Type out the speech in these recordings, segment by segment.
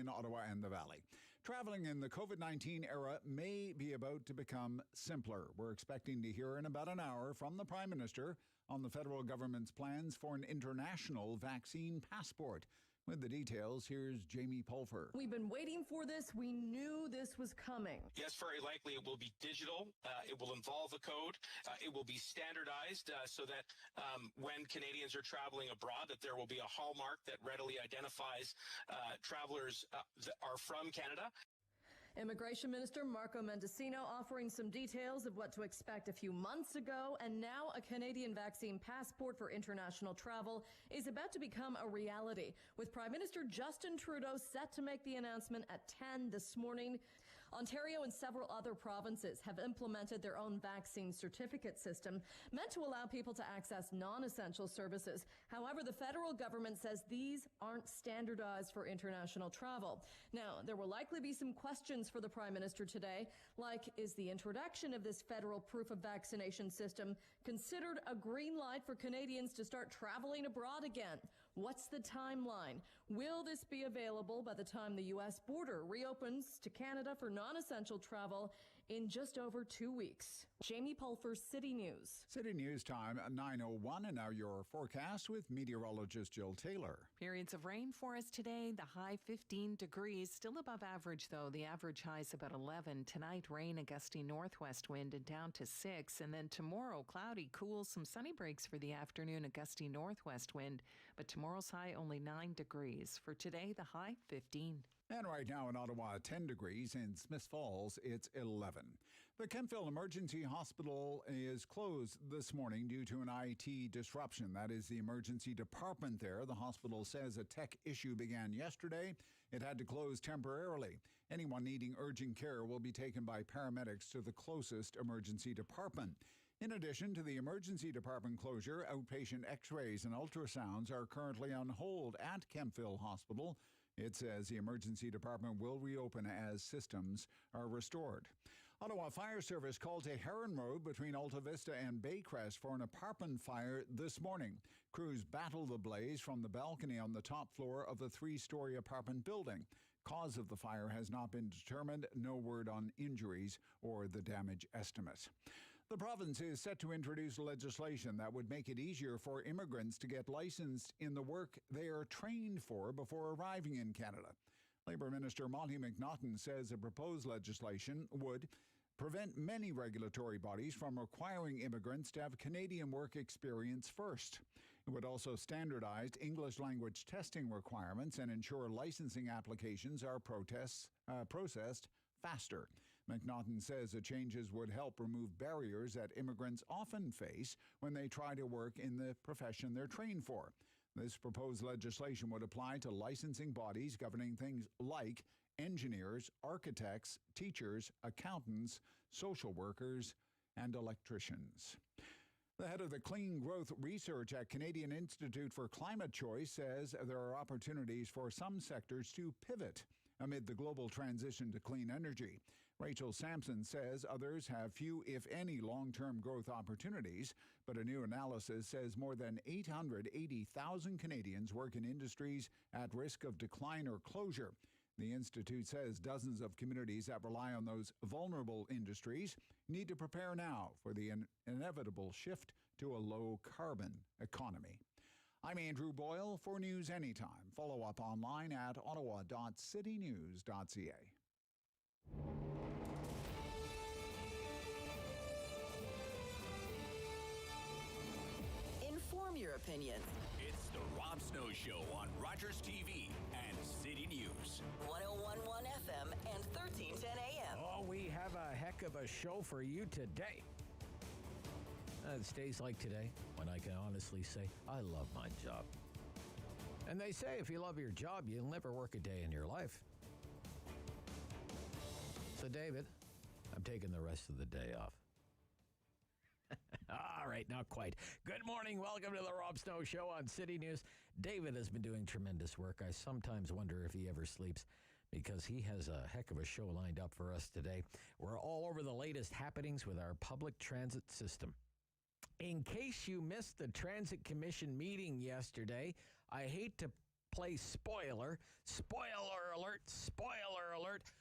in Ottawa and the Valley. Traveling in the COVID-19 era may be about to become simpler. We're expecting to hear in about an hour from the Prime Minister on the federal government's plans for an international vaccine passport. With the details, here's Jamie Pulfer. We've been waiting for this. We knew this was coming. Yes, very likely it will be digital. It will involve a code. It will be standardized so that when Canadians are traveling abroad, that there will be a hallmark that readily identifies travelers that are from Canada. Immigration Minister Marco Mendicino offering some details of what to expect a few months ago, and now a Canadian vaccine passport for international travel is about to become a reality, with Prime Minister Justin Trudeau set to make the announcement at 10 this morning. Ontario and several other provinces have implemented their own vaccine certificate system meant to allow people to access non-essential services. However, the federal government says these aren't standardized for international travel. Now, there will likely be some questions for the Prime Minister today, like, is the introduction of this federal proof of vaccination system considered a green light for Canadians to start traveling abroad again? What's the timeline? Will this be available by the time the U.S. border reopens to Canada for non-essential travel in just over 2 weeks? Jamie Pulfer, City News. City News time at 9:01, and now your forecast with meteorologist Jill Taylor. Periods of rain for us today, the high 15 degrees, still above average though. The average high is about 11. Tonight, rain, a gusty northwest wind, and down to 6. And then tomorrow, cloudy, cool, some sunny breaks for the afternoon, a gusty northwest wind. But tomorrow's high only 9 degrees. For today, the high 15. And right now in Ottawa, 10 degrees. In Smith Falls, it's 11. The Kemptville Emergency Hospital is closed this morning due to an IT disruption. That is the emergency department there. The hospital says a tech issue began yesterday. It had to close temporarily. Anyone needing urgent care will be taken by paramedics to the closest emergency department. In addition to the emergency department closure, outpatient x-rays and ultrasounds are currently on hold at Kemptville Hospital. It says the emergency department will reopen as systems are restored. Ottawa Fire Service called to Heron Road between Alta Vista and Baycrest for an apartment fire this morning. Crews battled the blaze from the balcony on the top floor of a 3-story apartment building. Cause of the fire has not been determined. No word on injuries or the damage estimate. The province is set to introduce legislation that would make it easier for immigrants to get licensed in the work they are trained for before arriving in Canada. Labour Minister Monty McNaughton says the proposed legislation would prevent many regulatory bodies from requiring immigrants to have Canadian work experience first. It would also standardize English language testing requirements and ensure licensing applications are processed faster. McNaughton says the changes would help remove barriers that immigrants often face when they try to work in the profession they're trained for. This proposed legislation would apply to licensing bodies governing things like engineers, architects, teachers, accountants, social workers, and electricians. The head of the Clean Growth Research at Canadian Institute for Climate Choice says there are opportunities for some sectors to pivot amid the global transition to clean energy. Rachel Sampson says others have few, if any, long-term growth opportunities, but a new analysis says more than 880,000 Canadians work in industries at risk of decline or closure. The Institute says dozens of communities that rely on those vulnerable industries need to prepare now for the inevitable shift to a low-carbon economy. I'm Andrew Boyle for News Anytime. Follow up online at ottawa.citynews.ca. Inform your opinion. It's the Rob Snow Show on Rogers TV and City News. 101.1 FM and 1310 AM. Oh, we have a heck of a show for you today. It's days like today when I can honestly say, I love my job. And they say if you love your job, you'll never work a day in your life. So, David, I'm taking the rest of the day off. All right, not quite. Good morning. Welcome to the Rob Snow Show on City News. David has been doing tremendous work. I sometimes wonder if he ever sleeps because he has a heck of a show lined up for us today. We're all over the latest happenings with our public transit system. In case you missed the Transit Commission meeting yesterday, I hate to play spoiler alert, spoiler alert.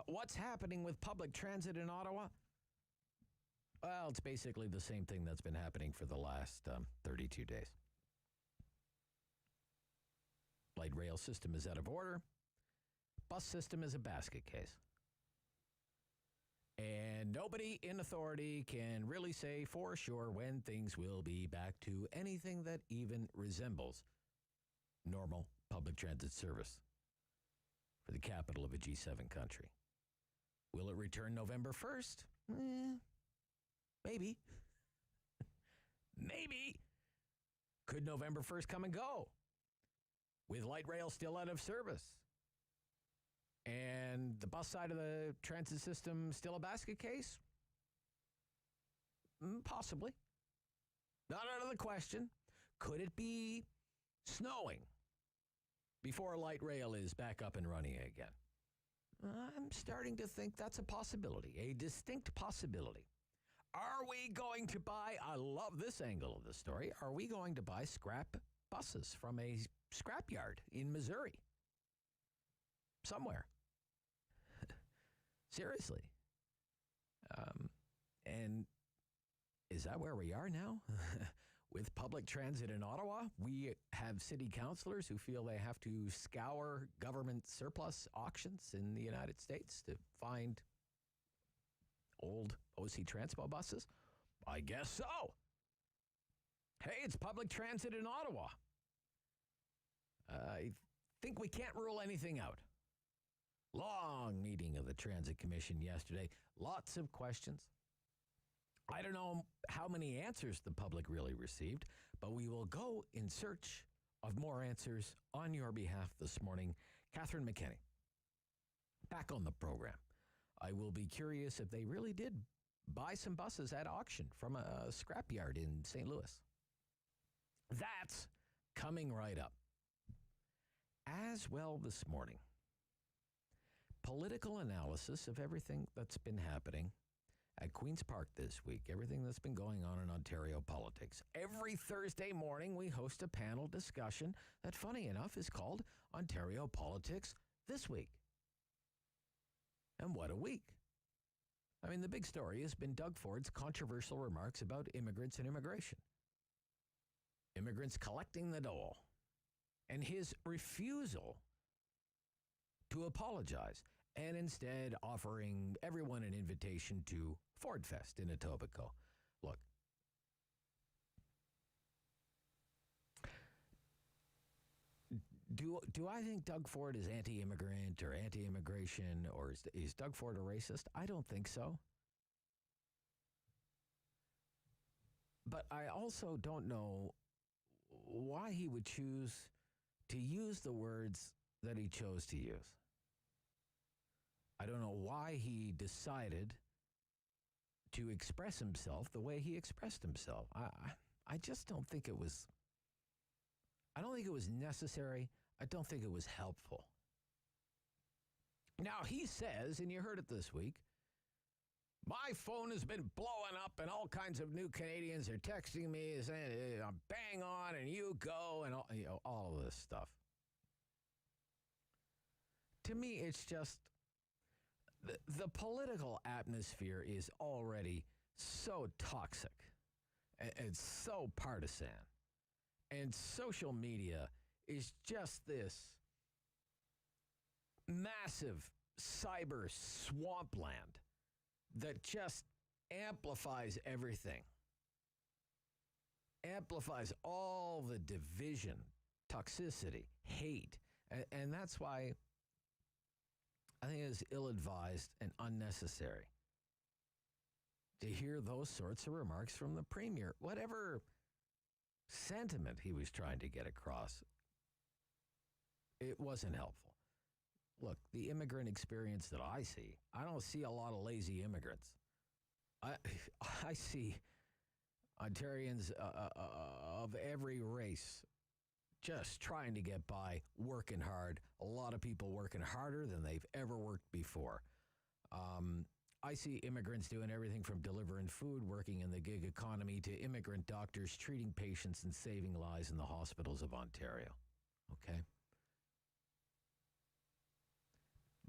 What's happening with public transit in Ottawa? Well, it's basically the same thing that's been happening for the last 32 days. Light rail system is out of order. Bus system is a basket case. And nobody in authority can really say for sure when things will be back to anything that even resembles normal public transit service for the capital of a G7 country. Will it return November 1st? Maybe. Maybe. Could November 1st come and go with light rail still out of service and the bus side of the transit system still a basket case? Possibly. Not out of the question. Could it be snowing before light rail is back up and running again? I'm starting to think that's a possibility, a distinct possibility. Are we going to buy, I love this angle of the story, are we going to buy scrap buses from a scrapyard in Missouri? Somewhere. Seriously. And is that where we are now? With public transit in Ottawa, we have city councilors who feel they have to scour government surplus auctions in the United States to find old OC Transpo buses? I guess so. Hey, it's public transit in Ottawa. I think we can't rule anything out. Long meeting of the Transit Commission yesterday. Lots of questions. I don't know how many answers the public really received, but we will go in search of more answers on your behalf this morning. Catherine McKenney, back on the program. I will be curious if they really did buy some buses at auction from a scrapyard in St. Louis. That's coming right up. As well this morning, political analysis of everything that's been happening at Queen's Park this week, everything that's been going on in Ontario politics. Every Thursday morning, we host a panel discussion that, funny enough, is called Ontario Politics This Week. And what a week. I mean, the big story has been Doug Ford's controversial remarks about immigrants and immigration. Immigrants collecting the dole. And his refusal to apologize and instead offering everyone an invitation to Ford Fest in Etobicoke. Look, do I think Doug Ford is anti-immigrant or anti-immigration, or is Doug Ford a racist? I don't think so. But I also don't know why he would choose to use the words that he chose to use. I don't know why he decided to express himself the way he expressed himself. I just don't think it was, I don't think it was necessary. I don't think it was helpful. Now, he says, and you heard it this week, my phone has been blowing up and all kinds of new Canadians are texting me saying, I'm bang on and you go and all of this stuff. To me, it's just, the political atmosphere is already so toxic and so partisan. And social media is just this massive cyber swampland that just amplifies everything. Amplifies all the division, toxicity, hate. And that's why I think it's ill-advised and unnecessary to hear those sorts of remarks from the premier. Whatever sentiment he was trying to get across, it wasn't helpful. Look, the immigrant experience that I see, I don't see a lot of lazy immigrants. I see Ontarians of every race just trying to get by, working hard. A lot of people working harder than they've ever worked before. I see immigrants doing everything from delivering food, working in the gig economy, to immigrant doctors treating patients and saving lives in the hospitals of Ontario. Okay?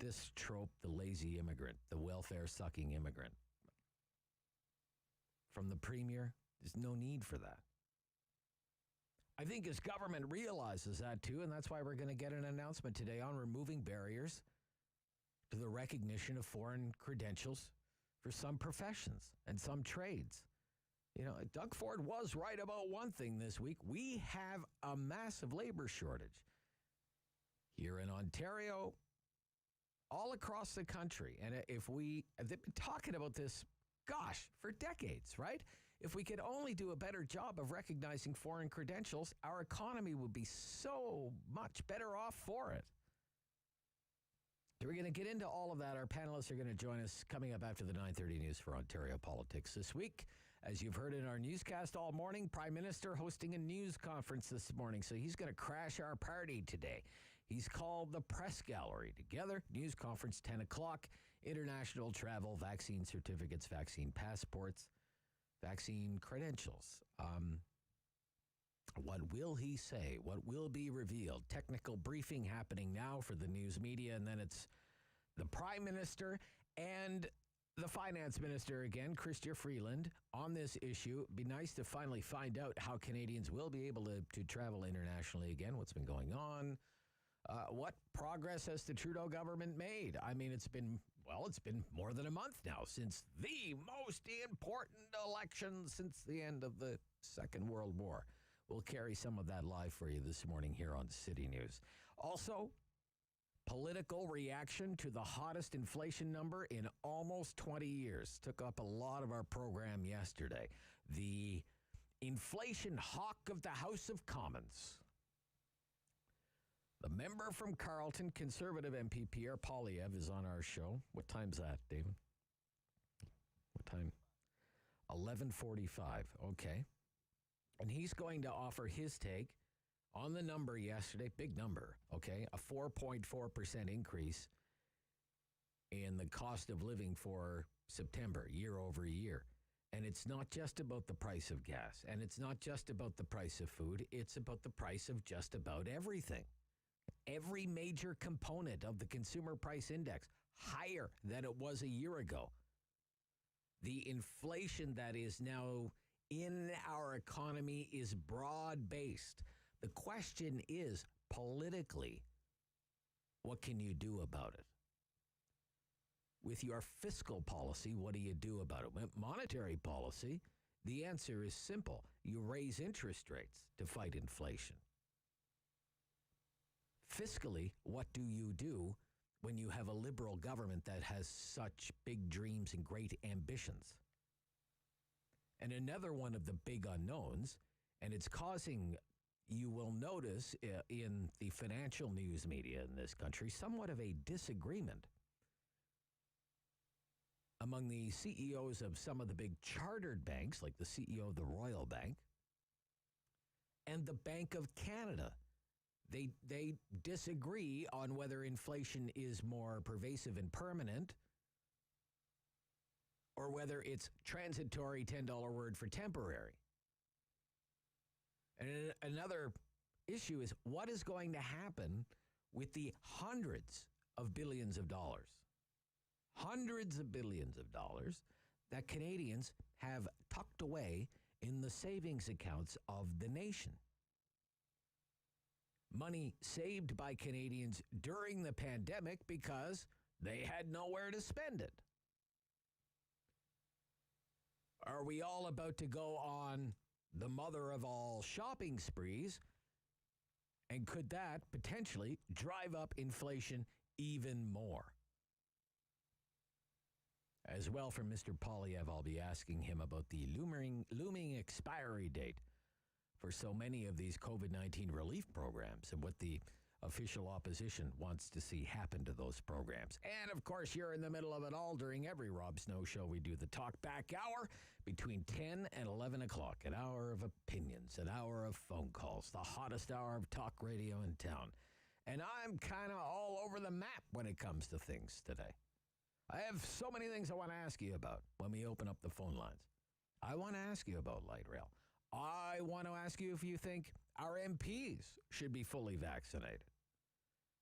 this trope, the lazy immigrant, the welfare-sucking immigrant. From the premier, there's no need for that. I think his government realizes that too, and that's why we're going to get an announcement today on removing barriers to the recognition of foreign credentials for some professions and some trades. You know, Doug Ford was right about one thing this week. We have a massive labor shortage here in Ontario, all across the country. And they've been talking about this, gosh, for decades, right? If we could only do a better job of recognizing foreign credentials, our economy would be so much better off for it. So we're going to get into all of that. Our panelists are going to join us coming up after the 9:30 news for Ontario politics this week. As you've heard in our newscast all morning, Prime Minister hosting a news conference this morning, so he's going to crash our party today. He's called the Press Gallery together. News conference 10 o'clock. International travel, vaccine certificates, vaccine passports, vaccine credentials. What will he say? What will be revealed? Technical briefing happening now for the news media, and then it's the Prime Minister and the Finance Minister again, Chrystia Freeland, on this issue. It'd be nice to finally find out how Canadians will be able to travel internationally again, what's been going on. What progress has the Trudeau government made? I mean, it's been more than a month now since the most important election since the end of the Second World War. We'll carry some of that live for you this morning here on City News. Also, political reaction to the hottest inflation number in almost 20 years. Took up a lot of our program yesterday. The inflation hawk of the House of Commons. The member from Carleton, Conservative MP Pierre Poilievre is on our show. What time's that, David? What time? 11:45. Okay. And he's going to offer his take on the number yesterday, big number, okay, a 4.4% increase in the cost of living for September, year over year. And it's not just about the price of gas, and it's not just about the price of food, it's about the price of just about everything. Every major component of the consumer price index higher than it was a year ago. The inflation that is now in our economy is broad-based. The question is, politically, what can you do about it? With your fiscal policy, what do you do about it? With monetary policy, the answer is simple. You raise interest rates to fight inflation. Fiscally, what do you do when you have a Liberal government that has such big dreams and great ambitions? And another one of the big unknowns, and it's causing, you will notice in the financial news media in this country, somewhat of a disagreement among the CEOs of some of the big chartered banks, like the CEO of the Royal Bank and the Bank of Canada. They disagree on whether inflation is more pervasive and permanent or whether it's transitory, $10 word for temporary. And another issue is what is going to happen with the hundreds of billions of dollars that Canadians have tucked away in the savings accounts of the nation. Money saved by Canadians during the pandemic because they had nowhere to spend it. Are we all about to go on the mother of all shopping sprees? And could that potentially drive up inflation even more? As well, from Mr. Poilievre, I'll be asking him about the looming expiry date for so many of these COVID-19 relief programs and what the official opposition wants to see happen to those programs. And, of course, you're in the middle of it all. During every Rob Snow show, we do the Talk Back Hour between 10 and 11 o'clock, an hour of opinions, an hour of phone calls, the hottest hour of talk radio in town. And I'm kind of all over the map when it comes to things today. I have so many things I want to ask you about when we open up the phone lines. I want to ask you about light rail. I want to ask you if you think our MPs should be fully vaccinated.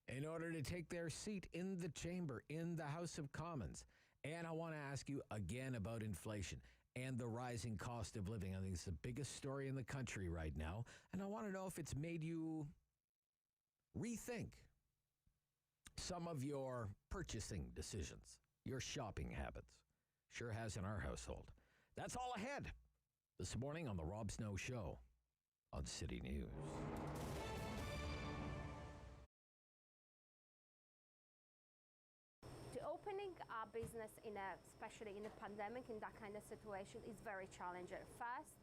in order to take their seat in the chamber, in the House of Commons. And I want to ask you again about inflation and the rising cost of living. I think it's the biggest story in the country right now. And I want to know if it's made you rethink some of your purchasing decisions, your shopping habits. Sure has in our household. That's all ahead this morning on The Rob Snow Show on City News. Opening a business especially in a pandemic, in that kind of situation, is very challenging. First,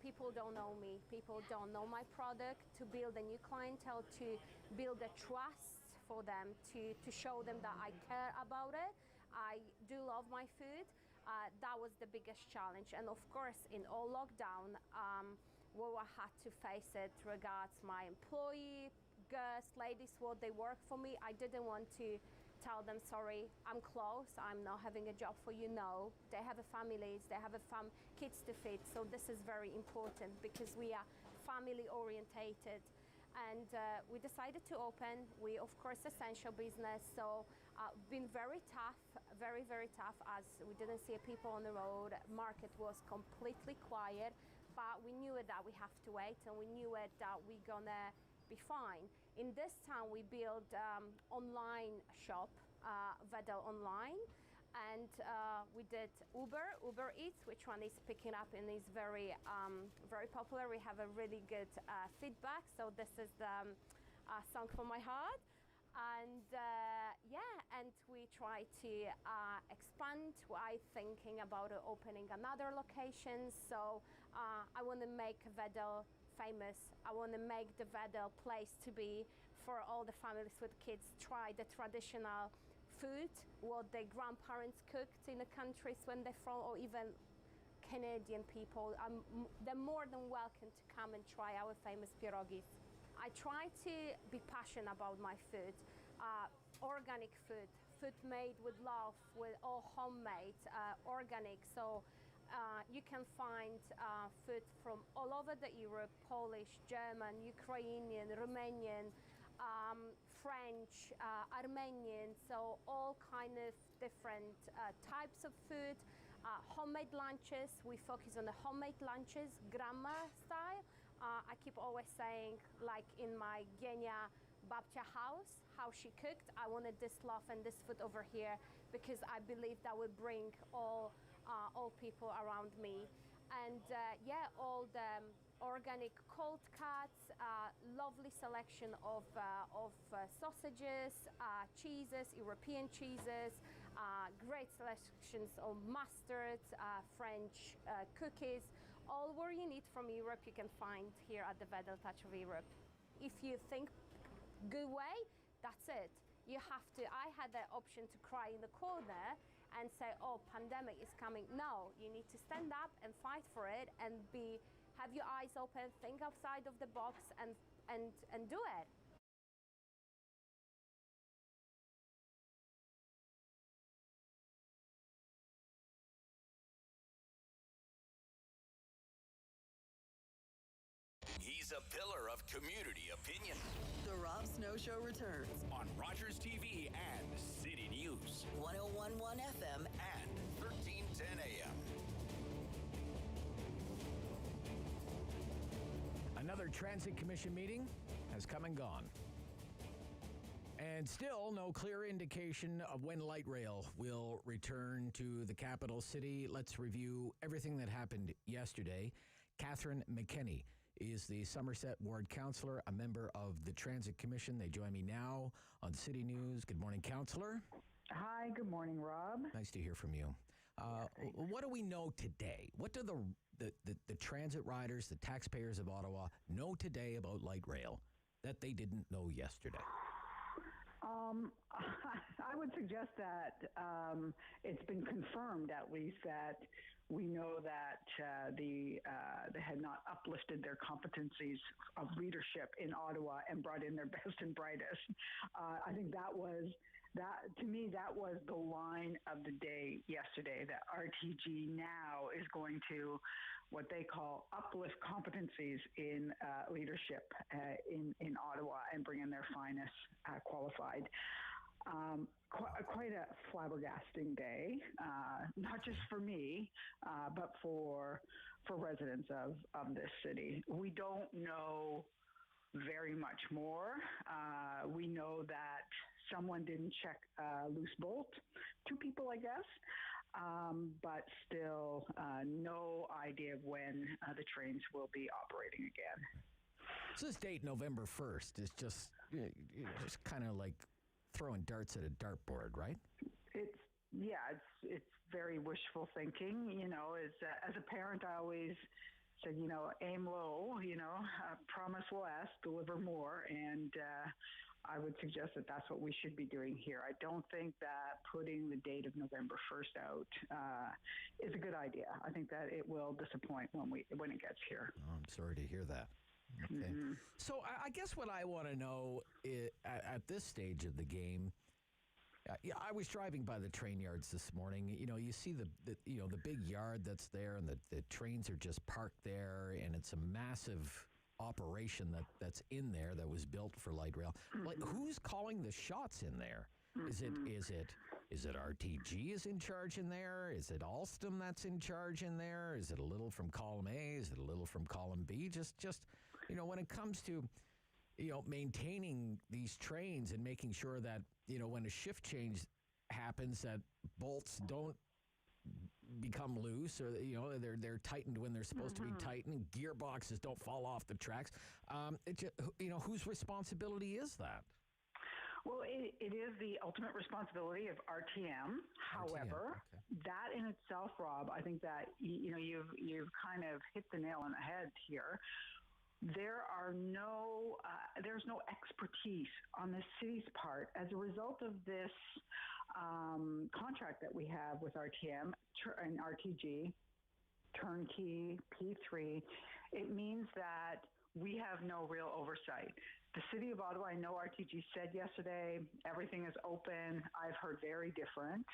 people don't know me. People don't know my product. To build a new clientele, to build a trust for them, to show them that I care about it. I do love my food. That was the biggest challenge. And of course, in all lockdown, we had to face it regards my employee, girls, ladies, what they work for me. I didn't want to tell them, sorry, I'm closed, I'm not having a job for you. No, they have families, they have kids to feed. So this is very important because we are family orientated. And we decided to open. We, of course, essential business. So been very tough, very, very tough, as we didn't see people on the road. Market was completely quiet, but we knew it that we have to wait, and we knew it that we're gonna be fine. In this time, we built online shop, Vedel Online, and we did Uber Eats, which one is picking up and is very, very popular. We have a really good feedback. So this is the song from my heart. And and we try to expand. I'm thinking about opening another location. So I want to make Vedel famous. I want to make the Vedel place to be for all the families with kids. Try the traditional food, what the grandparents cooked in the countries when they're from, or even Canadian people. They're more than welcome to come and try our famous pierogis. I try to be passionate about my food, organic food, food made with love, with all homemade, organic. So you can find food from all over the Europe: Polish, German, Ukrainian, Romanian, French, Armenian. So all kind of different types of food. Homemade lunches. We focus on the homemade lunches, grandma style. I keep always saying, like in my Genia Babcia house, how she cooked. I wanted this love and this food over here because I believe that would bring all people around me. And all the organic cold cuts, lovely selection of sausages, cheeses, European cheeses, great selections of mustards, French cookies. All what you need from Europe you can find here at the Vedel Touch of Europe. If you think good way, that's it. You have to. I had the option to cry in the corner and say, oh, pandemic is coming. No, you need to stand up and fight for it and have your eyes open, think outside of the box and do it. He's a pillar of community opinion. The Rob Snow Show returns On Rogers TV and City News. 1011 FM And 1310 AM. Another Transit Commission meeting has come and gone. And still no clear indication of when light rail will return to the capital city. Let's review everything that happened yesterday. Catherine McKenney is the Somerset Ward Councillor, a member of the Transit Commission. They join me now on City News. Good morning, Councillor. Hi, good morning, Rob. Nice to hear from you. What do we know today? What do the transit riders, the taxpayers of Ottawa, know today about light rail that they didn't know yesterday? I would suggest that it's been confirmed, at least, that we know that they had not uplifted their competencies of leadership in Ottawa and brought in their best and brightest. I think that was that, to me, that was the line of the day yesterday, that RTG now is going to what they call uplift competencies in leadership in Ottawa and bring in their finest qualified. Quite a flabbergasting day, not just for me, but for residents of this city. We don't know very much more. We know that someone didn't check a loose bolt, 2 people, I guess, but still no idea of when the trains will be operating again. So this date, November 1st, is just kind of like throwing darts at a dartboard, right? It's very wishful thinking. You know, as a parent, I always said, you know, aim low, you know, promise less, deliver more. And I would suggest that that's what we should be doing here. I don't think that putting the date of November 1st out is a good idea. I think that it will disappoint when it gets here. Oh, I'm sorry to hear that. Okay. Mm-hmm. So I guess what I want to know is, at this stage of the game, I was driving by the train yards this morning. You know, you see the big yard that's there, and the trains are just parked there, and it's a massive operation that's in there that was built for light rail. Like, who's calling the shots in there? Is it RTG is in charge in there? Is it Alstom that's in charge in there? Is it a little from column A? Is it a little from column B? Just you know, when it comes to, you know, maintaining these trains and making sure that, you know, when a shift change happens, that bolts don't become loose, or, you know, they're tightened when they're supposed to be tightened, gearboxes don't fall off the tracks. You know, whose responsibility is that? Well, it is the ultimate responsibility of RTM. However, that in itself, Rob, I think that, you know, you've kind of hit the nail on the head here. There's no expertise on the city's part as a result of this contract that we have with RTM and RTG, turnkey, P3. It means that we have no real oversight. The City of Ottawa, I know RTG said yesterday, everything is open. I've heard very different.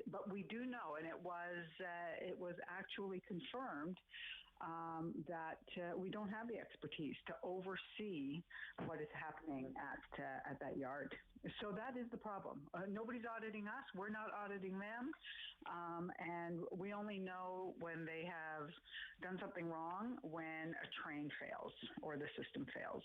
But we do know, and it was actually confirmed, that we don't have the expertise to oversee what is happening at that yard. So that is the problem. Nobody's auditing us. We're not auditing them. And we only know when they have done something wrong, when a train fails or the system fails.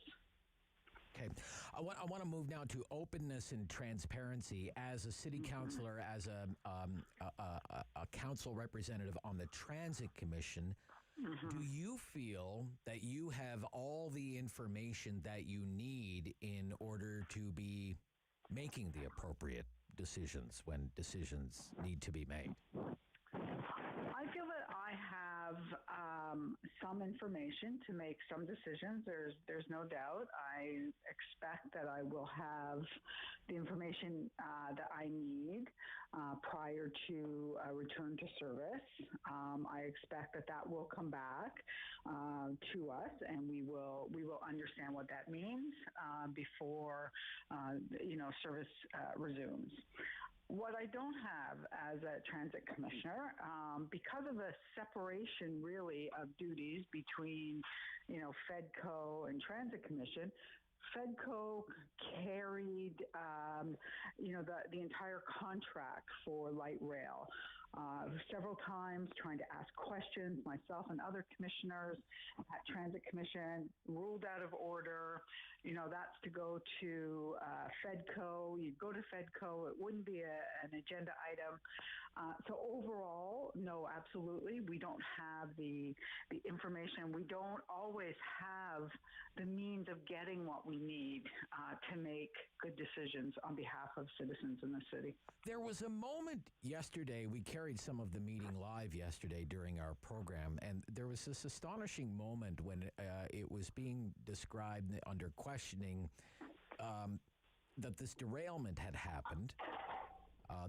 Okay. I want to move now to openness and transparency. As a city councilor, as a council representative on the Transit Commission, do you feel that you have all the information that you need in order to be making the appropriate decisions when decisions need to be made? I feel that I have some information to make some decisions. There's no doubt. I expect that I will have the information that I need prior to return to service. I expect that will come back to us, and we will understand what that means before service resumes. What I don't have as a transit commissioner, because of the separation really of duties between, FEDCO and Transit Commission, FEDCO carried, the entire contract for light rail. Several times trying to ask questions, myself and other commissioners at Transit Commission, ruled out of order. That's to go to FEDCO. You'd go to FEDCO. It wouldn't be an agenda item. So overall, no, absolutely. We don't have the information. We don't always have the means of getting what we need to make good decisions on behalf of citizens in the city. There was a moment yesterday, we carried some of the meeting live yesterday during our program, and there was this astonishing moment when it was being described under questioning that this derailment had happened.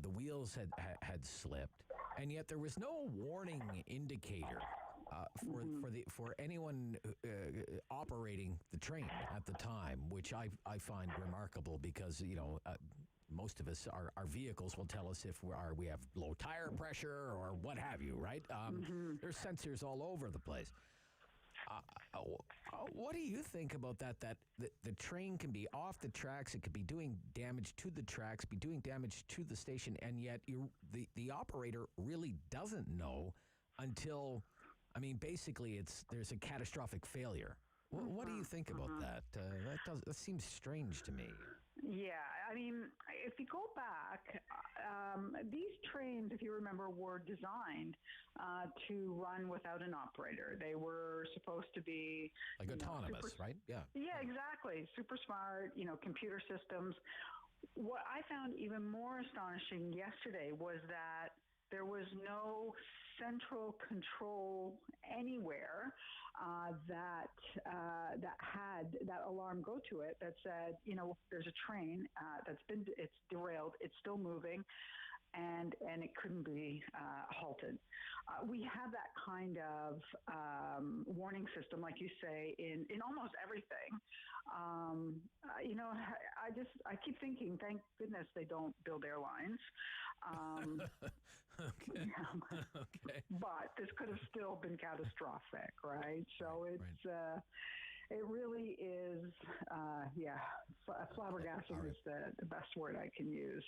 The wheels had slipped, and yet there was no warning indicator for anyone operating the train at the time, which I find remarkable because most of us, our vehicles will tell us if we have low tire pressure or what have you, right? There's sensors all over the place. What do you think about that the train can be off the tracks, it could be doing damage to the tracks, be doing damage to the station, and yet the operator really doesn't know until, basically there's a catastrophic failure. What do you think about that? That seems strange to me. Yeah, if you go back, these trains, if you remember, were designed to run without an operator. They were supposed to be like autonomous, right? Yeah. Yeah, exactly. Super smart, computer systems. What I found even more astonishing yesterday was that there was no central control anywhere that had that alarm go to it that said, there's a train it's derailed, it's still moving, and it couldn't be halted. We have that kind of warning system, like you say, in almost everything. I keep thinking, thank goodness they don't build airlines. Okay. Okay. But this could have still been catastrophic, right? So it's it really is, flabbergasting is the best word I can use.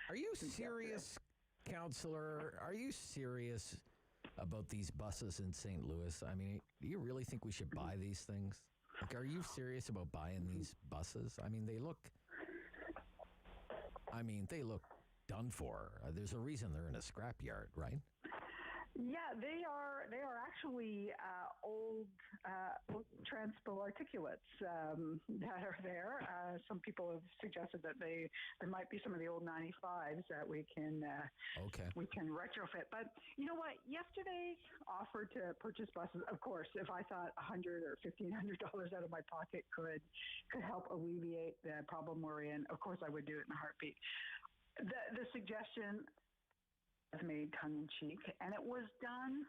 Are you serious, Counselor? Are you serious about these buses in St. Louis? Do you really think we should buy these things? Like, are you serious about buying these buses? They look done for. There's a reason they're in a scrapyard, right? Yeah, they are actually old transport articulates that are there. Some people have suggested that there might be some of the old 95s that we can retrofit. But you know what? Yesterday's offer to purchase buses, of course, if I thought $100 or $1,500 out of my pocket could help alleviate the problem we're in, of course I would do it in a heartbeat. The suggestion was made tongue-in-cheek, and it was done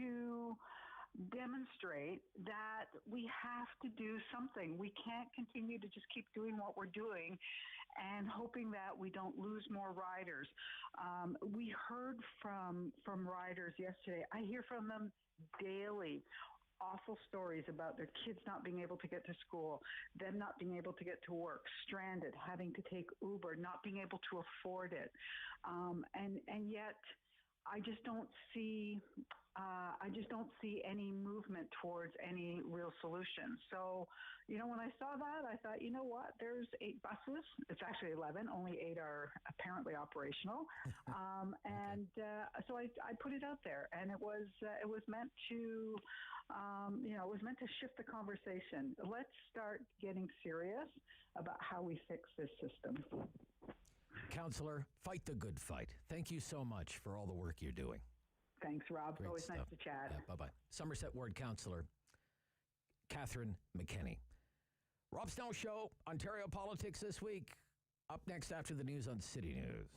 to demonstrate that we have to do something. We can't continue to just keep doing what we're doing and hoping that we don't lose more riders. We heard from riders yesterday. I hear from them daily. Awful stories about their kids not being able to get to school, them not being able to get to work, stranded, having to take Uber, not being able to afford it. And yet I just don't see any movement towards any real solution. So, when I saw that, I thought, you know what? There's 8 buses. It's actually 11. Only 8 are apparently operational. So I put it out there, and it was meant to, it was meant to shift the conversation. Let's start getting serious about how we fix this system. Counselor, fight the good fight. Thank you so much for all the work you're doing. Thanks, Rob. Great Always stuff. nice to chat. Yeah, bye-bye. Somerset Ward Councillor Catherine McKenney. Rob Snow Show, Ontario Politics this week. Up next after the news on City News.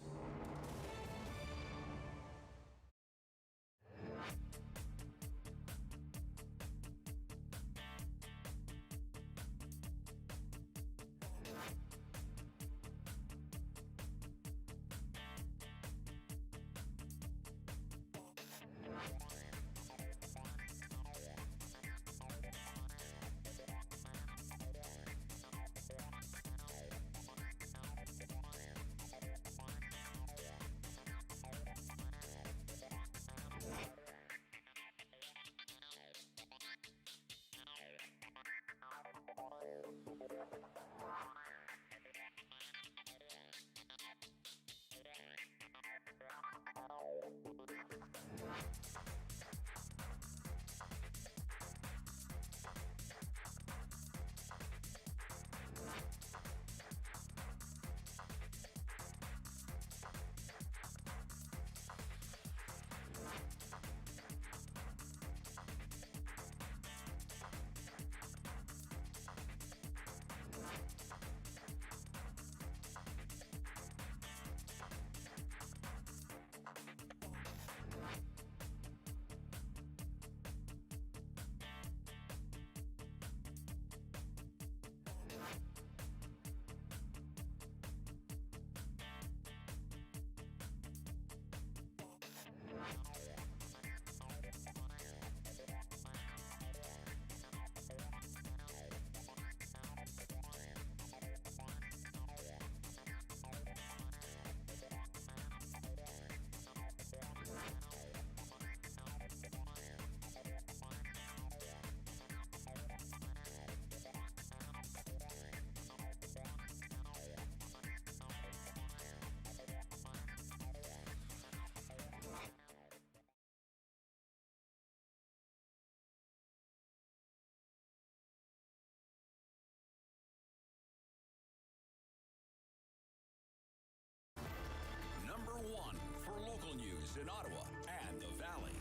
one for local news in Ottawa and the Valley.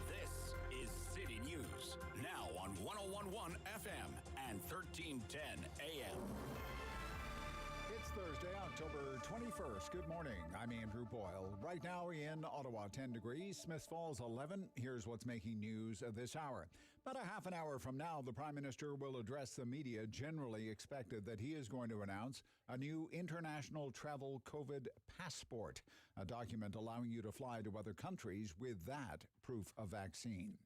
This is City News, now on 101.1 FM and 1310 AM. It's Thursday, October 21st. Good morning. I'm Andrew Boyle. Right now in Ottawa, 10 degrees. Smiths Falls, 11. Here's what's making news this hour. About a half an hour from now, the Prime Minister will address the media. Generally expected that he is going to announce a new international travel COVID passport, a document allowing you to fly to other countries with that proof of vaccine.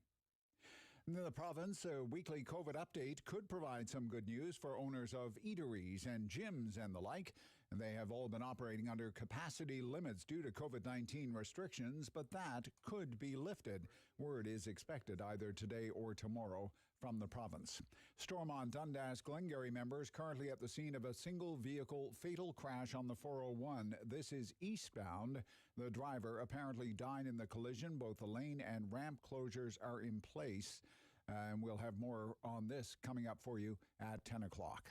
In the province, a weekly COVID update could provide some good news for owners of eateries and gyms and the like. They have all been operating under capacity limits due to COVID-19 restrictions, but that could be lifted. Word is expected either today or tomorrow from the province. Stormont Dundas Glengarry members currently at the scene of a single vehicle fatal crash on the 401. This is eastbound. The driver apparently died in the collision. Both the lane and ramp closures are in place. And we'll have more on this coming up for you at 10 o'clock.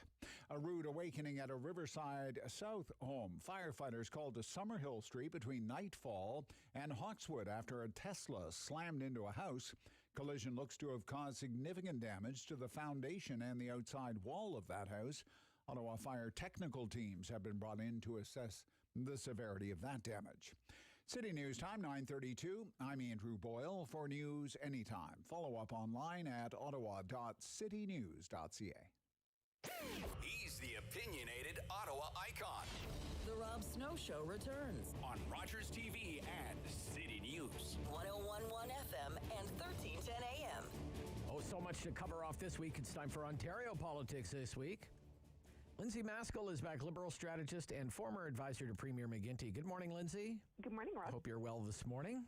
A rude awakening at a Riverside South home. Firefighters called to Summerhill Street between Nightfall and Hawkswood after a Tesla slammed into a house. Collision looks to have caused significant damage to the foundation and the outside wall of that house. Ottawa Fire technical teams have been brought in to assess the severity of that damage. City News Time, 9:32. I'm Andrew Boyle. For news anytime. Follow up online at ottawa.citynews.ca. He's the opinionated Ottawa icon The Rob Snow Show returns. on Rogers TV and City News. 101.1 FM and 1310 AM. Oh, so much to cover off this week. It's time for Ontario politics this week. Lindsay Maskell is back, Liberal strategist and former advisor to Premier McGuinty. Good morning, Lindsay. Good morning, Rob. Hope you're well this morning.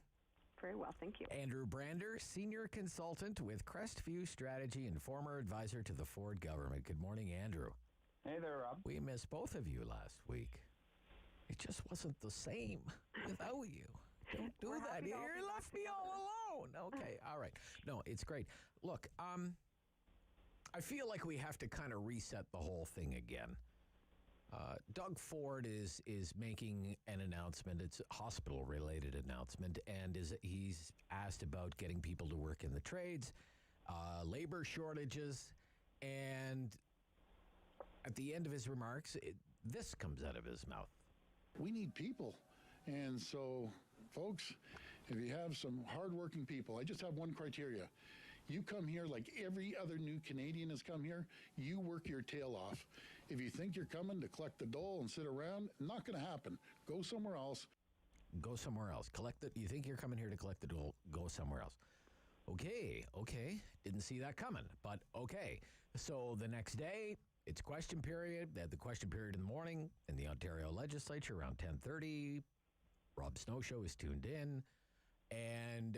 Very well, thank you. Andrew Brander, senior consultant with Crestview Strategy and former advisor to the Ford government. Good morning, Andrew. Hey there, Rob. We missed both of you last week. It just wasn't the same without you. Don't do that. You left me all alone. Okay, all right. No, it's great. Look, I feel like we have to kind of reset the whole thing again. Doug Ford is making an announcement. It's a hospital-related announcement, and he's asked about getting people to work in the trades, labor shortages, and at the end of his remarks, this comes out of his mouth. We need people. And so, folks, if you have some hardworking people, I just have one criteria. You come here like every other new Canadian has come here, you work your tail off. If you think you're coming to collect the dole and sit around, not going to happen. Go somewhere else. Go somewhere else. You think you're coming here to collect the dole, go somewhere else. Okay. Didn't see that coming, but okay. So the next day, it's question period. They had the question period in the morning in the Ontario Legislature around 10:30. Rob Snow Show is tuned in. And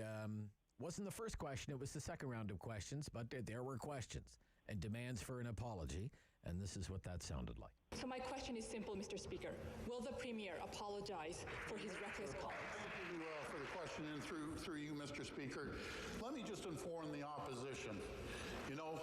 wasn't the first question, it was the second round of questions, but there were questions and demands for an apology, and this is what that sounded like. So my question is simple, Mr. Speaker. Will the Premier apologize for his reckless comments? Thank you for the question, and through you, Mr. Speaker. Let me just inform the opposition. You know,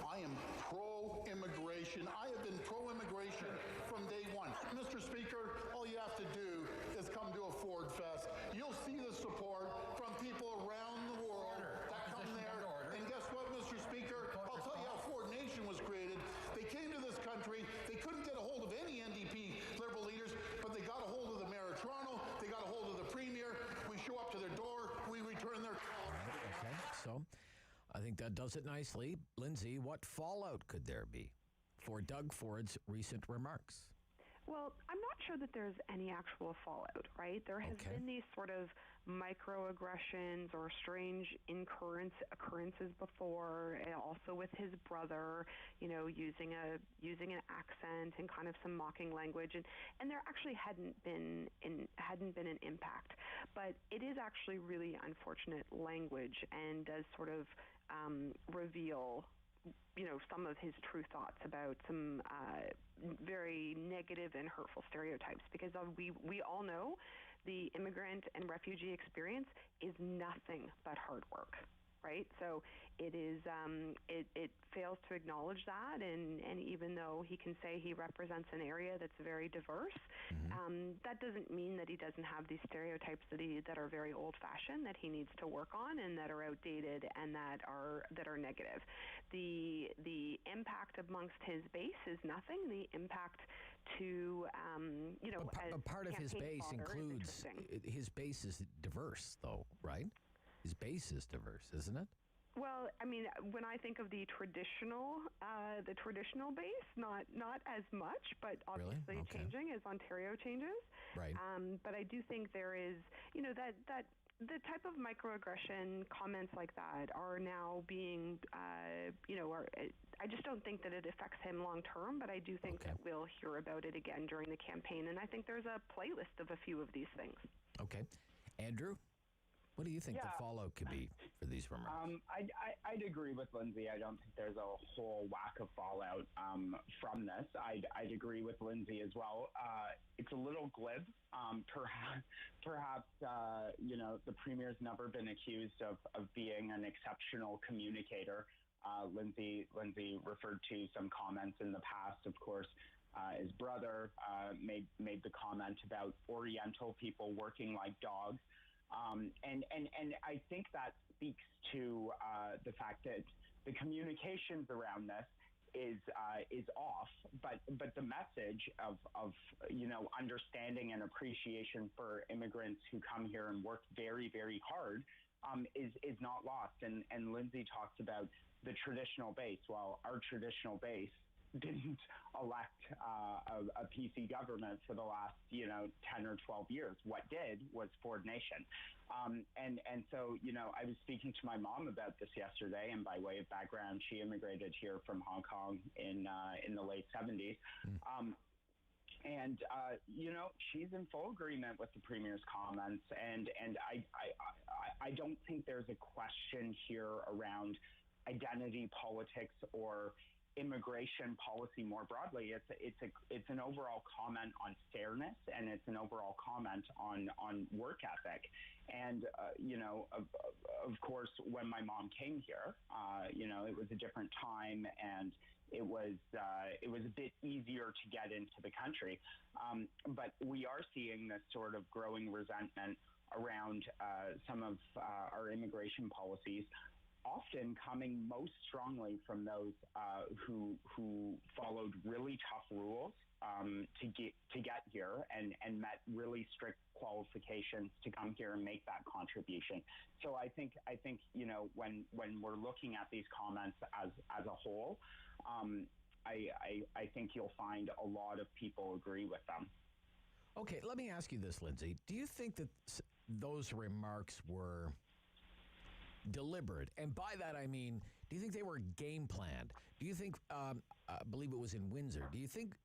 I am pro-immigration. I have been pro-immigration from day one. Mr. Speaker, all you have to do is come to a Ford Fest. You'll see the support from people around the world that come there. And guess what, Mr. Speaker? I'll tell you how Ford Nation was created. They came to this country. They couldn't get a hold of any NDP Liberal leaders, but they got a hold of the Mayor of Toronto. They got a hold of the Premier. We show up to their door. We return their call. Okay, so I think that does it nicely. Lindsay, what fallout could there be for Doug Ford's recent remarks? Well, I'm not sure that there's any actual fallout, right? There has been these sort of microaggressions or strange occurrences before, and also with his brother, using an accent and kind of some mocking language, and there actually hadn't been an impact. But it is actually really unfortunate language and does sort of reveal some of his true thoughts about some very negative and hurtful stereotypes, because we all know the immigrant and refugee experience is nothing but hard work. right? So it is it fails to acknowledge that, and even though he can say he represents an area that's very diverse, that doesn't mean that he doesn't have these stereotypes that are very old-fashioned, that he needs to work on, and that are outdated, and that are negative. The impact amongst his base is nothing. The impact to but part of his base includes his base is diverse, though, right? His base is diverse, isn't it? Well, I mean, when I think of the traditional base, not as much, but obviously changing as Ontario changes. Right. But I do think there is, that the type of microaggression comments like that are now being, I just don't think that it affects him long term, but I do think that we'll hear about it again during the campaign. And I think there's a playlist of a few of these things. Okay. Andrew? What do you think the fallout could be for these remarks? I'd agree with Lindsay. I don't think there's a whole whack of fallout from this. I'd agree with Lindsay as well. It's a little glib. Perhaps the Premier's never been accused of being an exceptional communicator. Lindsay referred to some comments in the past, of course. His brother made the comment about Oriental people working like dogs. And I think that speaks to the fact that the communications around this is off, but the message of understanding and appreciation for immigrants who come here and work very, very hard is not lost. And Lindsay talks about the traditional base. Well, our traditional base didn't elect a PC government for the last 10 or 12 years. What did was Ford Nation. And so, I was speaking to my mom about this yesterday, and by way of background, she immigrated here from Hong Kong in the late 70s. She's in full agreement with the Premier's comments, and I don't think there's a question here around identity politics or immigration policy more broadly. It's an overall comment on fairness, and it's an overall comment on work ethic. And of course, when my mom came here, it was a different time, and it was a bit easier to get into the country. But we are seeing this sort of growing resentment around some of our immigration policies, often coming most strongly from those who followed really tough rules to get here and met really strict qualifications to come here and make that contribution. So I think when we're looking at these comments as a whole, I think you'll find a lot of people agree with them. Okay, let me ask you this, Lindsay. Do you think that those remarks were deliberate? And by that, I mean, do you think they were game planned? Do you think, I believe it was in Windsor, do you think,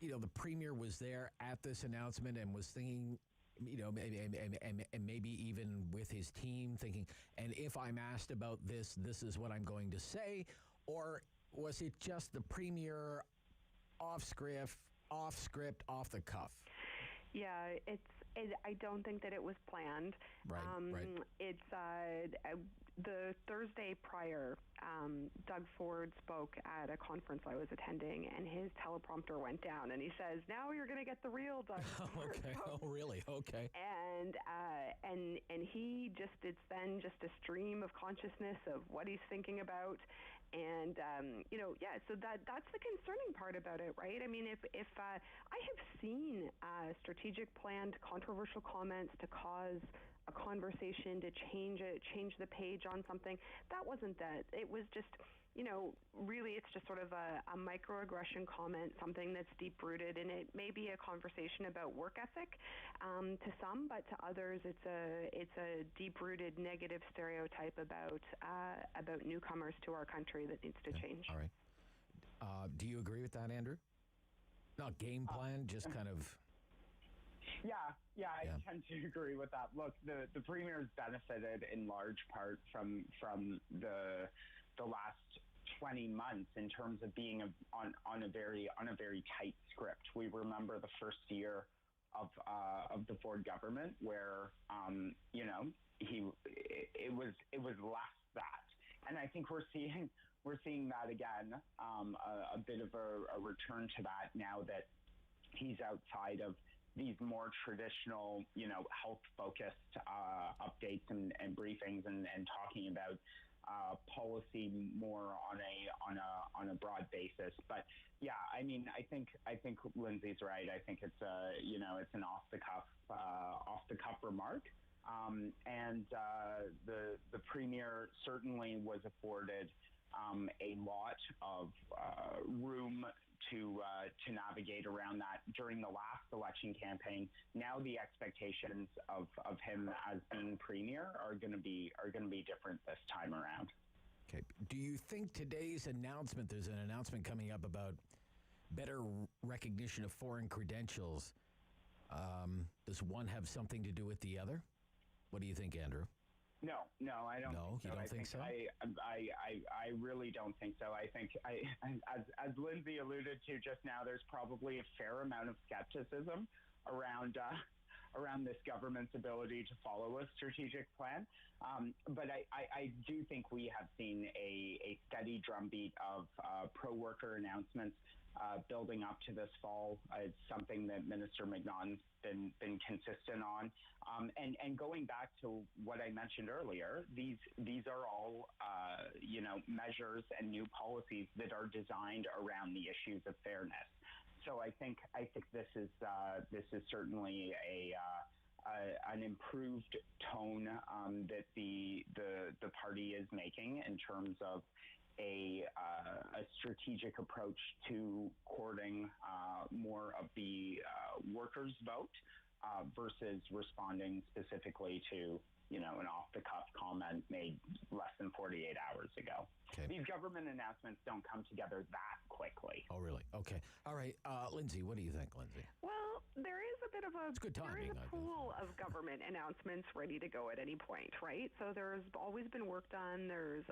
the Premier was there at this announcement and was thinking, and maybe even with his team thinking, and if I'm asked about this, this is what I'm going to say? Or was it just the Premier off script, off the cuff? Yeah, I don't think that it was planned. Right. It's the Thursday prior, Doug Ford spoke at a conference I was attending, and his teleprompter went down, and he says, "Now you're going to get the real Doug Ford." Okay. Oh, really? Okay. And he it's then just a stream of consciousness of what he's thinking about. And, so that's the concerning part about it, right? I mean, if I have seen strategic planned controversial comments to cause a conversation to change the page on something, that wasn't that. It was just, really it's just sort of a microaggression comment, something that's deep-rooted, and it may be a conversation about work ethic to some, but to others it's a deep-rooted negative stereotype about newcomers to our country that needs to change. All right. Do you agree with that, Andrew? Not game plan, just kind of... Yeah, I tend to agree with that. Look, the Premier's benefited in large part from the last 20 months in terms of being on a very tight script. We remember the first year of the Ford government, where it was less that, and I think we're seeing that again, a bit of a return to that now that he's outside of these more traditional, health-focused updates and briefings and talking about policy more on a broad basis. But yeah, I mean, I think Lindsay's right. I think it's it's an off the cuff remark, and the premier certainly was afforded a lot of room to navigate around that during the last election campaign. Now the expectations of him as being premier are going to be different this time around. Okay. Do you think today's announcement, there's an announcement coming up about better recognition of foreign credentials, does one have something to do with the other? What do you think, Andrew? No, I don't. No, think so. you don't think so? I really don't think so. I think as Lindsay alluded to just now, there's probably a fair amount of skepticism around this government's ability to follow a strategic plan. But I do think we have seen a steady drumbeat of pro-worker announcements building up to this fall. It's something that Minister McNaughton's been consistent on. And going back to what I mentioned earlier, these are all measures and new policies that are designed around the issues of fairness. So I think this is certainly an improved tone that the party is making in terms of a strategic approach to courting more of the workers' vote versus responding specifically to an off-the-cuff comment made less than 48 hours ago. Okay. These government announcements don't come together that quickly. Oh, really? Okay. All right. Lindsay, what do you think, Lindsay? Well, there is a bit of a It's good timing, there is a pool of government announcements ready to go at any point, right? So there's always been work done. There's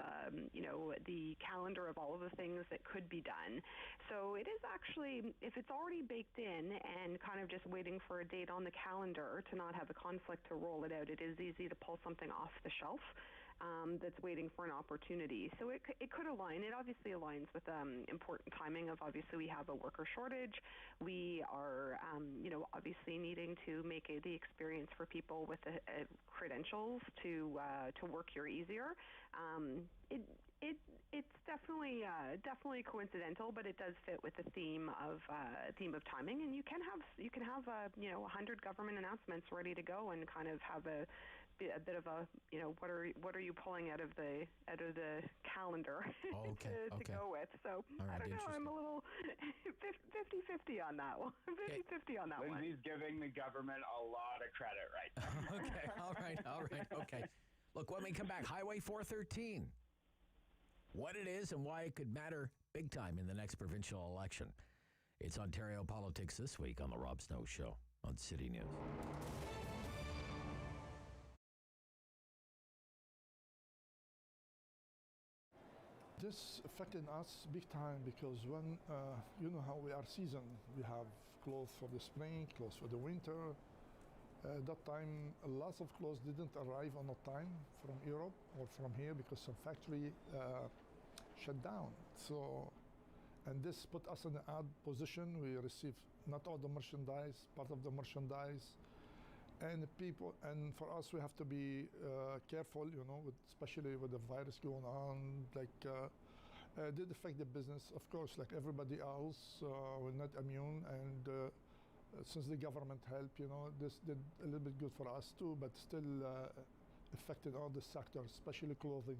the calendar of all of the things that could be done. So it is actually, if it's already baked in and kind of just waiting for a date on the calendar to not have a conflict to roll it out, it is easy to pull something off the shelf that's waiting for an opportunity. So it could align. It obviously aligns with important timing of, obviously, we have a worker shortage. We are, obviously needing to make the experience for people with credentials to work here easier. It's definitely coincidental, but it does fit with the theme of timing. And you can have 100 government announcements ready to go and kind of have a bit of a what are you pulling out of the calendar to go with. So right, I don't know, I'm a little 50-50 on that one. 50-50 on that one. Lindsay's giving the government a lot of credit right now. Okay, all right, okay. Look, when we come back, Highway 413. What it is and why it could matter big time in the next provincial election. It's Ontario Politics This Week on The Rob Snow Show on City News. This affected us big time because when, you know how we are season, we have clothes for the spring, clothes for the winter. That time, lots of clothes didn't arrive on time from Europe or from here because some factory shut down. So, and this put us in an odd position. We received not all the merchandise, part of the merchandise, and people. And for us, we have to be careful, especially with the virus going on. Did affect the business, of course, like everybody else. We're not immune, and since the government helped, this did a little bit good for us too, but still affected all the sectors, especially clothing.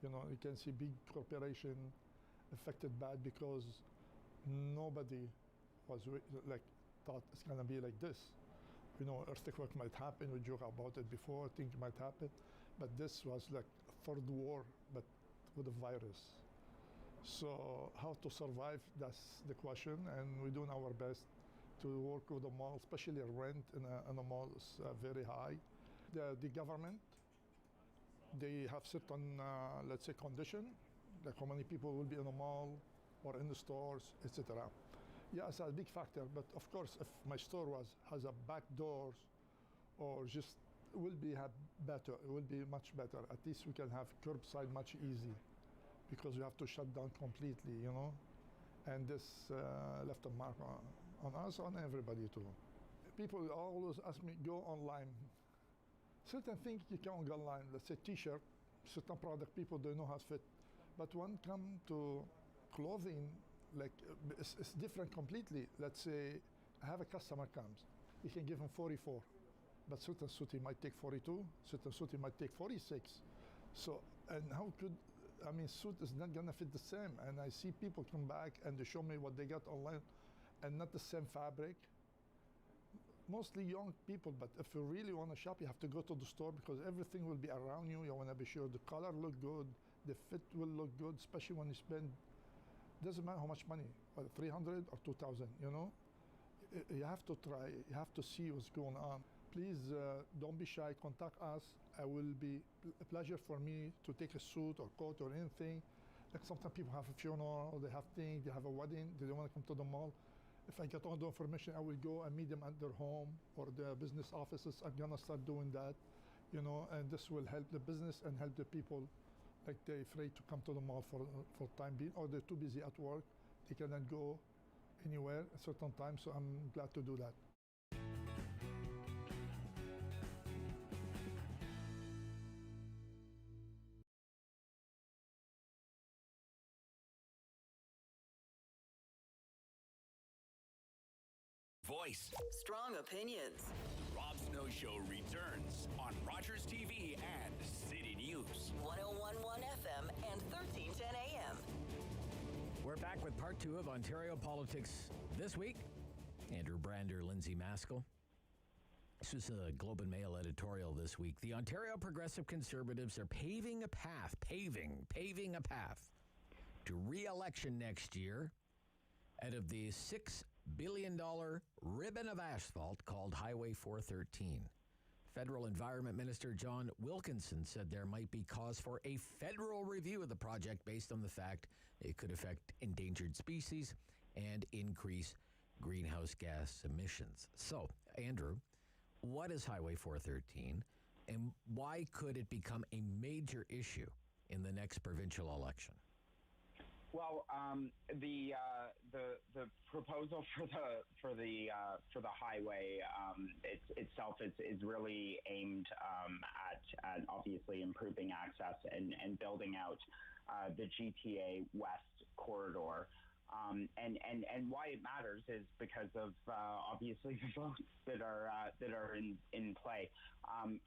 You can see big corporation affected bad because nobody was thought it's gonna be like this. Earthquake might happen. We joke about it before. Things might happen, but this was like a third war, but with a virus. So how to survive? That's the question, and we're doing our best to work with the mall, especially rent in a mall is very high. The government, they have certain, let's say, condition, like how many people will be in the mall or in the stores, etc. Yeah, it's a big factor. But of course, if my store has a back doors, or just will be better. It will be much better. At least we can have curbside much easy, because you have to shut down completely, And this left a mark on us, on everybody too. People always ask me, go online. Certain things you can go online. Let's say T-shirt, certain product people don't know how to fit. But when it comes to clothing, like it's different completely. Let's say I have a customer comes, you can give him 44, but certain suit he might take 42, certain suit he might take 46. So, and how could, suit is not gonna fit the same. And I see people come back and they show me what they got online and not the same fabric. Mostly young people, but if you really want to shop, you have to go to the store because everything will be around you. You want to be sure the color look good, the fit will look good, especially when you spend, doesn't matter how much money, whether 300 or 2,000, You have to try, you have to see what's going on. Please don't be shy, contact us. It will be a pleasure for me to take a suit or coat or anything. Like sometimes people have a funeral, they have things, they have a wedding, they don't want to come to the mall. If I get all the information, I will go and meet them at their home or their business offices. I'm gonna start doing that, and this will help the business and help the people. Like they're afraid to come to the mall for time being, or they're too busy at work. They cannot go anywhere at certain times, so I'm glad to do that. Voice. Strong opinions. Rob Snow Show returns on Rogers TV and City News. 101.1 FM and 1310 AM. We're back with part 2 of Ontario Politics this week. Andrew Brander, Lindsay Maskell. This was a Globe and Mail editorial this week. The Ontario Progressive Conservatives are paving a path to re-election next year out of the $6 billion ribbon of asphalt called Highway 413. Federal Environment Minister John Wilkinson said there might be cause for a federal review of the project based on the fact it could affect endangered species and increase greenhouse gas emissions. So, Andrew, what is Highway 413 and why could it become a major issue in the next provincial election? Well, the proposal for the highway itself is really aimed at obviously improving access and building out the GTA West corridor. And why it matters is because of obviously the votes that are in play.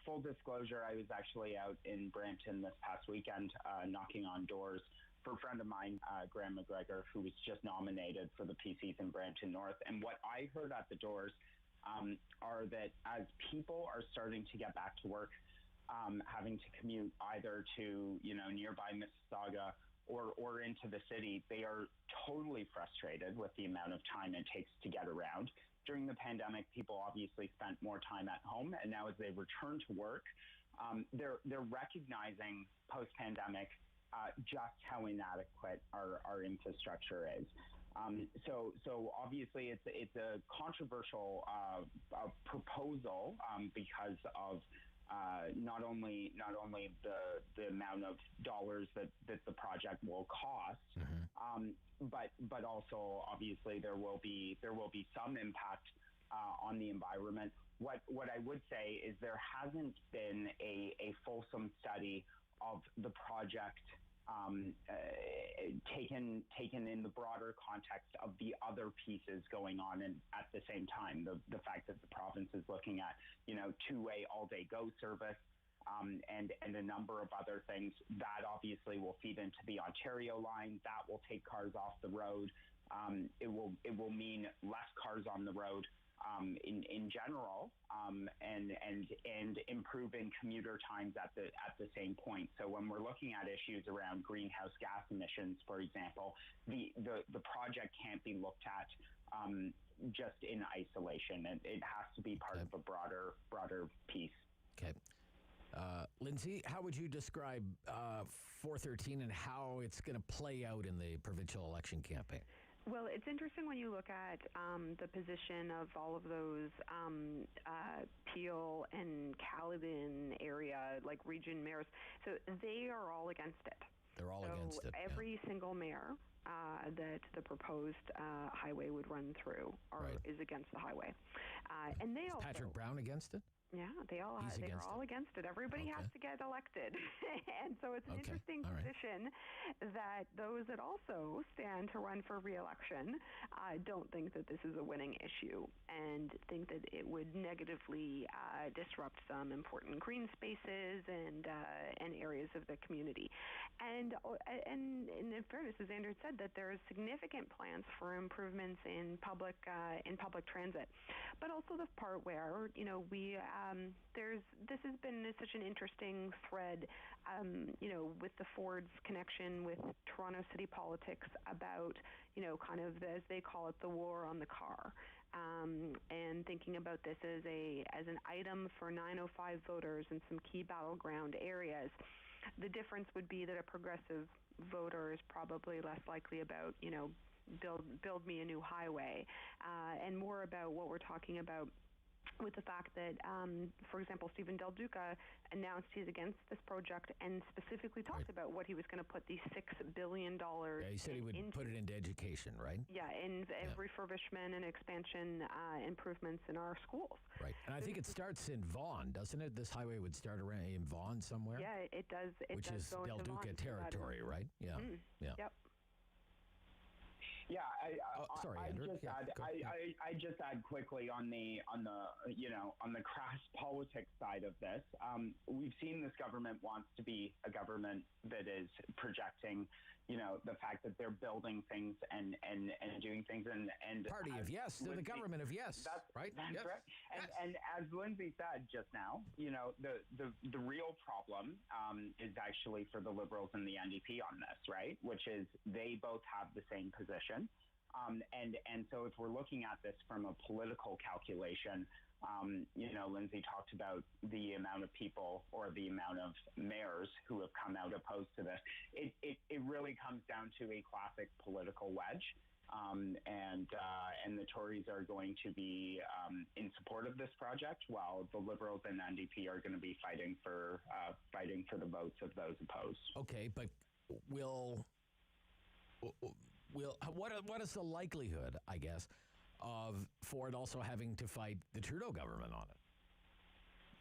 Full disclosure, I was actually out in Brampton this past weekend knocking on doors for a friend of mine, Graham McGregor, who was just nominated for the PCs in Brampton North. And what I heard at the doors are that as people are starting to get back to work, having to commute either to nearby Mississauga or into the city, they are totally frustrated with the amount of time it takes to get around. During the pandemic, people obviously spent more time at home, and now as they return to work, they're recognizing post-pandemic just how inadequate our infrastructure is. So obviously it's a controversial proposal because of not only the amount of dollars that the project will cost, but also obviously there will be some impact on the environment. What I would say is there hasn't been a fulsome study of the project taken in the broader context of the other pieces going on, and at the same time the fact that the province is looking at two-way all-day go service and a number of other things that obviously will feed into the Ontario line that will take cars off the road. It will mean less cars on the road in general, and improving commuter times at the same point. So when we're looking at issues around greenhouse gas emissions, for example, the project can't be looked at just in isolation. It has to be part of a broader piece. Okay. Lindsay, how would you describe 413 and how it's going to play out in the provincial election campaign? Well, it's interesting when you look at the position of all of those Peel and Caledon area, like region mayors. So they are all against it. They're all against it. Every single mayor that the proposed highway would run through is against the highway. And they also... Patrick Brown against it? Yeah, they're all against it. Everybody has to get elected. And so it's an interesting position that those that also stand to run for re-election don't think that this is a winning issue and think that it would negatively disrupt some important green spaces and areas of the community. And in fairness, as Andrew said, that there are significant plans for improvements in public transit, but also the part where this has been such an interesting thread, with the Ford's connection with Toronto city politics about, kind of, as they call it, the war on the car, and thinking about this as an item for 905 voters in some key battleground areas. The difference would be that a progressive voter is probably less likely about, build me a new highway, and more about what we're talking about with the fact that, for example, Stephen Del Duca announced he's against this project and specifically talked about what he was going to put these $6 billion he said he would put it into education, right? Yeah, in refurbishment and expansion improvements in our schools. Right. And I think it starts in Vaughan, doesn't it? This highway would start around in Vaughan somewhere? Yeah, it does. Which is Del Duca territory, right? Yeah. Yeah. Yep. Yeah, sorry, Andrew. I just add quickly on the crass politics side of this. We've seen this government wants to be a government that is projecting, the fact that they're building things and doing things and party of yes, they're the government of yes. That's right. That's yes. right. And as Lindsay said just now, the real problem is actually for the Liberals and the NDP on this, right? Which is they both have the same position. And so if we're looking at this from a political calculation, Lindsay talked about the amount of people or the amount of mayors who have come out opposed to this. It really comes down to a classic political wedge. And the Tories are going to be in support of this project, while the Liberals and NDP are going to be fighting for the votes of those opposed. Okay, but what is the likelihood, I guess, of Ford also having to fight the Trudeau government on it?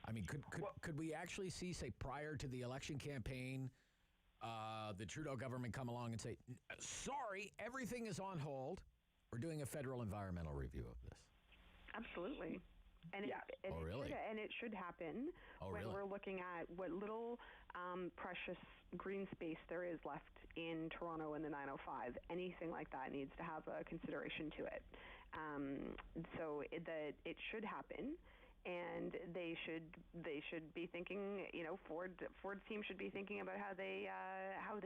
I mean, could we actually see, say, prior to the election campaign, the Trudeau government come along and say, sorry, everything is on hold. We're doing a federal environmental review of this. Absolutely. And it should happen we're looking at what little precious green space there is left in Toronto in the 905. Anything like that needs to have a consideration to it. So it should happen. And they should be thinking, Ford's team should be thinking about how they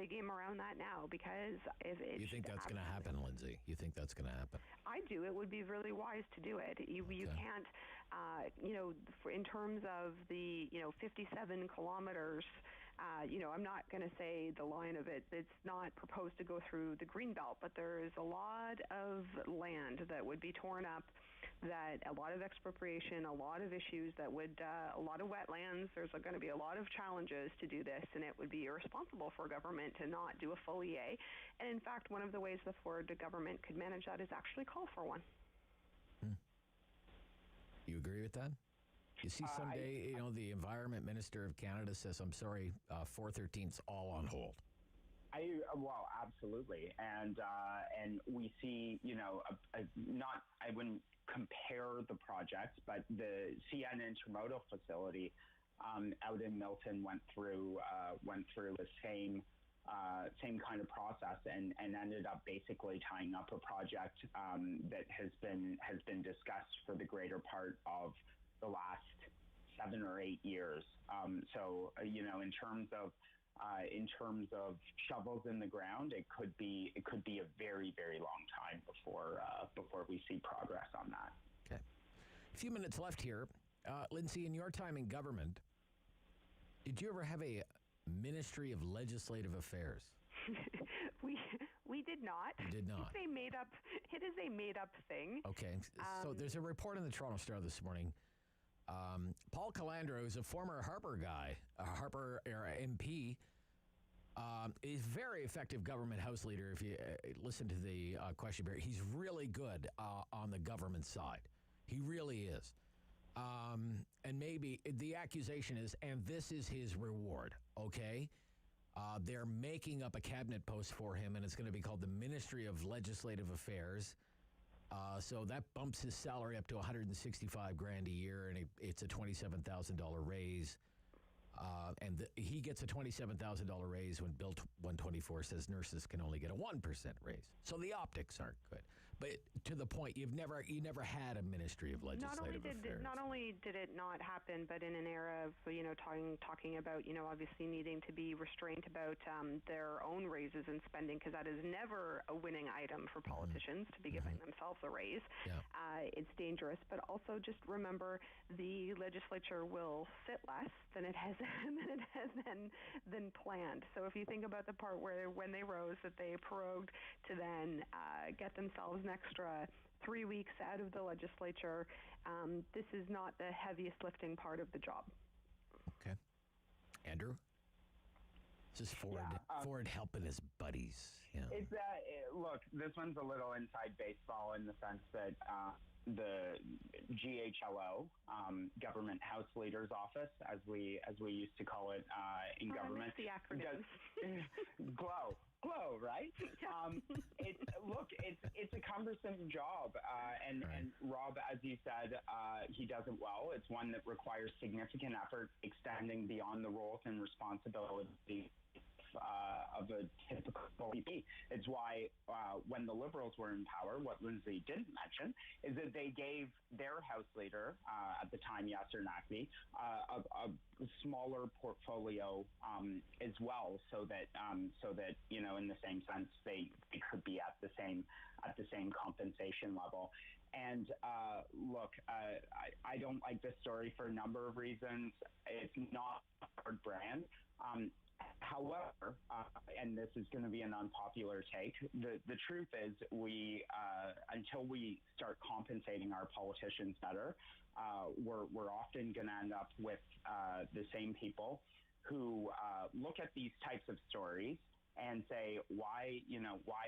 game around that now, because if it you think that's going to happen, Lindsay? You think that's going to happen? I do. It would be really wise to do it. You can't, in terms of the 57 kilometers. I'm not going to say the line of it. It's not proposed to go through the Greenbelt, but there is a lot of land that would be torn up, that a lot of expropriation, a lot of issues that would, a lot of wetlands. There's going to be a lot of challenges to do this, and it would be irresponsible for government to not do a full EA. And in fact, one of the ways the Ford government could manage that is actually call for one. You agree with that? You see, someday, the Environment Minister of Canada says, I'm sorry, 413's all on hold. Well, absolutely. And we see, I wouldn't compare the projects, but the CN Intermodal facility out in Milton went through the same kind of process and ended up basically tying up a project that has been discussed for the greater part of the last 7 or 8 years. So in terms of shovels in the ground, it could be a very, very long time before we see progress on that. Okay, a few minutes left here. Lindsay, in your time in government, did you ever have a Ministry of Legislative Affairs? We did not. You did not. It is a made up thing. Okay. So there's a report in the Toronto Star this morning. Paul Calandra, who's a former Harper guy, a Harper era MP, is very effective government House leader. If you listen to the question period, he's really good on the government side. He really is. And maybe the accusation is, and this is his reward, okay? They're making up a cabinet post for him, and it's going to be called the Ministry of Legislative Affairs. So that bumps his salary up to $165,000 a year, and it's a $27,000 raise. And he gets a $27,000 raise when Bill 124 says nurses can only get a 1% raise. So the optics aren't good. But to the point, you never had a Ministry of Legislative Affairs. Not only did it not happen, but in an era of talking about obviously needing to be restrained about their own raises and spending, because that is never a winning item for politicians to be giving themselves a raise. Yeah. It's dangerous, but also just remember the legislature will sit less than it has been planned. So if you think about the part where when they rose that they prorogued to then get themselves an extra 3 weeks out of the legislature, this is not the heaviest lifting part of the job. Okay. Andrew? This is Ford helping his buddies. It's look, this one's a little inside baseball in the sense that the GHLO, Government House Leader's Office, as we used to call it in government. The acronyms. GLOW, right? It's a cumbersome job, and Rob, as you said, he does it well. It's one that requires significant effort, extending beyond the roles and responsibilities of a typical VP. It's why when the Liberals were in power, what Lindsay didn't mention is that they gave their House Leader at the time, Yasser Naqvi, a smaller portfolio as well, so that in the same sense they could be at the same compensation level. And look, I don't like this story for a number of reasons. It's not our brand. However, and this is going to be an unpopular take, the truth is we until we start compensating our politicians better, we're often going to end up with the same people who look at these types of stories and say, why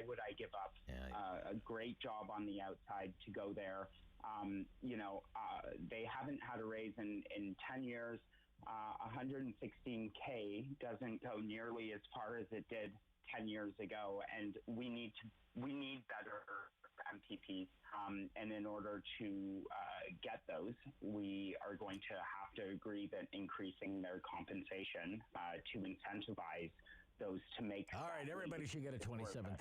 would I give up a great job on the outside to go there? They haven't had a raise in 10 years. 116K doesn't go nearly as far as it did 10 years ago, and we need better MPPs. And in order to get those, we are going to have to agree that increasing their compensation to incentivize those to make. All right, everybody should get a $27,000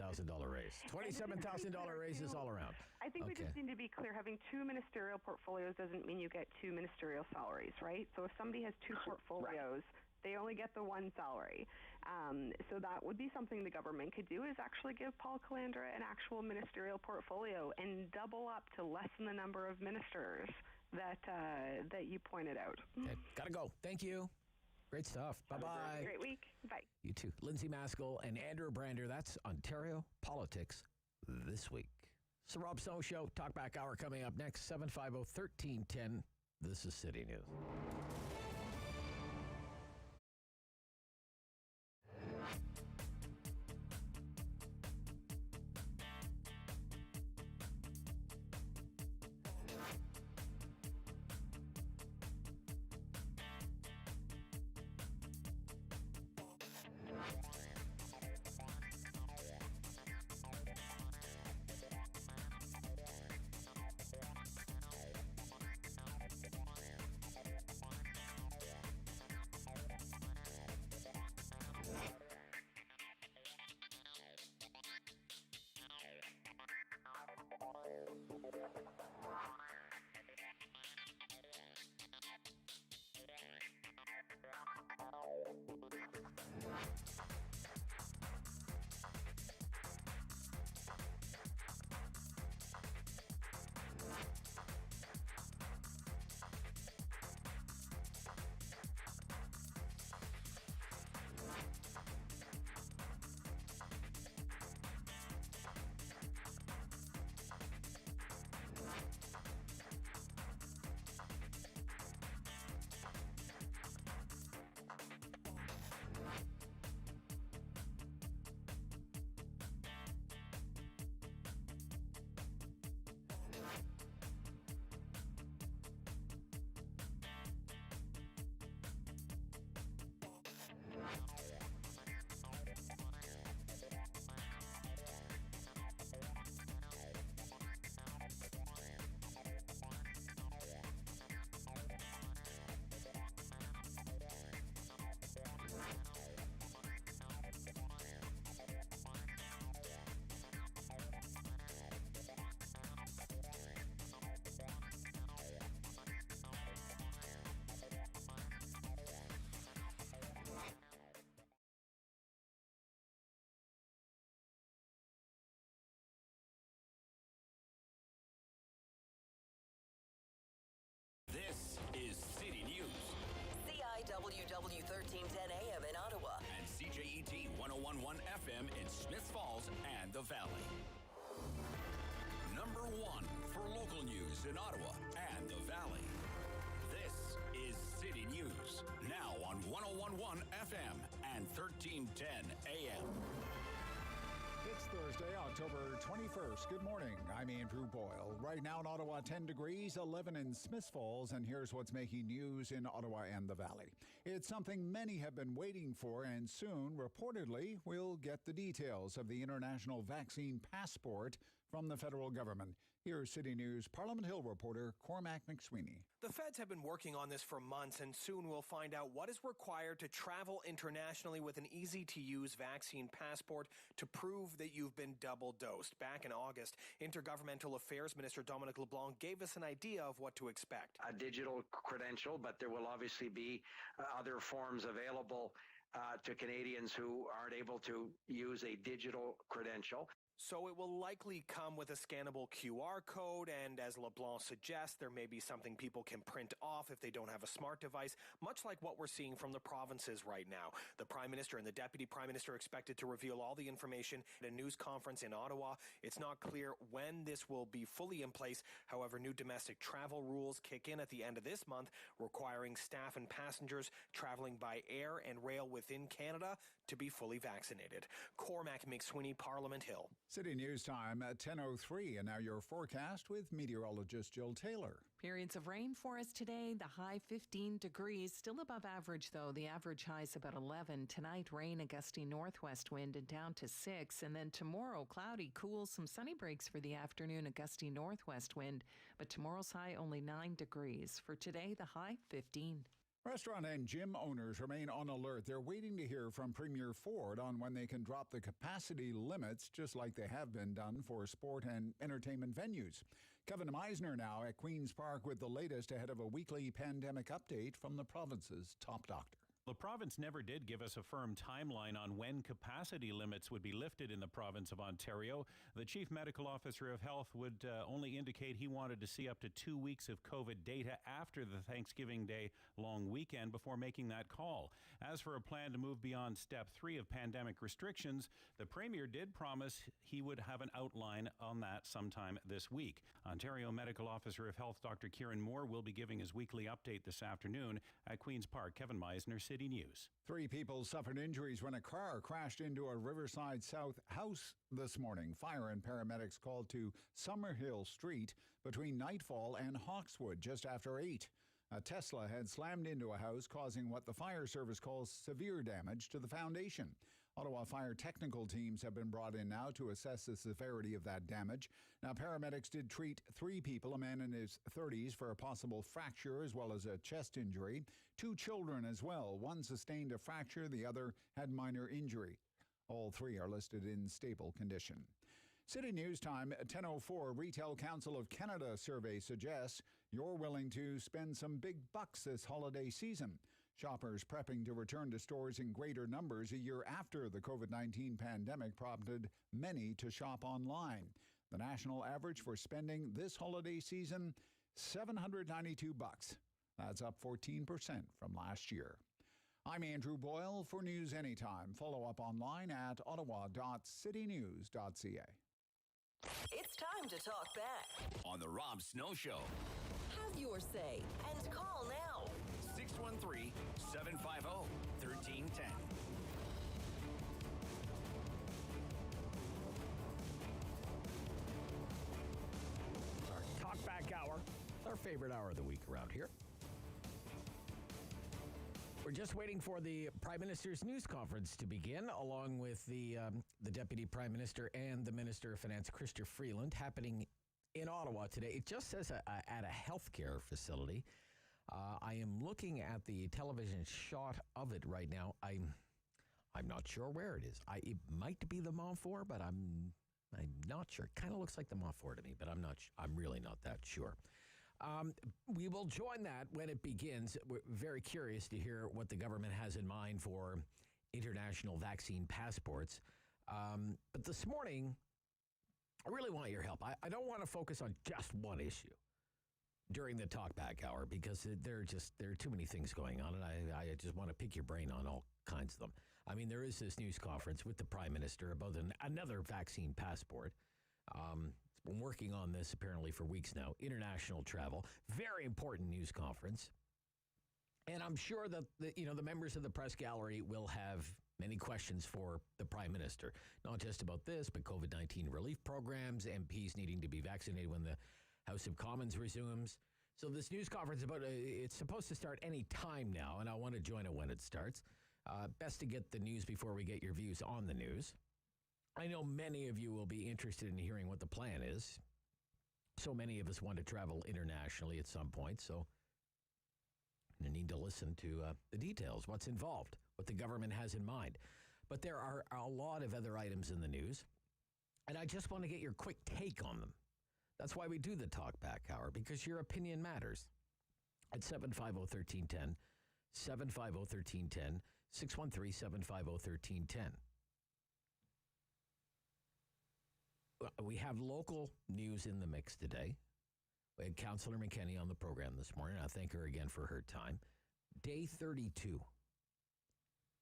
raise. $27,000 raises all around. I think we just need to be clear. Having two ministerial portfolios doesn't mean you get two ministerial salaries, right? So if somebody has two portfolios, they only get the one salary. So that would be something the government could do, is actually give Paul Calandra an actual ministerial portfolio and double up to less than the number of ministers that you pointed out. Okay. Gotta go. Thank you. Great stuff. Bye-bye. Great week. Bye. You too. Lindsay Maskell and Andrew Brander. That's Ontario Politics This Week. It's the Rob Snow Show. Talkback Hour coming up next. 750-1310. This is City News. 1011 FM in Smith Falls and the Valley. Number 1 for local news in Ottawa and the Valley. This is City News, now on 1011 FM and 1310 AM. It's Thursday, October 21st. Good morning. I'm Andrew Boyle. Right now in Ottawa, 10 degrees, 11 in Smith Falls, and here's what's making news in Ottawa and the Valley. It's something many have been waiting for, and soon, reportedly, we'll get the details of the international vaccine passport from the federal government. Here's City News Parliament Hill reporter Cormac McSweeney. The feds have been working on this for months, and soon we'll find out what is required to travel internationally with an easy-to-use vaccine passport to prove that you've been double-dosed. Back in August, Intergovernmental Affairs Minister Dominic LeBlanc gave us an idea of what to expect. A digital credential, but there will obviously be other forms available to Canadians who aren't able to use a digital credential. So it will likely come with a scannable QR code, and as LeBlanc suggests, there may be something people can print off if they don't have a smart device, much like what we're seeing from the provinces right now. The Prime Minister and the Deputy Prime Minister are expected to reveal all the information at a news conference in Ottawa. It's not clear when this will be fully in place. However, new domestic travel rules kick in at the end of this month, requiring staff and passengers traveling by air and rail within Canada to be fully vaccinated. Cormac McSweeney, Parliament Hill. City News Time at 10:03, and now your forecast with meteorologist Jill Taylor. Periods of rain for us today. The high 15 degrees, still above average though. The average high is about 11. Tonight, rain, a gusty northwest wind, and down to 6. And then tomorrow, cloudy, cool, some sunny breaks for the afternoon, a gusty northwest wind. But tomorrow's high only 9 degrees. For today, the high 15. Restaurant and gym owners remain on alert. They're waiting to hear from Premier Ford on when they can drop the capacity limits, just like they have been done for sport and entertainment venues. Kevin Meisner now at Queen's Park with the latest ahead of a weekly pandemic update from the province's top doctor. The province never did give us a firm timeline on when capacity limits would be lifted in the province of Ontario. The Chief Medical Officer of Health would only indicate he wanted to see up to 2 weeks of COVID data after the Thanksgiving Day long weekend before making that call. As for a plan to move beyond Step 3 of pandemic restrictions, the Premier did promise he would have an outline on that sometime this week. Ontario Medical Officer of Health Dr. Kieran Moore will be giving his weekly update this afternoon at Queen's Park. Kevin Meisner, City News. 3 people suffered injuries when a car crashed into a Riverside South house this morning. Fire and paramedics called to Summerhill Street between Nightfall and Hawkswood just after 8. A Tesla had slammed into a house, causing what the fire service calls severe damage to the foundation. Ottawa fire technical teams have been brought in now to assess the severity of that damage. Now, paramedics did treat 3 people, a man in his 30s, for a possible fracture as well as a chest injury. 2 children as well. One sustained a fracture, the other had minor injury. All 3 are listed in stable condition. City News Time at 10:04. Retail Council of Canada survey suggests you're willing to spend some big bucks this holiday season. Shoppers prepping to return to stores in greater numbers a year after the COVID-19 pandemic prompted many to shop online. The national average for spending this holiday season, $792. That's up 14% from last year. I'm Andrew Boyle for News Anytime. Follow up online at ottawa.citynews.ca. It's time to talk back on the Rob Snow Show. Have your say and call now. 613-750-1310. Our Talk Back Hour. It's our favorite hour of the week around here. We're just waiting for the Prime Minister's news conference to begin, along with the Deputy Prime Minister and the Minister of Finance, Chrystia Freeland, happening in Ottawa today. It just says at a healthcare facility. I am looking at the television shot of it right now. I'm not sure where it is. It might be the Montfort, but I'm not sure. It kind of looks like the Montfort to me, but I'm really not that sure. We will join that when it begins. We're very curious to hear what the government has in mind for international vaccine passports. But this morning, I really want your help. I don't want to focus on just one issue. during the talkback hour because there are too many things going on, and I just want to pick your brain on all kinds of them. I mean, there is this news conference with the Prime Minister about another vaccine passport. It's been working on this apparently for weeks now. International travel, very important news conference. And I'm sure that the members of the press gallery will have many questions for the Prime Minister, not just about this, but COVID-19 relief programs, MPs needing to be vaccinated when the House of Commons resumes. So this news conference it's supposed to start any time now, and I want to join it when it starts. Best to get the news before we get your views on the news. I know many of you will be interested in hearing what the plan is. So many of us want to travel internationally at some point, so you need to listen to the details, what's involved, what the government has in mind. But there are a lot of other items in the news, and I just want to get your quick take on them. That's why we do the Talkback Hour, because your opinion matters. At 750-1310, 750-1310, 613-750-1310. We have local news in the mix today. We had Councillor McKenney on the program this morning. I thank her again for her time. Day 32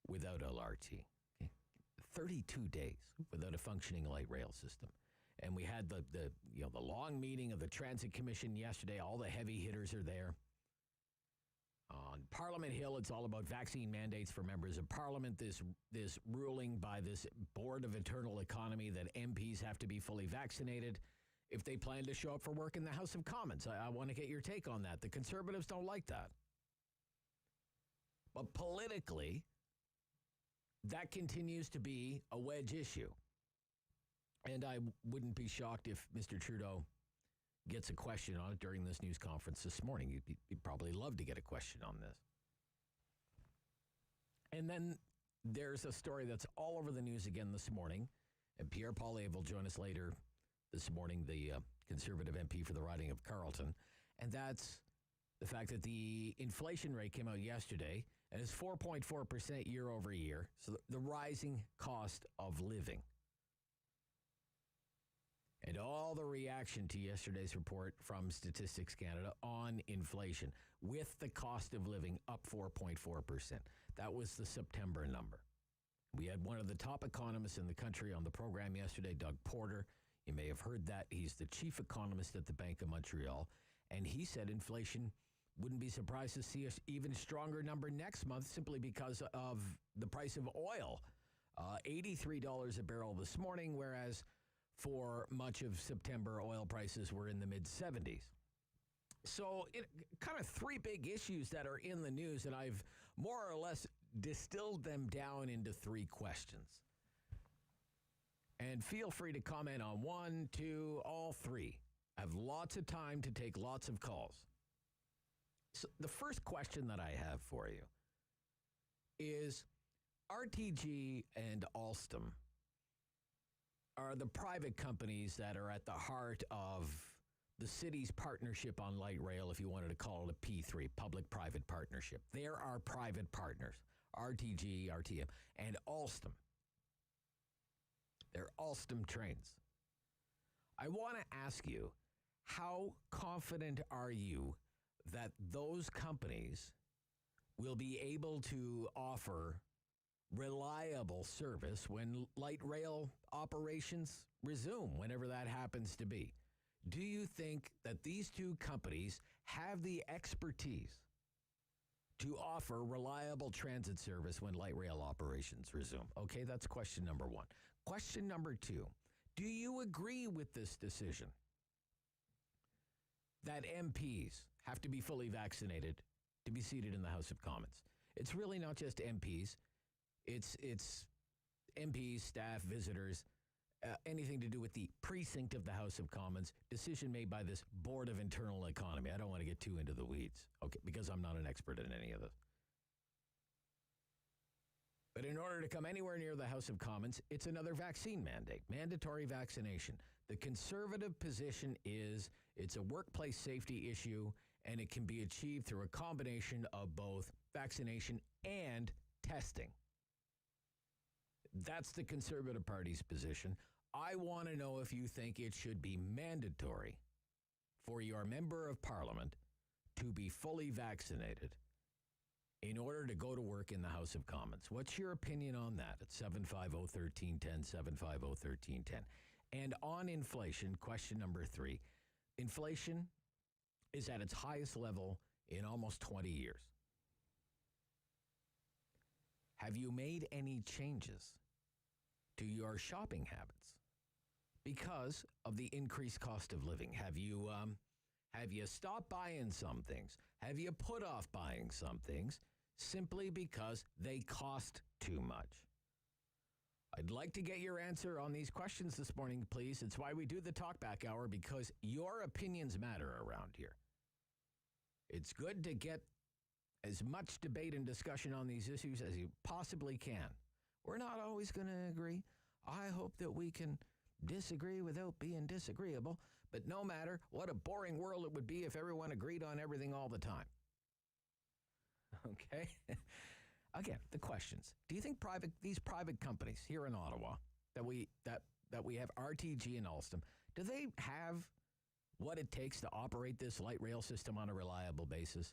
without LRT. Okay? 32 days without a functioning light rail system. And we had the long meeting of the Transit Commission yesterday. All the heavy hitters are there. On Parliament Hill, it's all about vaccine mandates for members of Parliament. This ruling by this Board of Internal Economy that MPs have to be fully vaccinated if they plan to show up for work in the House of Commons. I want to get your take on that. The Conservatives don't like that. But politically, that continues to be a wedge issue. And I wouldn't be shocked if Mr. Trudeau gets a question on it during this news conference this morning. You'd probably love to get a question on this. And then there's a story that's all over the news again this morning. And Pierre Poilievre will join us later this morning, the Conservative MP for the riding of Carleton. And that's the fact that the inflation rate came out yesterday and is 4.4% year over year. So the rising cost of living. And all the reaction to yesterday's report from Statistics Canada on inflation, with the cost of living up 4.4%. That was the September number. We had one of the top economists in the country on the program yesterday, Doug Porter. You may have heard that. He's the chief economist at the Bank of Montreal. And he said inflation wouldn't be surprised to see an even stronger number next month simply because of the price of oil. $83 a barrel this morning, whereas for much of September, oil prices were in the mid-70s. So kind of three big issues that are in the news, and I've more or less distilled them down into three questions. And feel free to comment on one, two, all three. I have lots of time to take lots of calls. So the first question that I have for you is RTG and Alstom are the private companies that are at the heart of the city's partnership on light rail, if you wanted to call it a P3, public-private partnership. They're our private partners, RTG, RTM, and Alstom. They're Alstom trains. I want to ask you, how confident are you that those companies will be able to offer reliable service when light rail operations resume, whenever that happens to be? Do you think that these two companies have the expertise to offer reliable transit service when light rail operations resume? Okay, that's question number one. Question number two, do you agree with this decision that MPs have to be fully vaccinated to be seated in the House of Commons? It's really not just MPs. It's MPs, staff, visitors, anything to do with the precinct of the House of Commons, decision made by this Board of Internal Economy. I don't want to get too into the weeds, okay, because I'm not an expert in any of this. But in order to come anywhere near the House of Commons, it's another vaccine mandate, mandatory vaccination. The Conservative position is it's a workplace safety issue, and it can be achieved through a combination of both vaccination and testing. That's the Conservative Party's position. I want to know if you think it should be mandatory for your member of parliament to be fully vaccinated in order to go to work in the House of Commons? What's your opinion on that at 750-1310, 750-1310? And on inflation, question number 3. Inflation is at its highest level in almost 20 years. Have you made any changes to your shopping habits because of the increased cost of living? Have you stopped buying some things? Have you put off buying some things simply because they cost too much? I'd like to get your answer on these questions this morning, please. It's why we do the Talkback Hour, because your opinions matter around here. It's good to get as much debate and discussion on these issues as you possibly can. We're not always going to agree. I hope that we can disagree without being disagreeable, but no matter, what a boring world it would be if everyone agreed on everything all the time. Okay? Again, the questions. Do you think these private companies here in Ottawa that we have, RTG and Alstom, do they have what it takes to operate this light rail system on a reliable basis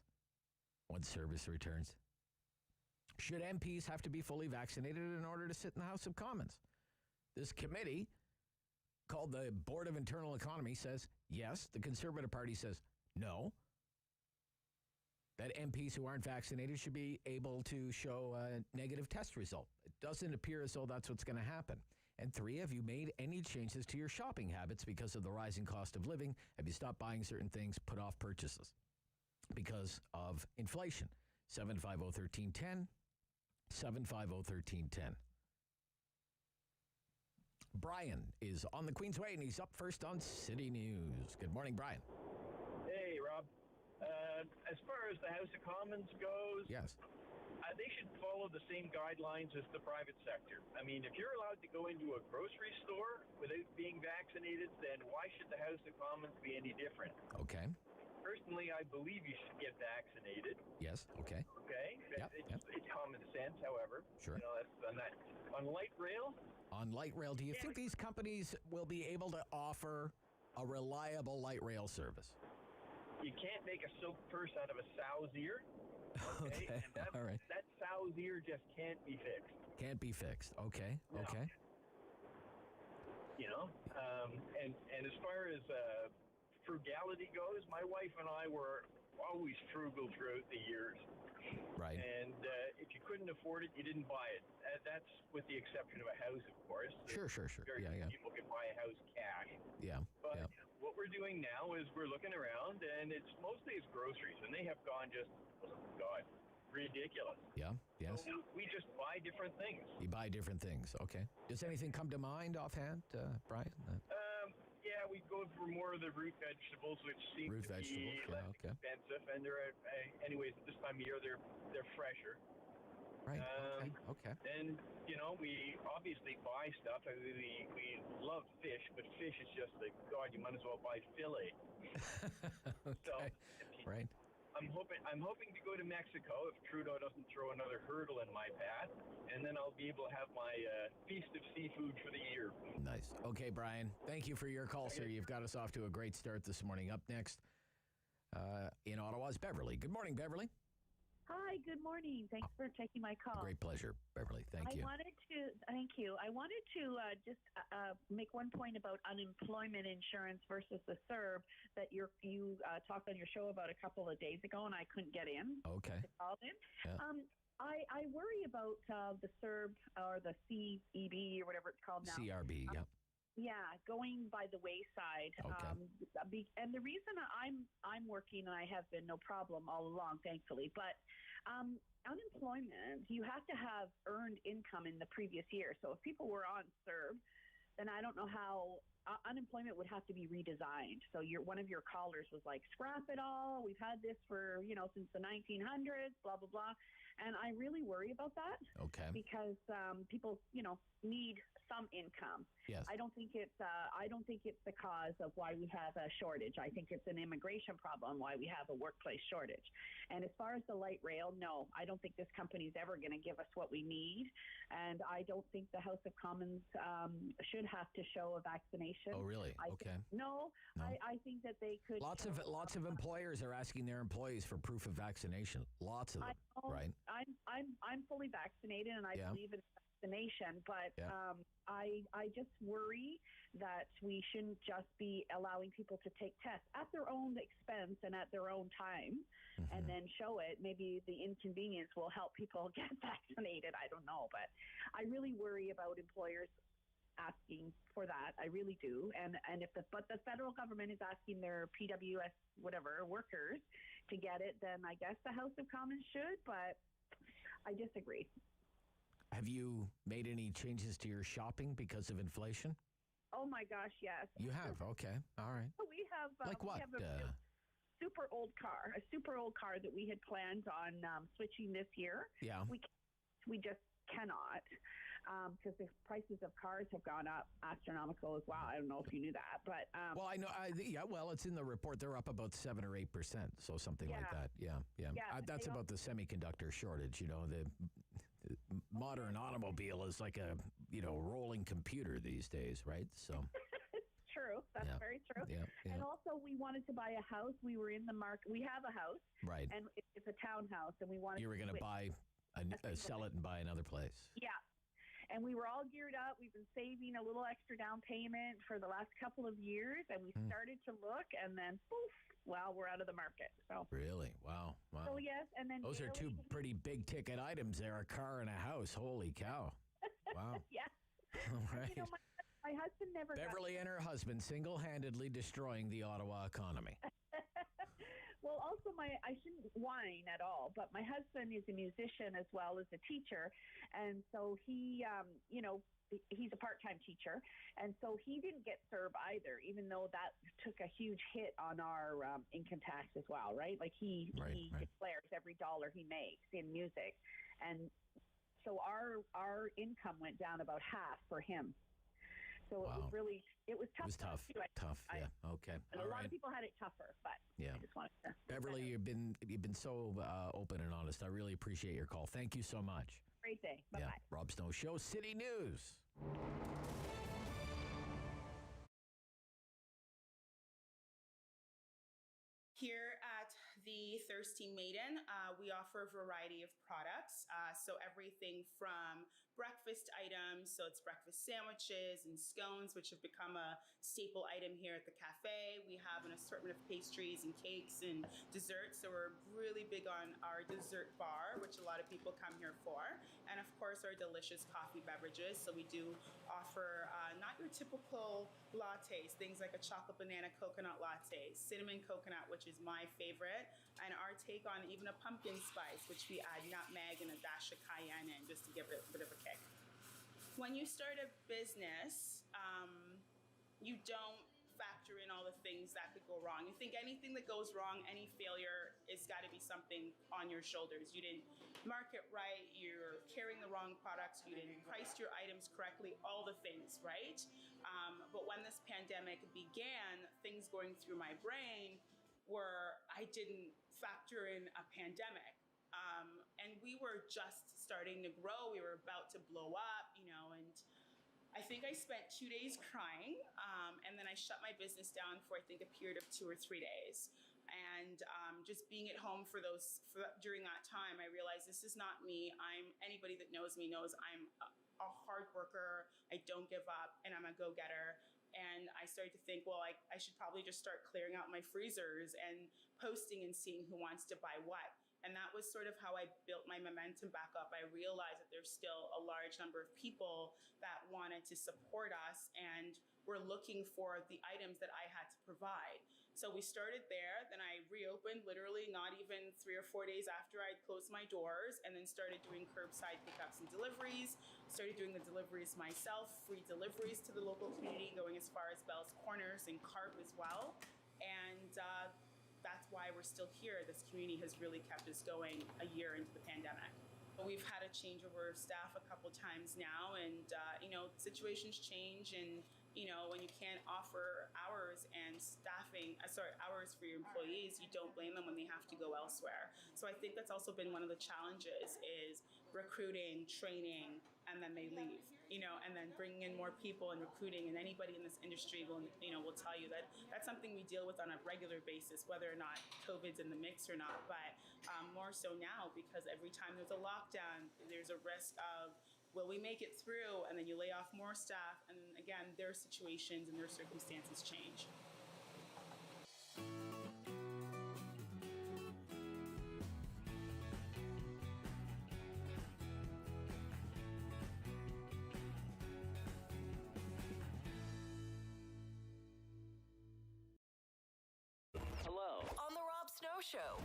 once service returns? Should MPs have to be fully vaccinated in order to sit in the House of Commons? This committee, called the Board of Internal Economy, says yes. The Conservative Party says no. That MPs who aren't vaccinated should be able to show a negative test result. It doesn't appear as though that's what's going to happen. And 3, have you made any changes to your shopping habits because of the rising cost of living? Have you stopped buying certain things, put off purchases because of inflation? 750-1310, 750-1310. Brian is on the Queensway, and he's up first on City News. Good morning, Brian. Hey, Rob. As far as the House of Commons goes, yes, they should follow the same guidelines as the private sector. I mean, if you're allowed to go into a grocery store without being vaccinated, then why should the House of Commons be any different? Okay. Personally, I believe you should get vaccinated. Yes, okay. Okay? It's common sense, however. Sure. You know, that's on that. On light rail? On light rail, do you think these companies will be able to offer a reliable light rail service? You can't make a silk purse out of a sow's ear. Okay? And All right. That sow's ear just can't be fixed. Can't be fixed. Okay. No. Okay. You know, and as far as frugality goes, my wife and I were always frugal throughout the years. Right. And if you couldn't afford it, you didn't buy it. That's with the exception of a house, of course. Sure. Very few people can buy a house cash. Yeah. But what we're doing now is we're looking around, and it's mostly groceries, and they have gone just, ridiculous. Yeah. Yes. So we just buy different things. You buy different things. Okay. Does anything come to mind offhand, Brian? Yeah, we go for more of the root vegetables, which seem to be less expensive, and they're anyways at this time of year they're fresher. Right. Okay. And you know, we obviously buy stuff. I mean, we love fish, but fish is just like, God, you might as well buy fillet. Okay. So, right. I'm hoping to go to Mexico if Trudeau doesn't throw another hurdle in my path, and then I'll be able to have my feast of seafood for the year. Nice. Okay, Brian, thank you for your call, sir. You've got us off to a great start this morning. Up next in Ottawa is Beverly. Good morning, Beverly. Hi, good morning. Thanks for taking my call. Great pleasure, Beverly. Thank you. Thank you. I wanted to just make one point about unemployment insurance versus the CERB that you talked on your show about a couple of days ago, and I couldn't get in. Okay. To call in. Yeah. I worry about the CERB or the CEB or whatever it's called now. CRB, yeah. Yeah, going by the wayside. Okay. And the reason I'm working, and I have been no problem all along, thankfully, but unemployment, you have to have earned income in the previous year. So if people were on CERB, then I don't know how unemployment would have to be redesigned. So one of your callers was like, scrap it all. We've had this for, since the 1900s, blah, blah, blah. And I really worry about that. Okay. Because people, need some income. Yes. I don't think it's the cause of why we have a shortage. I think it's an immigration problem why we have a workplace shortage. And as far as the light rail, no, I don't think this company is ever going to give us what we need. And I don't think the House of Commons should have to show a vaccination. Oh, really? Okay. No. I think that they could. Lots of employers are asking their employees for proof of vaccination. Lots of them, right? I'm fully vaccinated, and I believe in vaccination, but I just worry that we shouldn't just be allowing people to take tests at their own expense and at their own time, and then show it. Maybe the inconvenience will help people get vaccinated. I don't know, but I really worry about employers asking for that. I really do. And if the federal government is asking their PWS workers to get it, then I guess the House of Commons should, but I disagree. Have you made any changes to your shopping because of inflation? Oh my gosh, yes. You have? Okay. All right. We have like what? We have a super old car that we had planned on switching this year. Yeah. We just cannot, because the prices of cars have gone up astronomical as well. I don't know if you knew that, but well, I know. Well, it's in the report. They're up about 7 or 8%, so something like that. Yeah. That's about the semiconductor shortage. The modern automobile is like a rolling computer these days, right? So. True. That's very true. Yeah. And also, we wanted to buy a house. We were in the market. We have a house, right? And it's a townhouse, and we wanted. You were going to buy. Sell it and buy another place. Yeah. And we were all geared up. We've been saving a little extra down payment for the last couple of years, and we started to look, and then poof, we're out of the market. So really? Wow. So yes, and then those are two pretty big ticket items there, a car and a house. Holy cow. Wow. Yeah. All right. My husband never Beverly and her husband single-handedly destroying the Ottawa economy. Well, also I shouldn't whine at all, but my husband is a musician as well as a teacher. And so he, he's a part-time teacher. And so he didn't get CERB either, even though that took a huge hit on our income tax as well, right? Like he declares every dollar he makes in music. And so our income went down about half for him. So it was tough. It was tough. Tough, yeah. Okay. And a lot of people had it tougher, but I just wanted to. Beverly, you've been so open and honest. I really appreciate your call. Thank you so much. Great day. Bye-bye. Yeah. Rob Snow Show, City News. Here at the Thirsty Maiden, we offer a variety of products. So everything from breakfast items, so it's breakfast sandwiches and scones, which have become a staple item here at the cafe. We have an assortment of pastries and cakes and desserts. So we're really big on our dessert bar, which a lot of people come here for. And of course, our delicious coffee beverages. So we do offer not your typical lattes, things like a chocolate banana coconut latte, cinnamon coconut, which is my favorite, and our take on even a pumpkin spice, which we add nutmeg and a dash of cayenne in just to give it a bit of a kick. When you start a business, you don't factor in all the things that could go wrong. You think anything that goes wrong, any failure, it's got to be something on your shoulders. You didn't market right, you're carrying the wrong products, you didn't price your items correctly, all the things, right? But when this pandemic began, things going through my brain were I didn't factor in a pandemic. And we were just starting to grow. We were about to blow up, and I think I spent 2 days crying. And then I shut my business down for, I think, a period of 2 or 3 days. And just being at home during that time, I realized this is not me. Anybody that knows me knows I'm a hard worker. I don't give up, and I'm a go-getter. And I started to think, well, I should probably just start clearing out my freezers and posting and seeing who wants to buy what. And that was sort of how I built my momentum back up. I realized that there's still a large number of people that wanted to support us and were looking for the items that I had to provide. So we started there, then I reopened literally not even 3 or 4 days after I'd closed my doors, and then started doing curbside pickups and deliveries, started doing the deliveries myself, free deliveries to the local community, going as far as Bell's Corners and Carp as well. And that's why we're still here. This community has really kept us going a year into the pandemic. we've had a changeover of staff a couple times now, and situations change, and when you can't offer hours and hours for your employees, you don't blame them when they have to go elsewhere. So I think that's also been one of the challenges is recruiting, training, and then they leave, and then bringing in more people and recruiting, and anybody in this industry will tell you that that's something we deal with on a regular basis, whether or not COVID's in the mix or not, but more so now because every time there's a lockdown, there's a risk of, will we make it through? And then you lay off more staff, and again, their situations and their circumstances change. Hello. On the Rob Snow Show.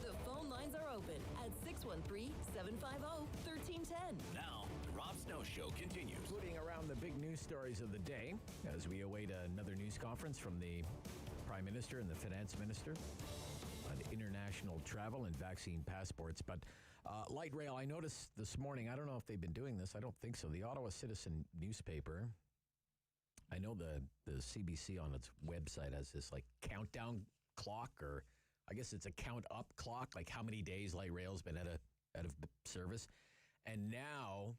The phone lines are open at 613-750-1310. Now, the Rob Snow Show continues. Including around the big news stories of the day as we await another news conference from the Prime Minister and the Finance Minister on international travel and vaccine passports. But light rail, I noticed this morning, I don't know if they've been doing this. I don't think so. The Ottawa Citizen newspaper, I know the CBC on its website has this like countdown clock, or I guess it's a count up clock, like how many days light rail's been out of service. And now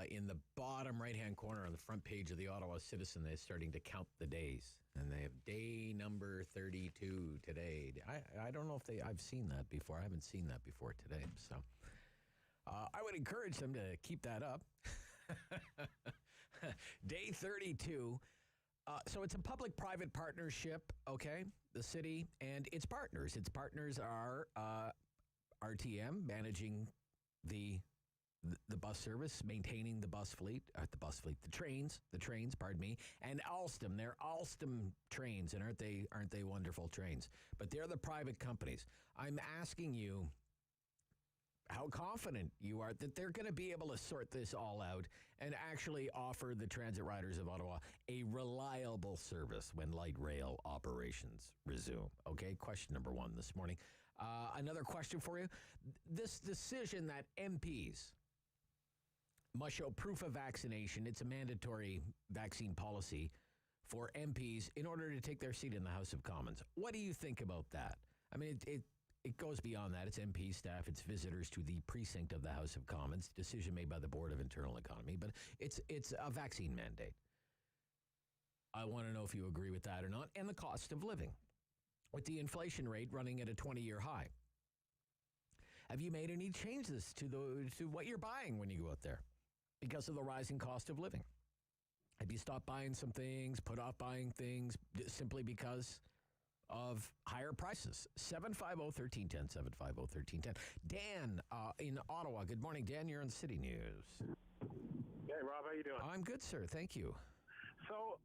in the bottom right-hand corner on the front page of the Ottawa Citizen, they're starting to count the days. And they have day number 32 today. I don't know if I've seen that before. I haven't seen that before today. So I would encourage them to keep that up. Day 32. So it's a public-private partnership, okay? The city and its partners. Its partners are RTM, managing the bus service, maintaining the trains, pardon me, and Alstom. They're Alstom trains, and aren't they wonderful trains? But they're the private companies. I'm asking you how confident you are that they're going to be able to sort this all out and actually offer the transit riders of Ottawa a reliable service when light rail operations resume. Okay, question number one this morning. Another question for you. This decision that MPs must show proof of vaccination, it's a mandatory vaccine policy for MPs in order to take their seat in the House of Commons. What do you think about that? I mean, it goes beyond that. It's MP staff, it's visitors to the precinct of the House of Commons, decision made by the Board of Internal Economy, but it's a vaccine mandate. I want to know if you agree with that or not, and the cost of living, with the inflation rate running at a 20-year high. Have you made any changes to what you're buying when you go out there because of the rising cost of living? Have you stopped buying some things, put off buying things simply because of higher prices? 750-1310, 750-1310. Dan in Ottawa. Good morning, Dan. You're on City News. Hey, Rob. How you doing? I'm good, sir. Thank you. So,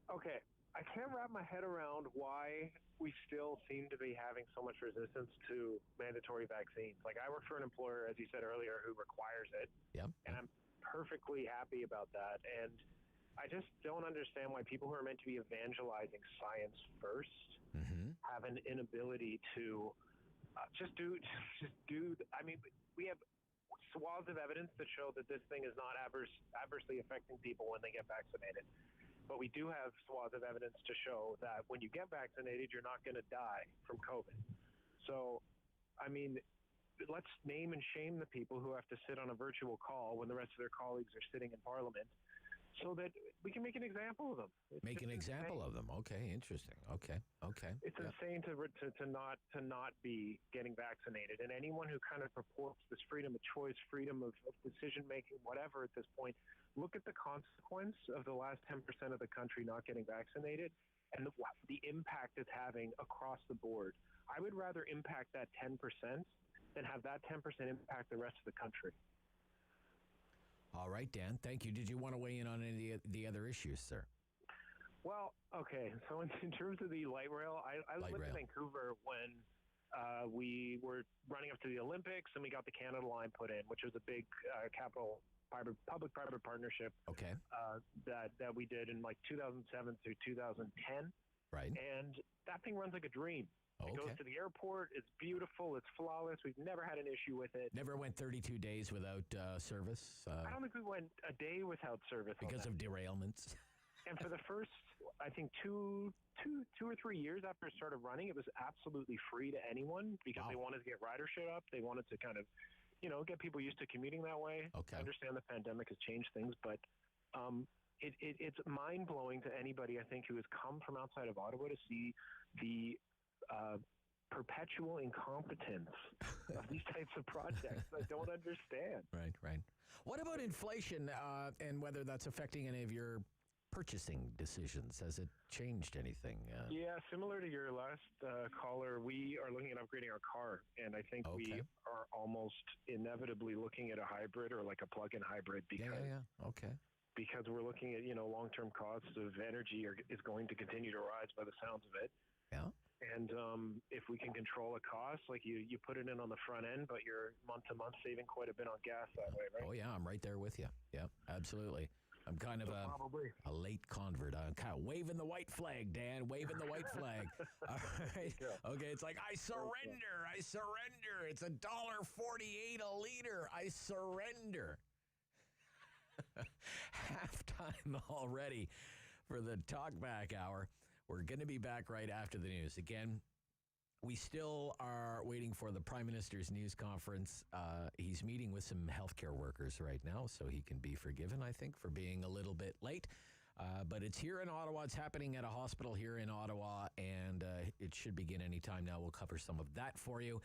okay, I can't wrap my head around why we still seem to be having so much resistance to mandatory vaccines. Like, I work for an employer, as you said earlier, who requires it. Yeah. And I'm perfectly happy about that. And I just don't understand why people who are meant to be evangelizing science first have an inability to just do. I mean, we have swaths of evidence that show that this thing is not adversely affecting people when they get vaccinated. But we do have swaths of evidence to show that when you get vaccinated, you're not going to die from COVID. So, I mean, let's name and shame the people who have to sit on a virtual call when the rest of their colleagues are sitting in Parliament, so that we can make an example of them. Make an example of them. Okay, interesting. Okay. It's insane to not be getting vaccinated. And anyone who kind of purports this freedom of choice, freedom of decision making, whatever at this point, look at the consequence of the last 10% of the country not getting vaccinated and the impact it's having across the board. I would rather impact that 10% than have that 10% impact the rest of the country. All right, Dan. Thank you. Did you want to weigh in on any of the other issues, sir? Well, okay. So in terms of the light rail, I lived in Vancouver when we were running up to the Olympics, and we got the Canada Line put in, which was a big public-private partnership. Okay. That we did in like 2007 through 2010. Right. And that thing runs like a dream. It goes to the airport. It's beautiful. It's flawless. We've never had an issue with it. Never went 32 days without service? I don't think we went a day without service. Because of derailments? And for the first, I think, two or 3 years after it started running, it was absolutely free to anyone because they wanted to get ridership up. They wanted to kind of, get people used to commuting that way. Okay. I understand the pandemic has changed things, but it's mind-blowing to anybody, I think, who has come from outside of Ottawa to see the perpetual incompetence of these types of projects. I don't understand. Right. What about inflation and whether that's affecting any of your purchasing decisions? Has it changed anything? Yeah, similar to your last caller, we are looking at upgrading our car, and I think we are almost inevitably looking at a hybrid or like a plug-in hybrid because Okay. Because we're looking at long-term costs of energy is going to continue to rise by the sounds of it. Yeah. And if we can control a cost, like you put it in on the front end, but you're month to month saving quite a bit on gas that way, right? Oh yeah, I'm right there with you. Yeah, absolutely. I'm kind of a late convert. I'm kind of waving the white flag, Dan, waving the white flag. All right. Okay, it's like, I surrender. It's $1.48 a liter. I surrender. Halftime already for the Talkback Hour. We're going to be back right after the news. Again, we still are waiting for the Prime Minister's news conference. He's meeting with some healthcare workers right now, so he can be forgiven, I think, for being a little bit late. But it's here in Ottawa. It's happening at a hospital here in Ottawa, and it should begin any time now. We'll cover some of that for you.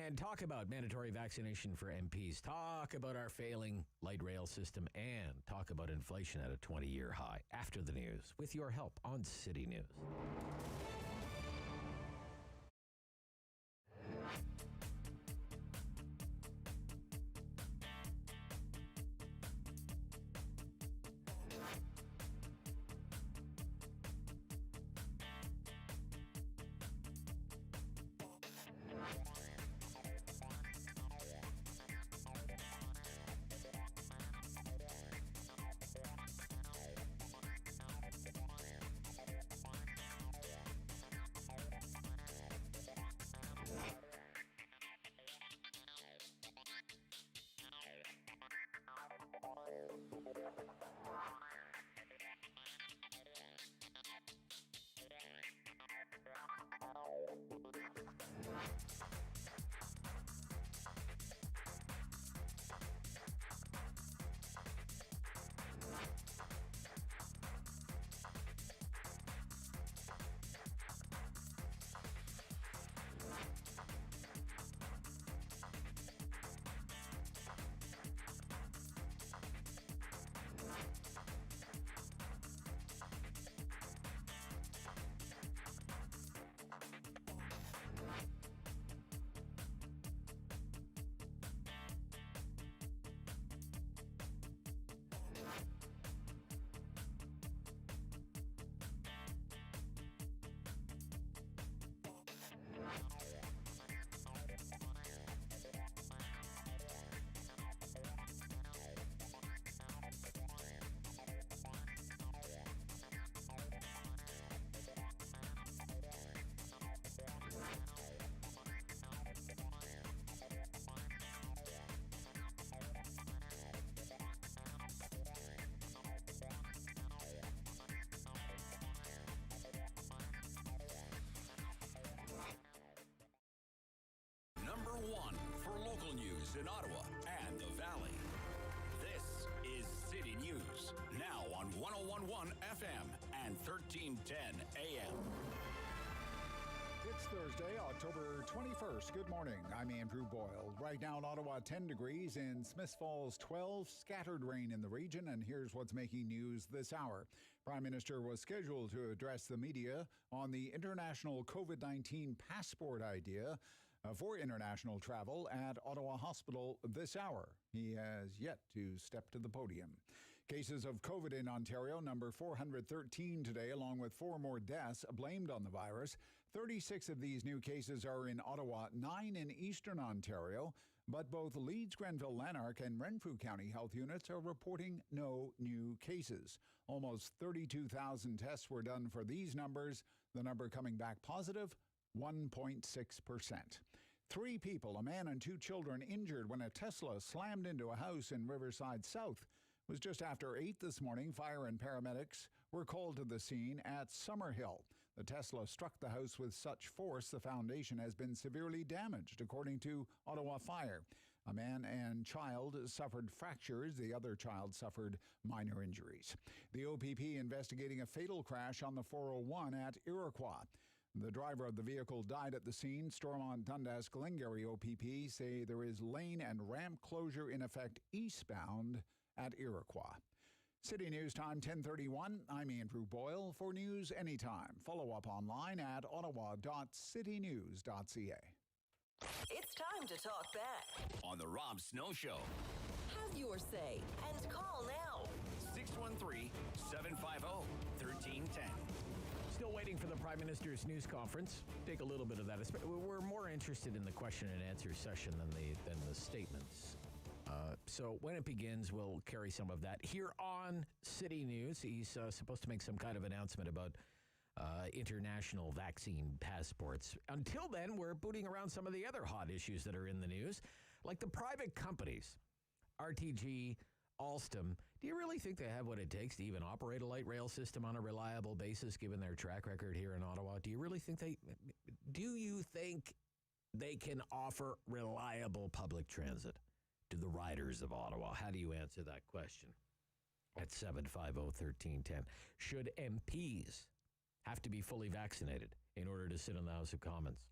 And talk about mandatory vaccination for MPs. Talk about our failing light rail system. And talk about inflation at a 20-year high. After the news, with your help on City News. One for local news in Ottawa and the Valley. This is City News, now on 101.1 FM and 1310 AM. It's Thursday, October 21st. Good morning. I'm Andrew Boyle. Right now in Ottawa, 10 degrees. In Smiths Falls, 12. Scattered rain in the region. And here's what's making news this hour. Prime Minister was scheduled to address the media on the international COVID-19 passport idea for international travel at Ottawa Hospital this hour. He has yet to step to the podium. Cases of COVID in Ontario, number 413 today, along with 4 more deaths blamed on the virus. 36 of these new cases are in Ottawa, 9 in Eastern Ontario, but both Leeds, Grenville, Lanark, and Renfrew County health units are reporting no new cases. Almost 32,000 tests were done for these numbers, the number coming back positive, 1.6%. 3 people, a man and 2 children, injured when a Tesla slammed into a house in Riverside South. It was just after 8 this morning. Fire and paramedics were called to the scene at Summerhill. The Tesla struck the house with such force the foundation has been severely damaged, according to Ottawa Fire. A man and child suffered fractures. The other child suffered minor injuries. The OPP investigating a fatal crash on the 401 at Iroquois. The driver of the vehicle died at the scene. Stormont Dundas Glengarry OPP say there is lane and ramp closure in effect eastbound at Iroquois. City News Time 10:31. I'm Andrew Boyle. For news anytime, follow up online at ottawa.citynews.ca. It's time to talk back On the Rob Snow Show. Have your say and call now. 613-750-1310. Still waiting for the Prime Minister's news conference. Take a little bit of that. We're more interested in the question and answer session than the statements. So when it begins, we'll carry some of that. Here on City News, he's supposed to make some kind of announcement about international vaccine passports. Until then, we're booting around some of the other hot issues that are in the news, like the private companies. RTG, Alstom, do you really think they have what it takes to even operate a light rail system on a reliable basis, given their track record here in Ottawa? Do you think they can offer reliable public transit to the riders of Ottawa? How do you answer that question? At 750-1310. Should MPs have to be fully vaccinated in order to sit in the House of Commons?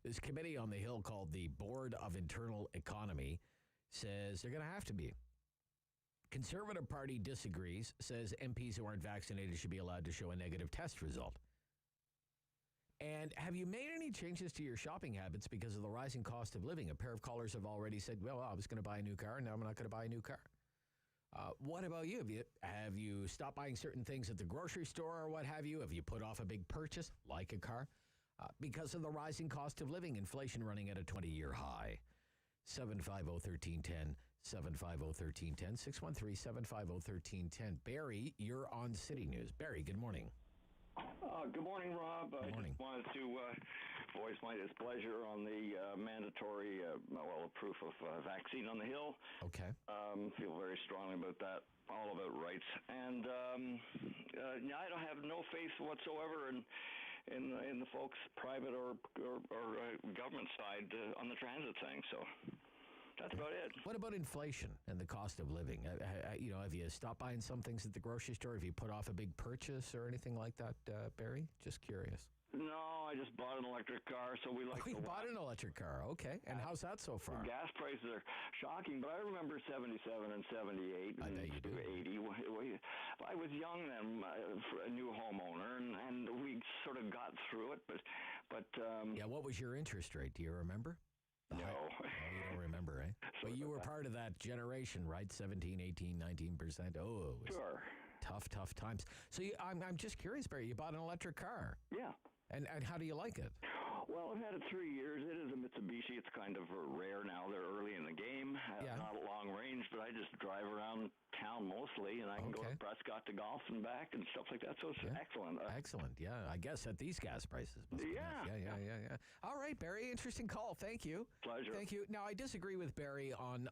This committee on the Hill called the Board of Internal Economy says they're going to have to be. Conservative Party disagrees, says MPs who aren't vaccinated should be allowed to show a negative test result. And have you made any changes to your shopping habits because of the rising cost of living? A pair of callers have already said, well, I was going to buy a new car, and now I'm not going to buy a new car. What about you? Have you stopped buying certain things at the grocery store or what have you? Have you put off a big purchase, like a car, because of the rising cost of living, inflation running at a 20-year high? 750-1310, 750-1310, 613-750-1310. Barry, you're on City News. Barry, good morning. Good morning, Rob. Good morning. I just wanted to voice my displeasure on the mandatory, proof of vaccine on the Hill. Okay. Feel very strongly about that, all about rights. And I don't have no faith whatsoever in the folks, private or government side, on the transit thing. So that's about it. What about inflation and the cost of living? Have you stopped buying some things at the grocery store? Have you put off a big purchase or anything like that, Barry? Just curious. No, I just bought an electric car, so we like. Oh, you bought an electric car, okay. And how's that so far? The gas prices are shocking, but I remember 77 and 78 I bet you do. 80. I was young then, a new homeowner, and we sort of got through it, but yeah, what was your interest rate? Do you remember? No. Oh, you don't remember, eh? But you were part of that generation, right? 17, 18, 19%. Oh, it was sure. Tough times. So I'm just curious, Barry, you bought an electric car. Yeah. And how do you like it? Well, I've had it 3 years. It is a Mitsubishi. It's kind of rare now. They're early in the game. Not long range, but I just drive around town mostly, and I can go to Prescott to golf and back and stuff like that. So it's excellent. Excellent. Yeah, I guess at these gas prices. Yeah. Yeah. All right, Barry. Interesting call. Thank you. Pleasure. Thank you. Now, I disagree with Barry on